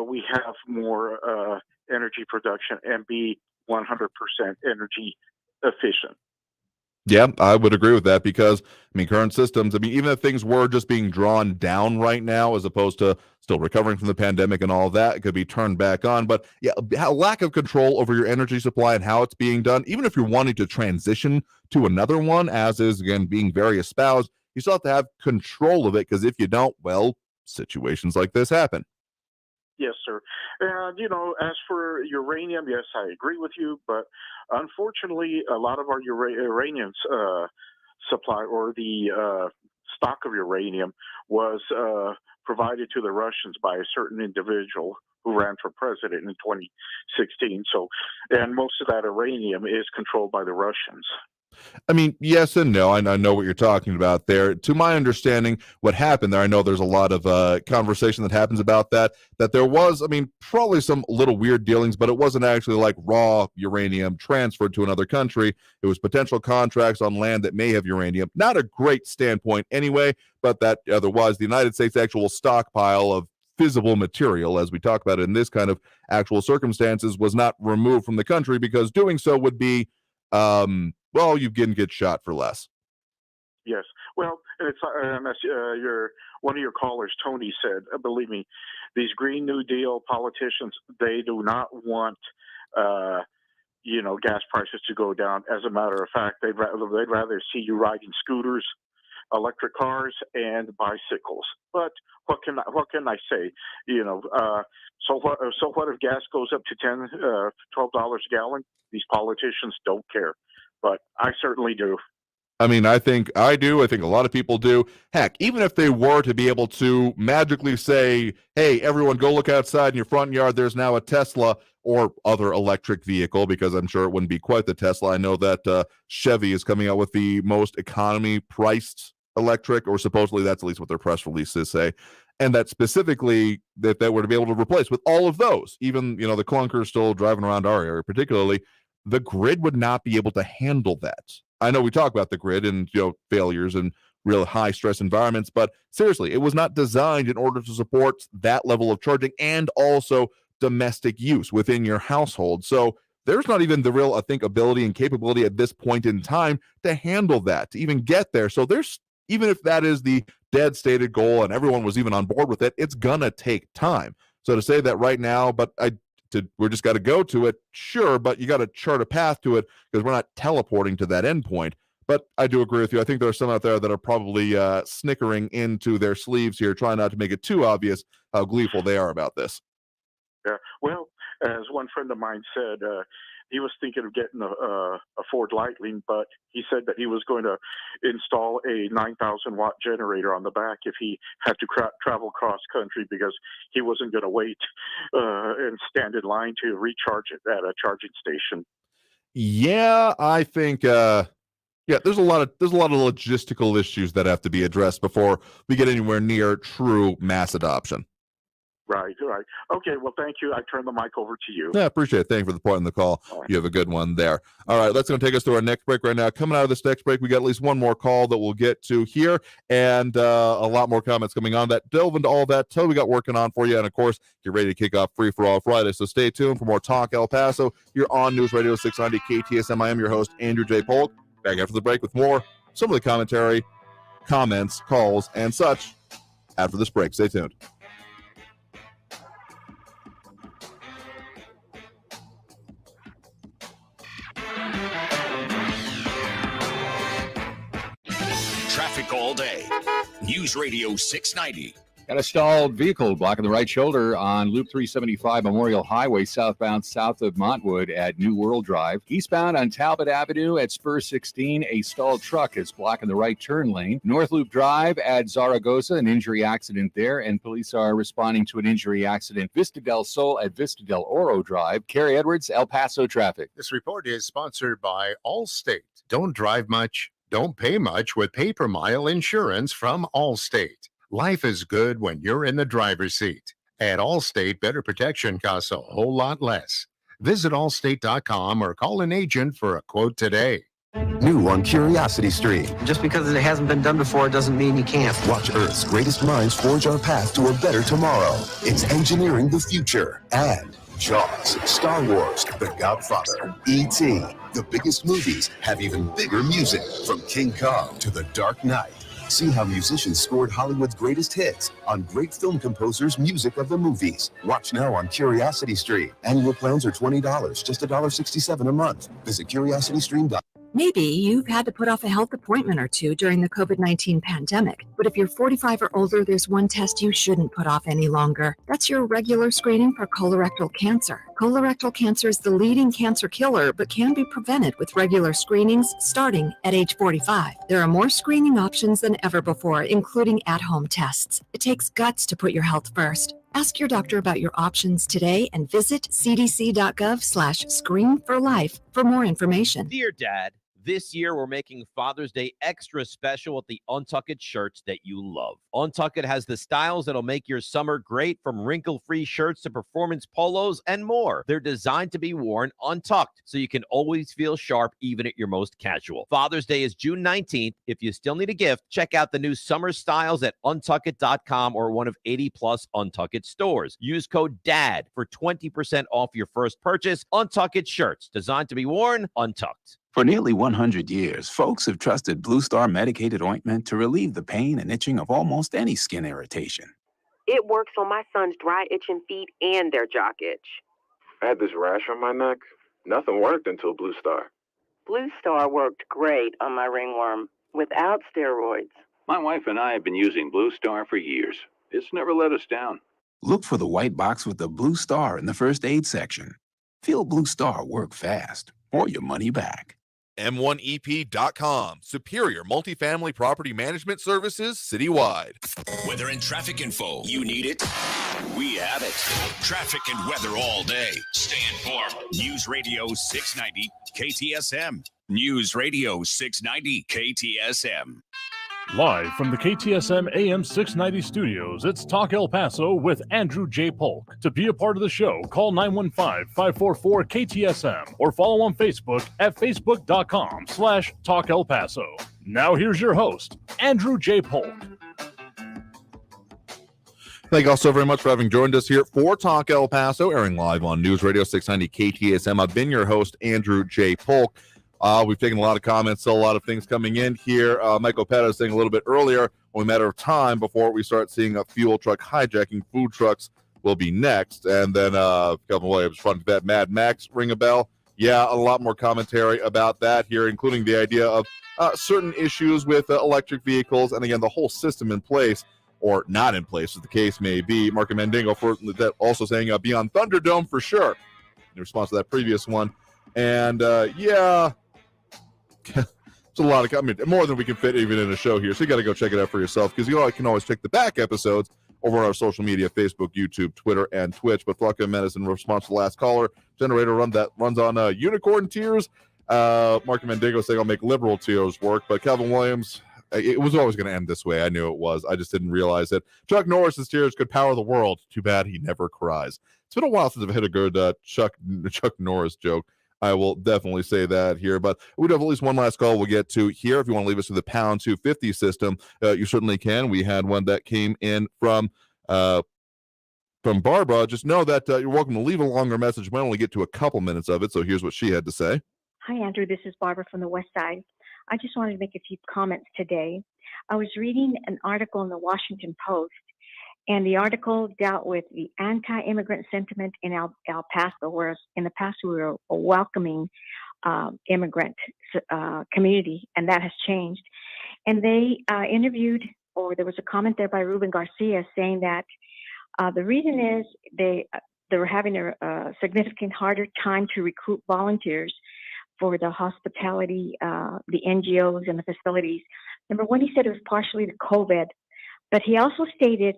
we have more energy production and be 100% energy efficient. Yeah, I would agree with that, because, I mean, current systems, I mean, even if things were just being drawn down right now, as opposed to still recovering from the pandemic and all that, it could be turned back on. But yeah, lack of control over your energy supply and how it's being done, even if you're wanting to transition to another one, as is, again, being very espoused, you still have to have control of it, because if you don't, well, situations like this happen. Yes, sir. And, as for uranium, yes, I agree with you. But unfortunately, a lot of our uranium supply, or the stock of uranium, was provided to the Russians by a certain individual who ran for president in 2016. So, and most of that uranium is controlled by the Russians. I mean, yes and no. I know what you're talking about there. To my understanding, what happened there, I know there's a lot of conversation that happens about that there was, I mean, probably some little weird dealings, but it wasn't actually like raw uranium transferred to another country. It was potential contracts on land that may have uranium. Not a great standpoint anyway, but that otherwise the United States' actual stockpile of fissile material, as we talk about it in this kind of actual circumstances, was not removed from the country, because doing so would be well, you can get shot for less. Yes. Well, it's as one of your callers, Tony, said, believe me, these Green New Deal politicians, they do not want gas prices to go down. As a matter of fact, they'd rather see you riding scooters, electric cars, and bicycles. But what can I say? So what if gas goes up to $10, $12 a gallon? These politicians don't care, but I certainly do. I mean, I think I do. I think a lot of people do. Heck, even if they were to be able to magically say, hey, everyone go look outside in your front yard, there's now a Tesla or other electric vehicle, because I'm sure it wouldn't be quite the Tesla. I know that Chevy is coming out with the most economy priced electric, or supposedly that's at least what their press releases say. And that specifically that were to be able to replace with all of those, even, the clunkers still driving around our area, particularly, the grid would not be able to handle that. I know we talk about the grid and failures and real high stress environments, but seriously, it was not designed in order to support that level of charging and also domestic use within your household. So there's not even the real, I think, ability and capability at this point in time to handle that, to even get there. So there's, even if that is the dead stated goal and everyone was even on board with it, it's gonna take time. So to say that right now, but we're just got to go to it, sure, but you got to chart a path to it, because we're not teleporting to that endpoint. But I do agree with you. I think there are some out there that are probably snickering into their sleeves here, trying not to make it too obvious how gleeful they are about this. Yeah. Well, as one friend of mine said, he was thinking of getting a Ford Lightning, but he said that he was going to install a 9,000-watt generator on the back if he had to travel cross country, because he wasn't going to wait and stand in line to recharge it at a charging station. Yeah, I think there's a lot of logistical issues that have to be addressed before we get anywhere near true mass adoption. Right. Okay, well, thank you. I turn the mic over to you. Yeah, appreciate it. Thank you for the point in the call. Right. You have a good one there. All right, that's going to take us to our next break right now. Coming out of this next break, we got at least one more call that we'll get to here, and a lot more comments coming on that. Delve into all that we got working on for you, and of course, get ready to kick off Free for All Friday. So stay tuned for more Talk El Paso. You're on News Radio 690 KTSM. I am your host, Andrew J. Polk. Back after the break with more, some of the commentary, comments, calls, and such after this break. Stay tuned. Traffic all day. News Radio 690. Got a stalled vehicle blocking the right shoulder on Loop 375 Memorial Highway southbound south of Montwood at New World Drive. Eastbound on Talbot Avenue at Spur 16, a stalled truck is blocking the right turn lane. North Loop Drive at Zaragoza, an injury accident there, and police are responding to an injury accident. Vista del Sol at Vista del Oro Drive. Kerry Edwards, El Paso traffic. This report is sponsored by Allstate. Don't drive much, don't pay much with pay-per-mile insurance from Allstate. Life is good when you're in the driver's seat. At Allstate, better protection costs a whole lot less. Visit allstate.com or call an agent for a quote today. New on Curiosity Stream. Just because it hasn't been done before doesn't mean you can't. Watch Earth's greatest minds forge our path to a better tomorrow. It's engineering the future. And Jaws, Star Wars, The Godfather, E.T. The biggest movies have even bigger music, from King Kong to The Dark Knight. See how musicians scored Hollywood's greatest hits on great film composers' music of the movies. Watch now on Curiosity Stream. Annual plans are $20, just $1.67 a month. Visit curiositystream.com. Maybe you've had to put off a health appointment or two during the COVID-19 pandemic. But if you're 45 or older, there's one test you shouldn't put off any longer. That's your regular screening for colorectal cancer. Colorectal cancer is the leading cancer killer, but can be prevented with regular screenings starting at age 45. There are more screening options than ever before, including at-home tests. It takes guts to put your health first. Ask your doctor about your options today and visit cdc.gov/screen4life for more information. Dear Dad, this year we're making Father's Day extra special with the Untucked shirts that you love. Untucked has the styles that'll make your summer great, from wrinkle-free shirts to performance polos and more. They're designed to be worn untucked, so you can always feel sharp even at your most casual. Father's Day is June 19th. If you still need a gift, check out the new summer styles at untucked.com or one of 80-plus Untucked stores. Use code DAD for 20% off your first purchase. Untucked shirts, designed to be worn untucked. For nearly 100 years, folks have trusted Blue Star medicated ointment to relieve the pain and itching of almost any skin irritation. It works on my son's dry, itching feet and their jock itch. I had this rash on my neck. Nothing worked until Blue Star. Blue Star worked great on my ringworm without steroids. My wife and I have been using Blue Star for years. It's never let us down. Look for the white box with the blue star in the first aid section. Feel Blue Star work fast or your money back. M1EP.com. Superior multifamily property management services citywide. Weather and traffic info. You need it? We have it. Traffic and weather all day. Stay informed. News Radio 690 KTSM. News Radio 690 KTSM. Live from the KTSM AM 690 studios, it's Talk El Paso with Andrew J. Polk. To be a part of the show, call 915-544-KTSM or follow on Facebook at facebook.com/Talk El Paso. Now here's your host, Andrew J. Polk. Thank you all so very much for having joined us here for Talk El Paso, airing live on News Radio 690 KTSM. I've been your host, Andrew J. Polk. We've taken a lot of comments, still a lot of things coming in here. Michael Pettis saying a little bit earlier, only a matter of time before we start seeing a fuel truck hijacking. Food trucks will be next. And then Kevin Williams, front vet Mad Max, ring a bell. Yeah, a lot more commentary about that here, including the idea of certain issues with electric vehicles. And again, the whole system in place, or not in place, as the case may be. Mark Mandingo for that also saying beyond Thunderdome for sure, in response to that previous one. And yeah, it's a lot of, I mean, more than we can fit even in a show here. So you got to go check it out for yourself, because you can always check the back episodes over on our social media, Facebook, YouTube, Twitter, and Twitch. But Flocka Menace, in response to the last caller, generator runs on unicorn tears. Mark Mandingo saying I'll make liberal tears work. But Calvin Williams, it was always going to end this way. I knew it was. I just didn't realize it. Chuck Norris's tears could power the world. Too bad he never cries. It's been a while since I've hit a good Chuck Norris joke. I will definitely say that here, but we do have at least one last call we'll get to here. If you want to leave us through the pound 250 system, you certainly can. We had one that came in from Barbara. Just know that you're welcome to leave a longer message. We might only get to a couple minutes of it, so here's what she had to say. Hi, Andrew. This is Barbara from the West Side. I just wanted to make a few comments today. I was reading an article in the Washington Post, and the article dealt with the anti-immigrant sentiment in El Paso, whereas in the past we were a welcoming immigrant community, and that has changed. And they interviewed, or there was a comment there by Ruben Garcia saying that the reason is they were having a significant harder time to recruit volunteers for the hospitality, the NGOs and the facilities. Number one, he said it was partially the COVID, but he also stated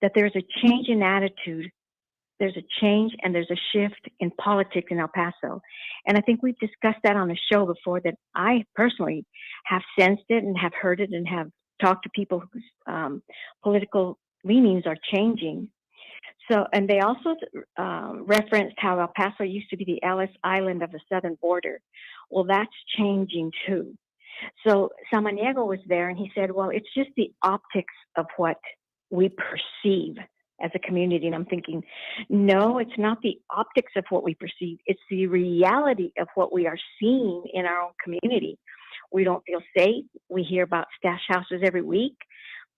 that there's a change in attitude, there's a change, and there's a shift in politics in El Paso. And I think we've discussed that on the show before, that I personally have sensed it and have heard it and have talked to people whose political leanings are changing. So, and they also referenced how El Paso used to be the Ellis Island of the southern border. Well, that's changing too. So Samaniego was there, and he said, well, it's just the optics of what we perceive as a community. And I'm thinking, no, it's not the optics of what we perceive. It's the reality of what we are seeing in our own community. We don't feel safe. We hear about stash houses every week,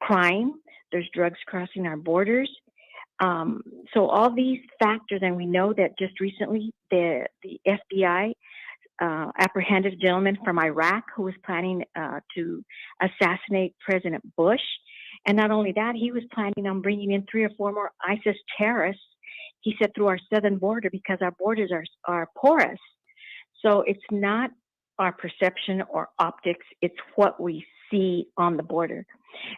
crime, there's drugs crossing our borders. So all these factors, and we know that just recently the FBI apprehended a gentleman from Iraq who was planning to assassinate President Bush. And not only that, he was planning on bringing in 3 or 4 more ISIS terrorists, he said, through our southern border, because our borders are porous. So it's not our perception or optics, it's what we see on the border.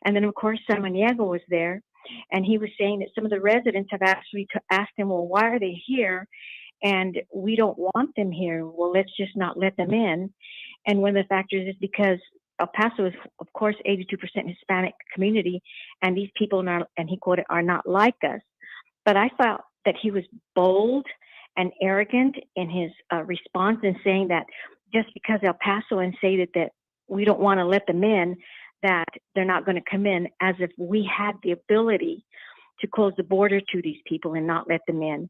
And then, of course, Samaniego was there, and he was saying that some of the residents have actually asked him, well, why are they here? And we don't want them here. Well, let's just not let them in. And one of the factors is because El Paso is, of course, 82% Hispanic community, and these people, and he quoted, are not like us. But I felt that he was bold and arrogant in his response in saying that just because El Pasoans say that we don't want to let them in, that they're not going to come in, as if we had the ability to close the border to these people and not let them in.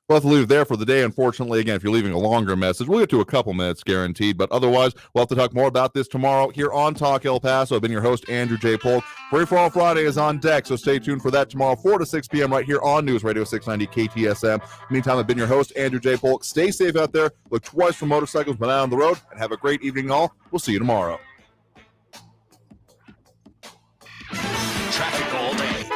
We'll have to leave it there for the day. Unfortunately, again, if you're leaving a longer message, we'll get to a couple minutes guaranteed. But otherwise, we'll have to talk more about this tomorrow here on Talk El Paso. I've been your host, Andrew J. Polk. Free for All Friday is on deck, so stay tuned for that tomorrow, 4 to 6 p.m. right here on News Radio 690 KTSM. Meantime, I've been your host, Andrew J. Polk. Stay safe out there. Look twice for motorcycles when out on the road, and have a great evening all. We'll see you tomorrow. Traffic all day.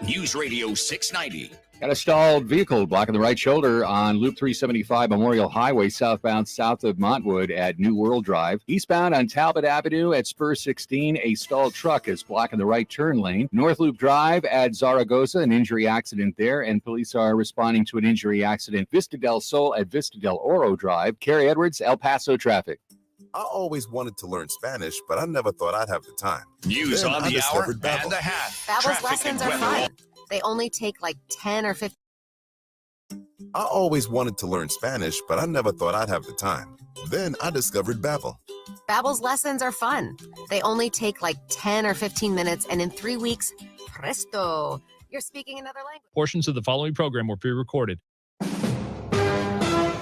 News Radio 690. Got a stalled vehicle blocking the right shoulder on Loop 375 Memorial Highway southbound south of Montwood at New World Drive. Eastbound on Talbot Avenue at Spur 16, a stalled truck is blocking the right turn lane. North Loop Drive at Zaragoza, an injury accident there, and police are responding to an injury accident. Vista del Sol at Vista del Oro Drive. Carrie Edwards, El Paso traffic. I always wanted to learn Spanish, but I never thought I'd have the time. News Then on I the hour discovered Babbel. and a half. Babbel's Traffic lessons and are weather. fun. They only take like 10 or 15. I always wanted to learn Spanish, but I never thought I'd have the time. Then I discovered Babbel. Babbel's lessons are fun. They only take like 10 or 15 minutes, and in 3 weeks, presto, you're speaking another language. Portions of the following program were pre-recorded.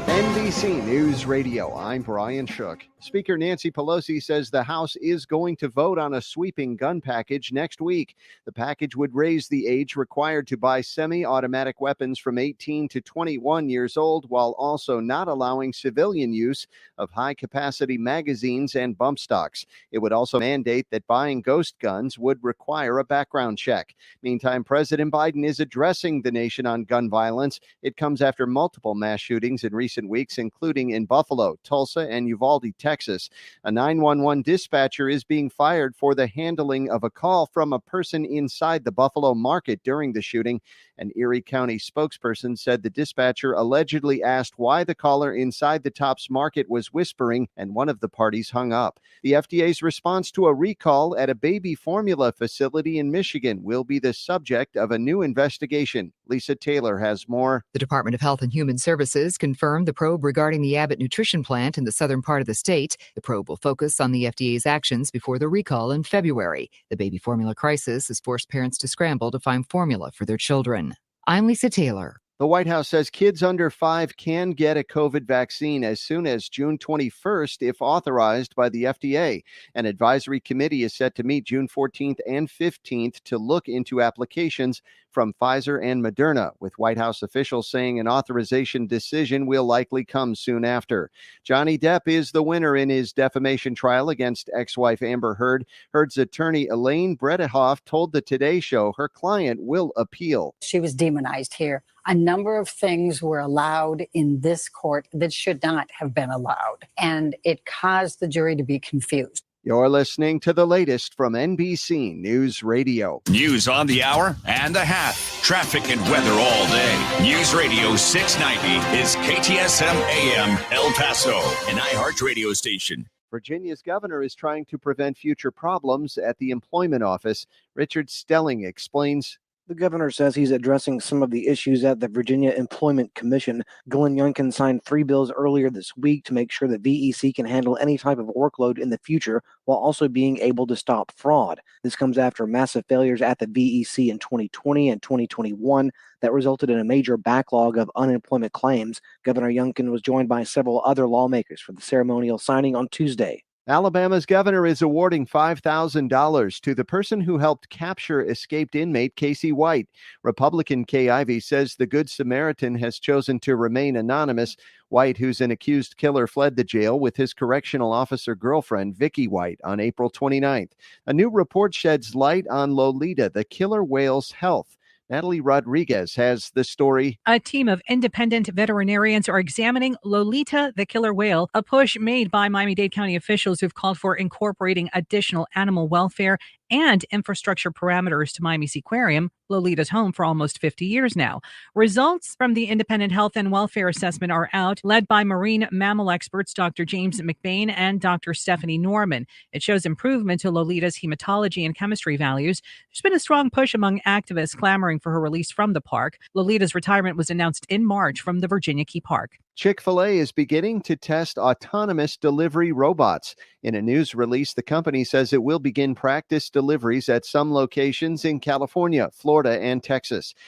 NBC News Radio, I'm Brian Shook. Speaker Nancy Pelosi says the House is going to vote on a sweeping gun package next week. The package would raise the age required to buy semi-automatic weapons from 18 to 21 years old, while also not allowing civilian use of high-capacity magazines and bump stocks. It would also mandate that buying ghost guns would require a background check. Meantime, President Biden is addressing the nation on gun violence. It comes after multiple mass shootings in recent weeks, including in Buffalo, Tulsa, and Uvalde, Texas. A 911 dispatcher is being fired for the handling of a call from a person inside the Buffalo market during the shooting. An Erie County spokesperson said the dispatcher allegedly asked why the caller inside the Tops Market was whispering, and one of the parties hung up. The FDA's response to a recall at a baby formula facility in Michigan will be the subject of a new investigation. Lisa Taylor has more. The Department of Health and Human Services confirmed the probe regarding the Abbott nutrition plant in the southern part of the state. The probe will focus on the FDA's actions before the recall in February. The baby formula crisis has forced parents to scramble to find formula for their children. I'm Lisa Taylor. The White House says kids under 5 can get a COVID vaccine as soon as June 21st if authorized by the FDA. An advisory committee is set to meet June 14th and 15th to look into applications from Pfizer and Moderna, with White House officials saying an authorization decision will likely come soon after. Johnny Depp is the winner in his defamation trial against ex-wife Amber Heard. Heard's attorney Elaine Bredehoff told the Today Show her client will appeal. She was demonized here. A number of things were allowed in this court that should not have been allowed, and it caused the jury to be confused. You're listening to the latest from NBC News Radio. News on the hour and a half. Traffic and weather all day. News Radio 690 is KTSM AM El Paso, an iHeart radio station. Virginia's governor is trying to prevent future problems at the employment office. Richard Stelling explains. The governor says he's addressing some of the issues at the Virginia Employment Commission. Glenn Youngkin signed 3 bills earlier this week to make sure that VEC can handle any type of workload in the future while also being able to stop fraud. This comes after massive failures at the VEC in 2020 and 2021 that resulted in a major backlog of unemployment claims. Governor Youngkin was joined by several other lawmakers for the ceremonial signing on Tuesday. Alabama's governor is awarding $5,000 to the person who helped capture escaped inmate Casey White. Republican Kay Ivey says the Good Samaritan has chosen to remain anonymous. White, who's an accused killer, fled the jail with his correctional officer girlfriend, Vicky White, on April 29th. A new report sheds light on Lolita, the killer whale's health. Natalie Rodriguez has the story. A team of independent veterinarians are examining Lolita, the killer whale, a push made by Miami-Dade County officials who've called for incorporating additional animal welfare and infrastructure parameters to Miami's aquarium, Lolita's home for almost 50 years now. Results from the independent health and welfare assessment are out, led by marine mammal experts Dr. James McBain and Dr. Stephanie Norman. It shows improvement to Lolita's hematology and chemistry values. There's been a strong push among activists clamoring for her release from the park. Lolita's retirement was announced in March from the Virginia Key Park. Chick-fil-A is beginning to test autonomous delivery robots. In a news release, the company says it will begin practice deliveries at some locations in California, Florida, and Texas.